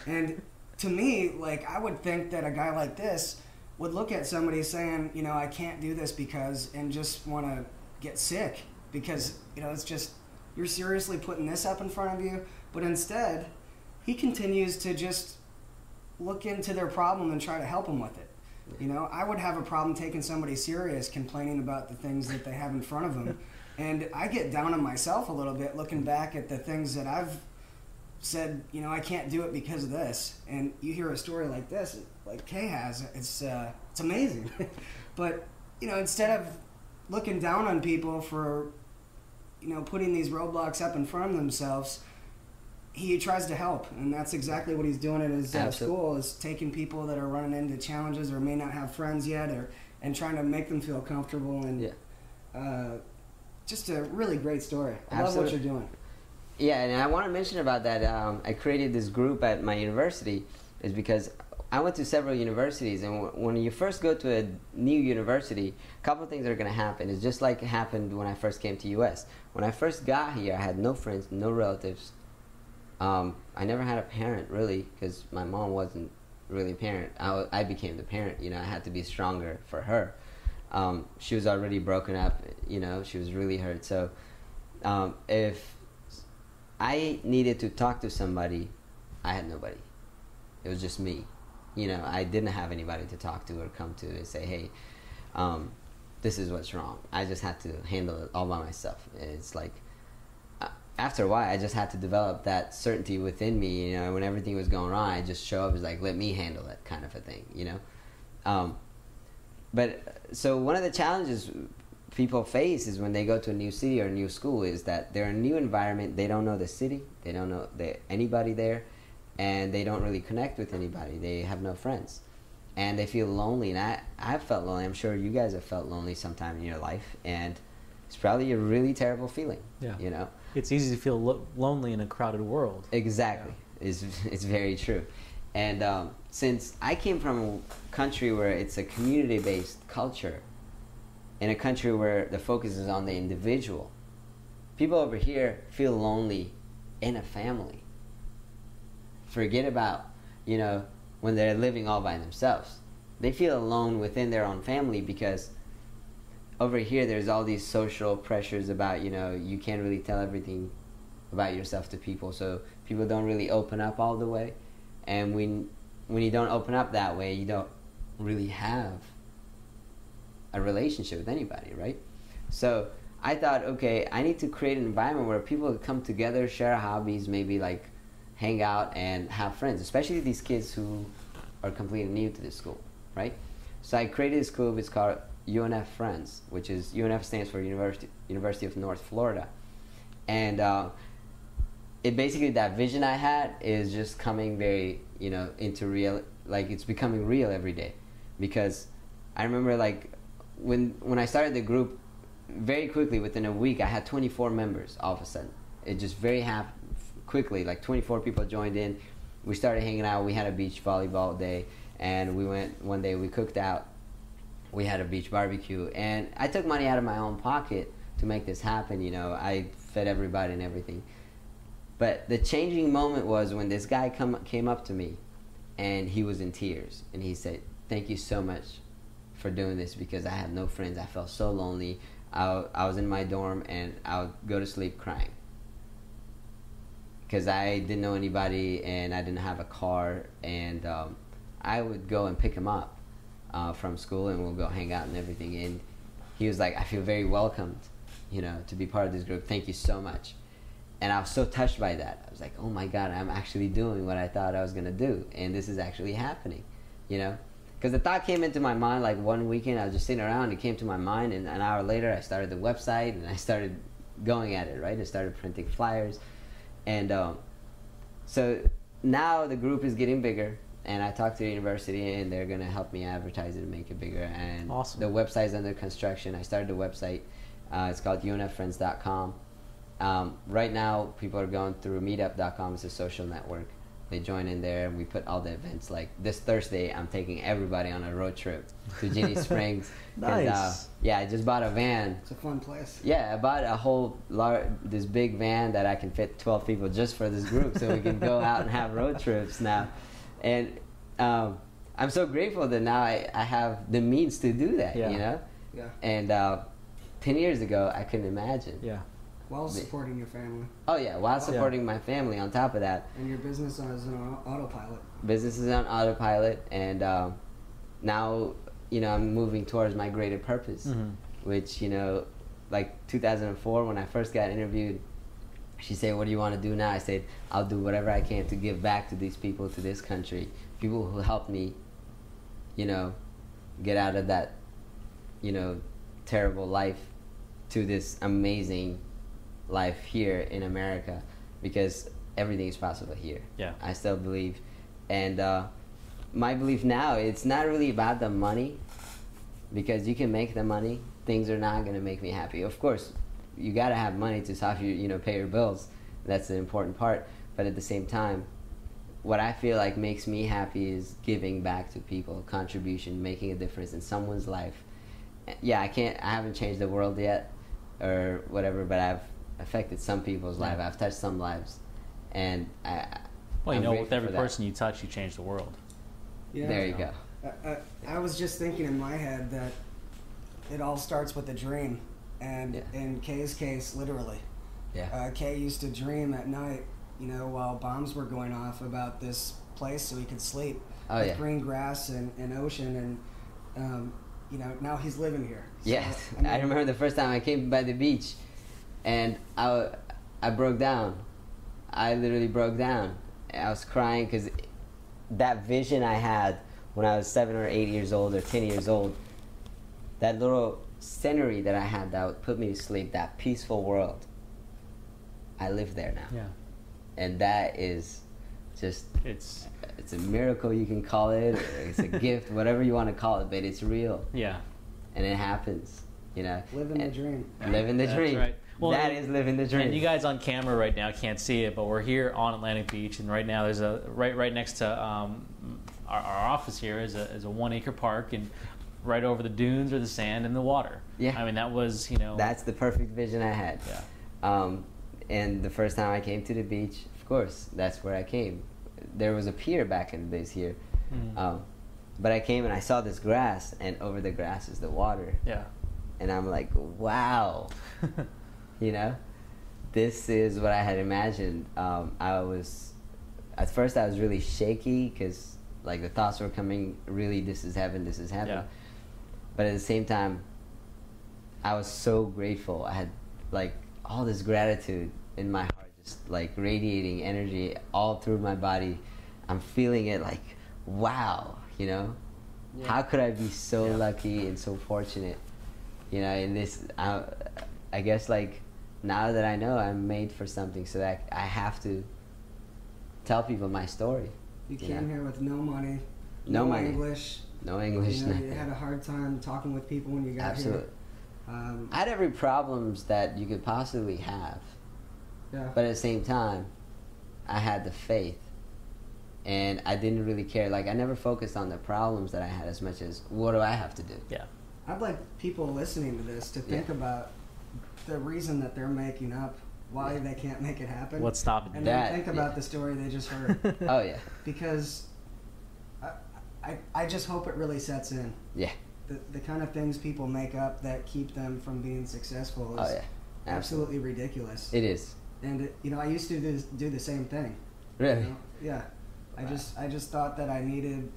S2: And to me, like, I would think that a guy like this would look at somebody saying, you know, I can't do this because, and just want to get sick because, you know, it's just, you're seriously putting this up in front of you. But instead, he continues to just look into their problem and try to help them with it. You know, I would have a problem taking somebody serious complaining about the things that they have in front of them. And I get down on myself a little bit looking back at the things that I've said, you know, I can't do it because of this. And you hear a story like this, like Kay has, it's amazing. But, you know, instead of looking down on people for putting these roadblocks up in front of themselves, he tries to help, and that's exactly what he's doing at his school, is taking people that are running into challenges or may not have friends yet, and trying to make them feel comfortable, and just a really great story. I love what you're doing.
S3: Yeah, and I want to mention about that. I created this group at my university is because I went to several universities, and when you first go to a new university, a couple of things are going to happen. It's just like it happened when I first came to U.S. When I first got here, I had no friends, no relatives. I never had a parent, really, because my mom wasn't really a parent. I became the parent. I had to be stronger for her. She was already broken up. She was really hurt. So if I needed to talk to somebody, I had nobody. It was just me. I didn't have anybody to talk to or come to and say, hey, this is what's wrong. I just had to handle it all by myself. It's like, after a while, I just had to develop that certainty within me. When everything was going wrong, I just show up as like, let me handle it, kind of a thing. But so one of the challenges people face is when they go to a new city or a new school is that they're in a new environment. They don't know the city. They don't know anybody there, and they don't really connect with anybody. They have no friends, and they feel lonely. And I've felt lonely. I'm sure you guys have felt lonely sometime in your life, and it's probably a really terrible feeling.
S1: Yeah. It's easy to feel lonely in a crowded world.
S3: Exactly. Yeah. It's very true. And since I came from a country where it's a community-based culture, in a country where the focus is on the individual, people over here feel lonely in a family. Forget about, when they're living all by themselves. They feel alone within their own family because over here there's all these social pressures about, you can't really tell everything about yourself to people, so people don't really open up all the way. And when you don't open up that way, you don't really have a relationship with anybody, right? So I thought, okay, I need to create an environment where people come together, share hobbies, maybe like hang out and have friends, especially these kids who are completely new to this school, right? So I created this group. It's called UNF Friends, which is UNF stands for University of North Florida. And it basically, that vision I had is just coming very, into real, like it's becoming real every day. Because I remember like when I started the group, very quickly, within a week, I had 24 members all of a sudden. It just very quickly, like 24 people joined in. We started hanging out. We had a beach volleyball day, and we went one day, we cooked out. We had a beach barbecue, and I took money out of my own pocket to make this happen. I fed everybody and everything. But the changing moment was when this guy came up to me, and he was in tears, and he said, "Thank you so much for doing this, because I had no friends. I felt so lonely. I was in my dorm, and I would go to sleep crying because I didn't know anybody, and I didn't have a car, and I would go and pick him up from school, and we'll go hang out and everything." And he was like, "I feel very welcomed, to be part of this group. Thank you so much." And I was so touched by that. I was like, oh my God, I'm actually doing what I thought I was going to do, and this is actually happening, Because the thought came into my mind like one weekend. I was just sitting around, it came to my mind, and an hour later I started the website, and I started going at it, right? I started printing flyers. And so now the group is getting bigger, and I talked to the university, and they're going to help me advertise it and make it bigger. And
S1: awesome.
S3: The website's under construction. I started the website. It's called unffriends.com. Right now, people are going through meetup.com. It's a social network. They join in there, and we put all the events. Like this Thursday, I'm taking everybody on a road trip to Ginnie Springs.
S1: Nice.
S3: I just bought a van.
S2: It's a fun place.
S3: Yeah, I bought a whole this big van that I can fit 12 people just for this group, so we can go out and have road trips now. And I'm so grateful that now I have the means to do that.
S1: Yeah.
S2: Yeah.
S3: And 10 years ago, I couldn't imagine.
S1: Yeah.
S2: While supporting your family.
S3: Oh yeah, while supporting my family on top of that.
S2: And your business is on autopilot.
S3: Business is on autopilot, and now I'm moving towards my greater purpose, which like 2004 when I first got interviewed, she said, "What do you want to do now?" I said, "I'll do whatever I can to give back to these people, to this country, people who helped me, get out of that, terrible life, to this amazing life here in America, because everything is possible here.
S1: Yeah.
S3: I still believe. And my belief now, it's not really about the money, because you can make the money. Things are not going to make me happy. Of course, you got to have money to help you, you know, pay your bills. That's the important part. But at the same time, what I feel like makes me happy is giving back to people, contribution, making a difference in someone's life. Yeah, I haven't changed the world yet or whatever, but I've affected some people's lives. I've touched some lives. And
S1: well, you
S3: I'm
S1: know,
S3: grateful
S1: with every
S3: for that.
S1: person you touch, you change the world.
S2: Yeah.
S3: There you go.
S2: I was just thinking in my head that it all starts with a dream, and in Kay's case, literally.
S3: Yeah.
S2: Kay used to dream at night, you know, while bombs were going off, about this place so he could sleep with green grass and ocean, and you know, now he's living here. So,
S3: Yes,
S2: I mean,
S3: I remember the first time I came by the beach, and I broke down. I literally broke down. I was crying because that vision I had when I was 7 or 8 years old or 10 years old, that little scenery that I had that would put me to sleep, that peaceful world, I live there now.
S1: Yeah.
S3: And that is just,
S1: It's
S3: a miracle, you can call it, or it's a gift, whatever you want to call it, but it's real.
S1: yeah.
S3: And it happens, you know.
S2: living the dream.
S3: Living the
S1: That's
S3: dream.
S1: right. Well,
S3: that is living the dream.
S1: And you guys on camera right now can't see it, but we're here on Atlantic Beach, and right now there's a right next to our office here is a 1 acre park, and right over the dunes are the sand and the water.
S3: Yeah.
S1: I mean, that was, you know.
S3: That's the perfect vision I had.
S1: Yeah.
S3: And the first time I came to the beach, of course, that's where I came. There was a pier back in the days here.
S1: Mm.
S3: But I came and I saw this grass, and over the grass is the water.
S1: Yeah.
S3: And I'm like, wow. You know? This is what I had imagined. At first I was really shaky because like the thoughts were coming, really, this is heaven, this is heaven.
S1: Yeah.
S3: But at the same time, I was so grateful. I had like all this gratitude in my heart, just like radiating energy all through my body. I'm feeling it like, wow, you know?
S2: Yeah.
S3: How could I be so lucky and so fortunate? You know, in this, I guess like now that I know I'm made for something, so that I have to tell people my story.
S2: You came here with no money,
S3: No money.
S2: English.
S3: No English.
S2: You know, you had a hard time talking with people when you got
S3: Absolutely.
S2: here.
S3: I had every problems that you could possibly have,
S2: Yeah.
S3: but at the same time, I had the faith, and I didn't really care. Like I never focused on the problems that I had as much as what do I have to do.
S1: Yeah.
S2: I'd like people listening to this to think about the reason that they're making up why they can't make it happen.
S1: What's stopping
S2: And
S1: you?
S2: then think about the story they just heard.
S3: Oh yeah.
S2: Because I just hope it really sets in.
S3: Yeah.
S2: The kind of things people make up that keep them from being successful is
S3: Oh yeah.
S2: absolutely ridiculous.
S3: It is.
S2: And you know, I used to do the same thing.
S3: Really.
S2: You know? Yeah. I just thought that I needed,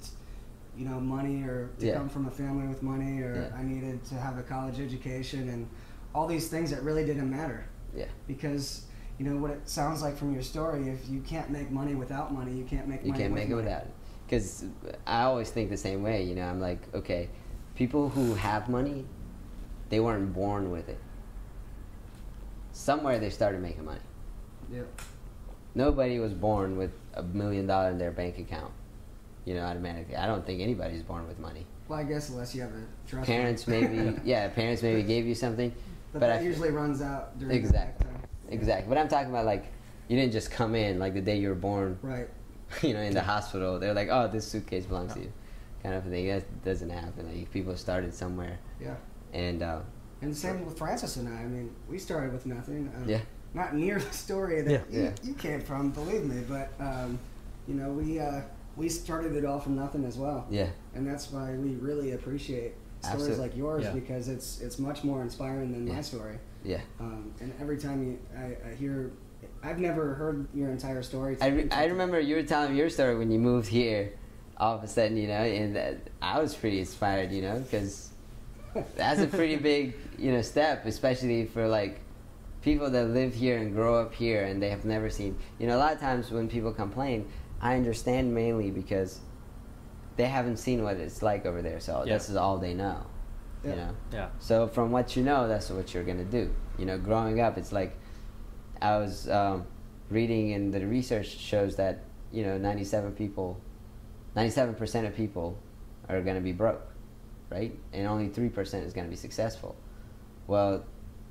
S2: you know, money, or to come from a family with money, or I needed to have a college education, and all these things that really didn't matter.
S3: Yeah.
S2: Because you know what it sounds like from your story, if you can't make money without money, you can't make money
S3: You can't
S2: with
S3: make it
S2: money.
S3: without it. Because I always think the same way, you know, I'm like, okay, people who have money, they weren't born with it. Somewhere they started making money.
S2: Yep.
S3: Nobody was born with $1 million in their bank account, you know, automatically. I don't think anybody's born with money.
S2: Well, I guess unless you have a trust
S3: Parents maybe, parents maybe gave you something.
S2: but
S3: but
S2: that
S3: I-
S2: usually runs out during
S3: Exactly.
S2: the lifetime.
S3: Exactly. But I'm talking about like, you didn't just come in like the day you were born,
S2: Right.
S3: you know, in the hospital. They're like, oh, this suitcase belongs to you, kind of a thing. That doesn't happen. Like, people started somewhere.
S2: Yeah.
S3: And
S2: And same with Francis and I. I mean, we started with nothing.
S3: Yeah.
S2: Not near the story that
S3: Yeah.
S2: you came from, believe me. But you know, we started it all from nothing as well.
S3: yeah,
S2: And that's why we really appreciate stories
S3: Absolutely.
S2: like yours,
S1: Yeah.
S2: because it's much more inspiring than my story.
S3: yeah.
S2: And every time I hear, I've never heard your entire story.
S3: I remember you were telling me your story when you moved here, all of a sudden, you know, and I was pretty inspired, you know, because that's a pretty big, you know, step, especially for like people that live here and grow up here and they have never seen, you know, a lot of times when people complain, I understand mainly because they haven't seen what it's like over there, so this is all they know, you know.
S1: Yeah.
S3: So from what you know, that's what you're gonna do. You know, growing up, it's like I was reading, and the research shows that 97% of people are going to be broke, right? And only 3% is going to be successful. Well,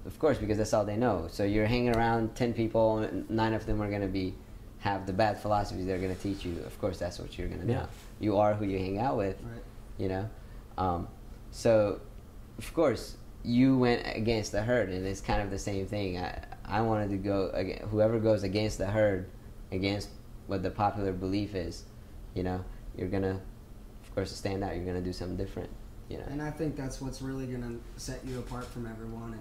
S3: of course, because that's all they know. So you're hanging around 10 people, and 9 of them are going to have the bad philosophies they're going to teach you. Of course, that's what you're going to do. You are who you hang out with, right. So, of course, you went against the herd, and it's kind of the same thing. I wanted to go, whoever goes against the herd, against what the popular belief is, you're going to, of course, stand out. You're going to do something different,
S2: And I think that's what's really going to set you apart from everyone,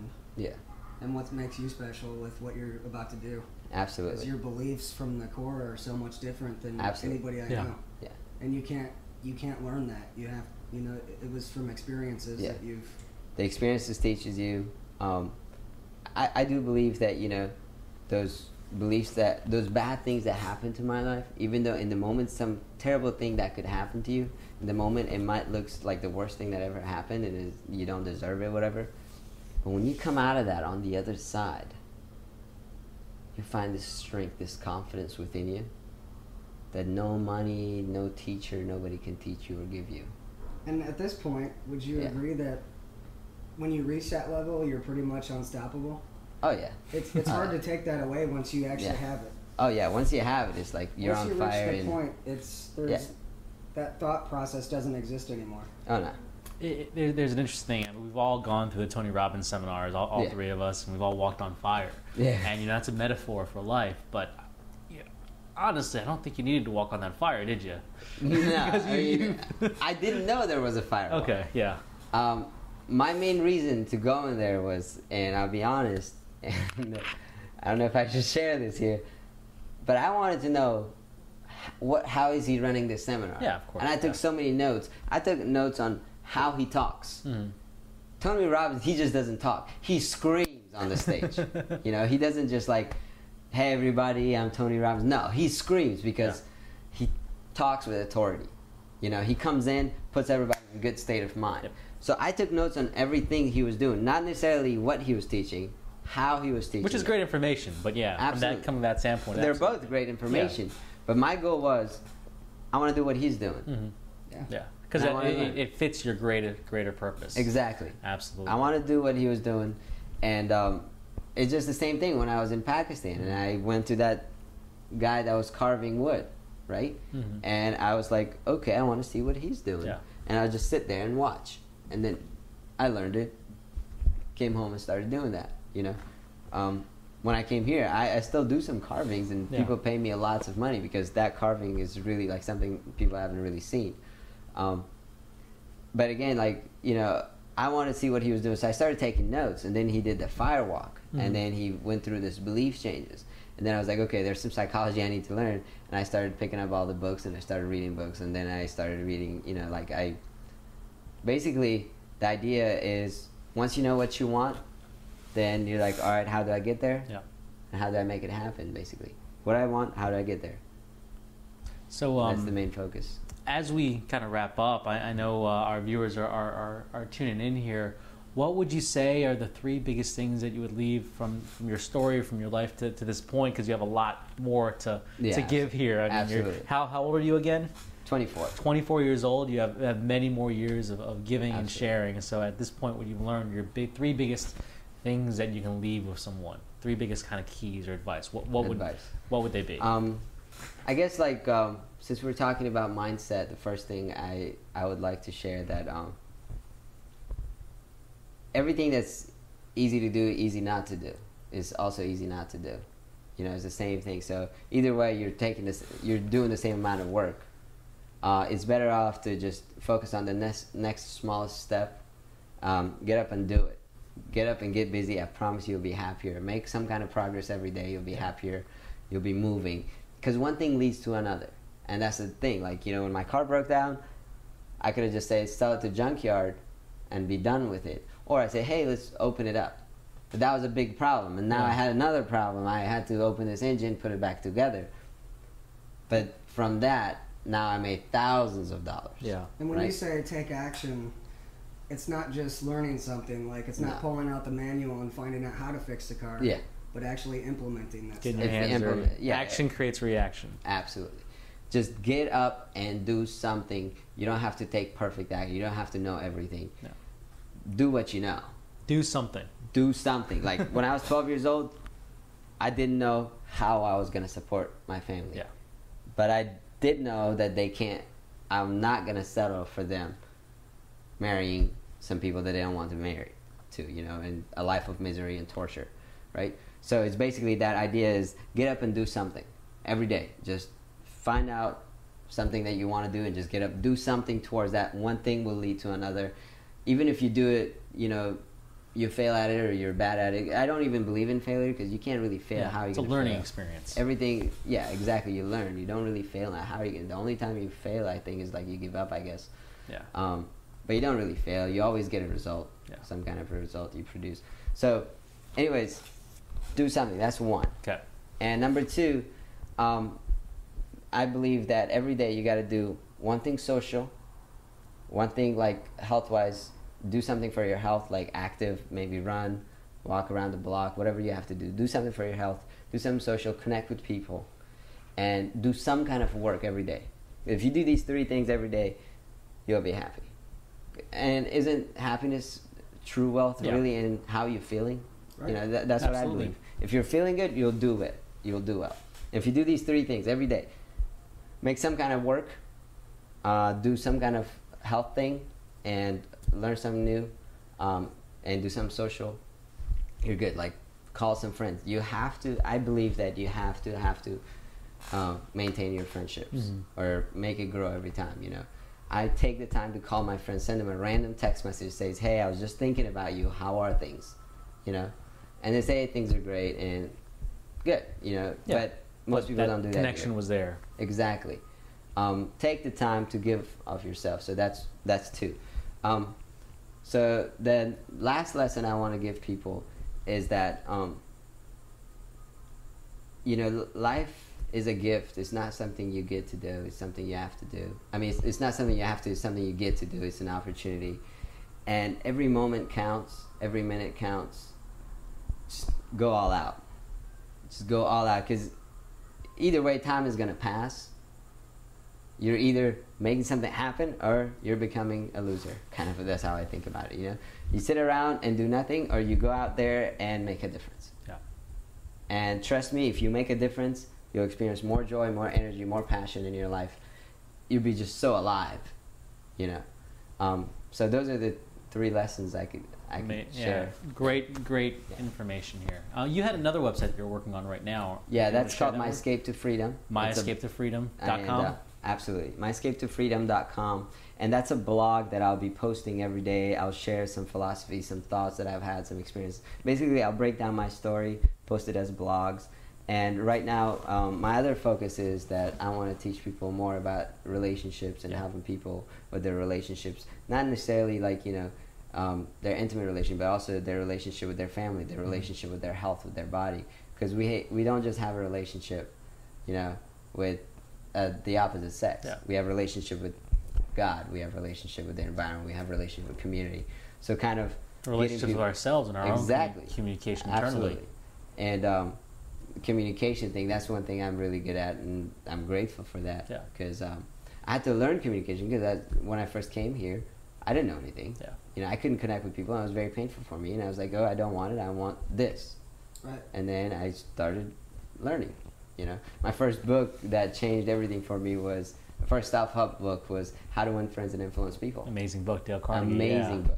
S2: and what makes you special with what you're about to do.
S3: Absolutely.
S2: Because your beliefs from the core are so much different than anybody I know. Yeah. And you can't learn that. You have, it was from experiences that you've...
S3: The experiences teaches you. I do believe that, those beliefs, that those bad things that happen to my life, even though in the moment some terrible thing that could happen to you, in the moment it might look like the worst thing that ever happened, and you don't deserve it, whatever. But when you come out of that on the other side, you find this strength, this confidence within you that no money, no teacher, nobody can teach you or give you.
S2: And at this point, would you agree that when you reach that level, you're pretty much unstoppable?
S3: Oh, yeah.
S2: It's hard to take that away once you actually have it.
S3: Oh, yeah. Once you have it, it's like you're on fire.
S2: Once you reach the point, that thought process doesn't exist anymore.
S3: Oh, no.
S1: There's an interesting thing. We've all gone through the Tony Robbins seminars, all 3 of us, and we've all walked on fire.
S3: Yeah.
S1: And that's a metaphor for life. But honestly, I don't think you needed to walk on that fire, did you?
S3: No, I didn't know there was a firewall.
S1: Okay, yeah.
S3: My main reason to go in there was, and I'll be honest, and I don't know if I should share this here, but I wanted to know how is he running this seminar?
S1: Yeah, of course.
S3: And I took so many notes. I took notes on how he talks. Mm-hmm. Tony Robbins, he just doesn't talk. He screams on the stage. He doesn't just like, hey everybody, I'm Tony Robbins. No, he screams because he talks with authority. He comes in, puts everybody in a good state of mind. Yep. So I took notes on everything he was doing, not necessarily what he was teaching, how he was teaching.
S1: Which is great information, but
S3: absolutely.
S1: From that standpoint.
S3: They're both great information. Yeah. But my goal was, I want to do what he's doing.
S1: Mm-hmm. Yeah. Because it fits your greater purpose.
S3: Exactly.
S1: Absolutely.
S3: I want to do what he was doing. And it's just the same thing when I was in Pakistan. And I went to that guy that was carving wood, right? Mm-hmm. And I was like, okay, I want to see what he's doing. Yeah. And I would just sit there and watch. And then I learned it, came home and started doing that, When I came here, I still do some carvings, and people pay me lots of money because that carving is really like something people haven't really seen. But again, I wanted to see what he was doing, so I started taking notes, and then he did the fire walk, and then he went through this belief changes. And then I was like, okay, there's some psychology I need to learn, and I started picking up all the books, and I started reading books, and then I started reading, basically, the idea is once you know what you want, then you're like, all right, how do I get there? Yeah. And how do I make it happen, basically? What I want, how do I get there?
S1: So
S3: that's the main focus.
S1: As we kind of wrap up, I know our viewers are tuning in here. What would you say are the 3 biggest things that you would leave from your story, from your life to this point? Because you have a lot more to give here.
S3: Absolutely.
S1: How old are you again?
S3: 24.
S1: 24 years old. You have many more years of giving and sharing. And so at this point, what you've learned, your 3 biggest things that you can leave with someone, 3 biggest kind of keys or advice. What would they be?
S3: I guess since we're talking about mindset, the first thing I would like to share that everything that's easy to do, easy not to do, is also easy not to do. It's the same thing. So either way, you're doing the same amount of work. It's better off to just focus on the next smallest step. Get up and do it. Get up and get busy. I promise you'll be happier. Make some kind of progress every day. You'll be happier. You'll be moving. Because one thing leads to another. And that's the thing. When my car broke down, I could have just said, sell it to junkyard and be done with it. Or I say, hey, let's open it up. But that was a big problem. And now I had another problem. I had to open this engine, put it back together. But from that, now I made thousands of dollars.
S2: Yeah. And when you say take action, it's not just learning something. It's not pulling out the manual and finding out how to fix the car.
S3: Yeah.
S2: but actually implementing that
S1: Getting
S2: stuff.
S1: your hands dirty. Action creates reaction.
S3: Absolutely. Just get up and do something. You don't have to take perfect action. You don't have to know everything.
S1: No.
S3: Do what you know.
S1: Do something.
S3: Do something. Like when I was 12 years old, I didn't know how I was going to support my family.
S1: Yeah.
S3: But I did know that I'm not going to settle for them marrying some people that they don't want to marry to, and a life of misery and torture, right? So it's basically that idea is get up and do something every day. Just find out something that you want to do and just get up, do something towards that. One thing will lead to another. Even if you do it, you fail at it or you're bad at it. I don't even believe in failure because you can't really fail. How are you going to fail?
S1: It's a learning experience.
S3: Everything, yeah, exactly. You learn. You don't really fail. How are you going to? The only time you fail, I think, is like you give up, I guess.
S1: Yeah.
S3: But you don't really fail. You always get a result.
S1: Yeah.
S3: Some kind of a result you produce. So, anyways, do something. That's one.
S1: Okay.
S3: And number two, I believe that every day you got to do one thing social, one thing like health-wise. Do something for your health, like active, maybe run, walk around the block, whatever you have to do. Do something for your health. Do something social. Connect with people, and do some kind of work every day. If you do these three things every day, you'll be happy. And isn't happiness true wealth really in how you're feeling?
S2: Right.
S3: That's what I believe. If you're feeling good, you'll do it. You'll do well. If you do these three things every day, make some kind of work, do some kind of health thing, and learn something new, and do something social, you're good. Like call some friends. You have to. I believe that you have to maintain your friendships or make it grow every time. I take the time to call my friends, send them a random text message that says, "Hey, I was just thinking about you. How are things?" And they say things are great and good. But most people don't do that.
S1: Connection was there.
S3: Exactly. Take the time to give of yourself. So that's two. So the last lesson I want to give people is that life is a gift. It's not something you get to do. It's something you have to do. I mean, it's not something you have to. It's something you get to do. It's an opportunity, and every moment counts. Every minute counts. Just go all out. Just go all out, because either way, time is gonna pass. You're either making something happen or you're becoming a loser. Kind of, that's how I think about it. You sit around and do nothing, or you go out there and make a difference.
S1: Yeah.
S3: And trust me, if you make a difference, you'll experience more joy, more energy, more passion in your life. You'll be just so alive. So those are the three lessons I could share.
S1: Great information here. You had another website you're working on right now.
S3: Yeah, that's called My Escape to Freedom.
S1: MyEscapeToFreedom.com.
S3: Absolutely. MyEscapeToFreedom.com. And that's a blog that I'll be posting every day. I'll share some philosophy, some thoughts that I've had, some experience. Basically, I'll break down my story, post it as blogs. And right now, my other focus is that I want to teach people more about relationships and helping people with their relationships. Not necessarily like, their intimate relationship, but also their relationship with their family, their relationship with their health, with their body. Because we don't just have a relationship, with the opposite sex. Yeah. We have a relationship with God. We have a relationship with the environment. We have a relationship with community. So kind of
S1: relationships with ourselves and our own communication internally.
S3: Absolutely. And communication thing, that's one thing I'm really good at, and I'm grateful for that.
S1: Yeah.
S3: Because I had to learn communication, because when I first came here, I didn't know anything.
S1: Yeah.
S3: I couldn't connect with people, and it was very painful for me. And I was like, I don't want it. I want this.
S2: Right.
S3: And then I started learning. My first book that changed everything for me was, the first self-help book was How to Win Friends and Influence People.
S1: Amazing book, Dale Carnegie.
S3: Amazing book,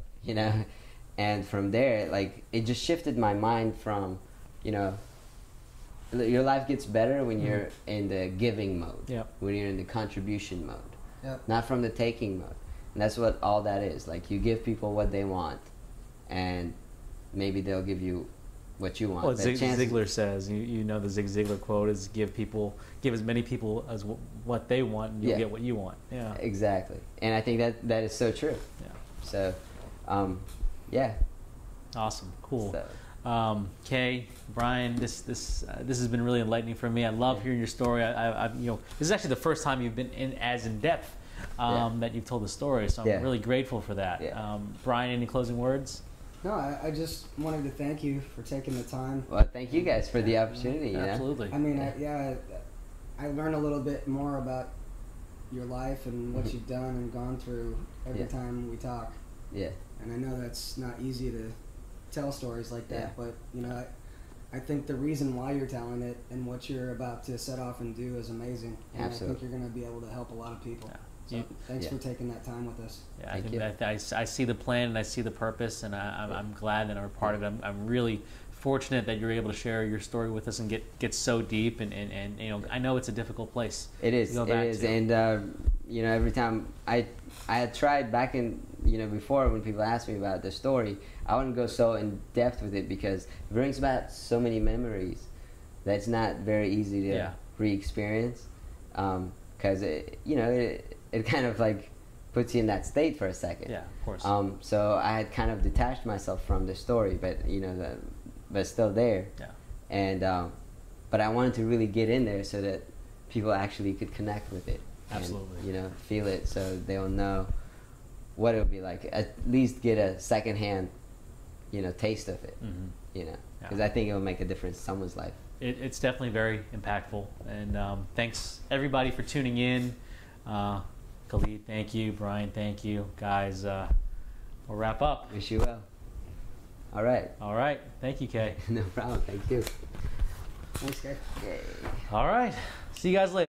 S3: And from there, it just shifted my mind from, your life gets better when you're in the giving mode.
S1: Yep.
S3: When you're in the contribution mode.
S2: Yep.
S3: Not from the taking mode. And that's what all that is. You give people what they want, and maybe they'll give you what you want.
S1: Well, Zig Ziglar says, the Zig Ziglar quote is, give as many people as what they want, and you'll get what you want. Yeah,
S3: exactly. And I think that is so true.
S1: Yeah.
S3: So,
S1: awesome, cool. So. Kay, Brian, this has been really enlightening for me. I love hearing your story. This is actually the first time you've been in depth that you've told the story. So I'm really grateful for that.
S3: Yeah.
S1: Brian, any closing words?
S2: No, I just wanted to thank you for taking the time.
S3: Well, thank you guys for the opportunity.
S1: Absolutely.
S2: I mean, I learn a little bit more about your life and what you've done and gone through every time we talk.
S3: Yeah.
S2: And I know that's not easy to tell stories like that, but you know, I think the reason why you're telling it and what you're about to set off and do is amazing. And
S3: Absolutely.
S2: I think you're going to be able to help a lot of people.
S1: Yeah.
S2: So thanks for taking that time with us.
S1: Yeah, I think I see the plan and I see the purpose, and I'm glad that I'm a part of it. I'm really fortunate that you're able to share your story with us and get so deep, and you know, I know it's a difficult place.
S3: It is. It is, and you know, every time I had tried back in, you know, before when people asked me about the story, I wouldn't go so in depth with it because it brings back so many memories that it's not very easy to re-experience, because you know, it kind of like puts you in that state for a second.
S1: Yeah, of course.
S3: So I had kind of detached myself from the story, but you know, but still there.
S1: Yeah.
S3: And but I wanted to really get in there so that people actually could connect with it.
S1: Absolutely.
S3: And, you know, feel it so they'll know what it'll be like. At least get a secondhand, you know, taste of it.
S1: Mm-hmm.
S3: You know, because I think it will make a difference in someone's life.
S1: It's definitely very impactful, and thanks everybody for tuning in. Khalid, thank you. Brian, thank you. Guys, we'll wrap up.
S3: Wish you well. All right.
S1: All right. Thank you, Kay.
S3: No problem. Thank you.
S2: Thanks, Kay.
S3: Yay.
S1: All right. See you guys later.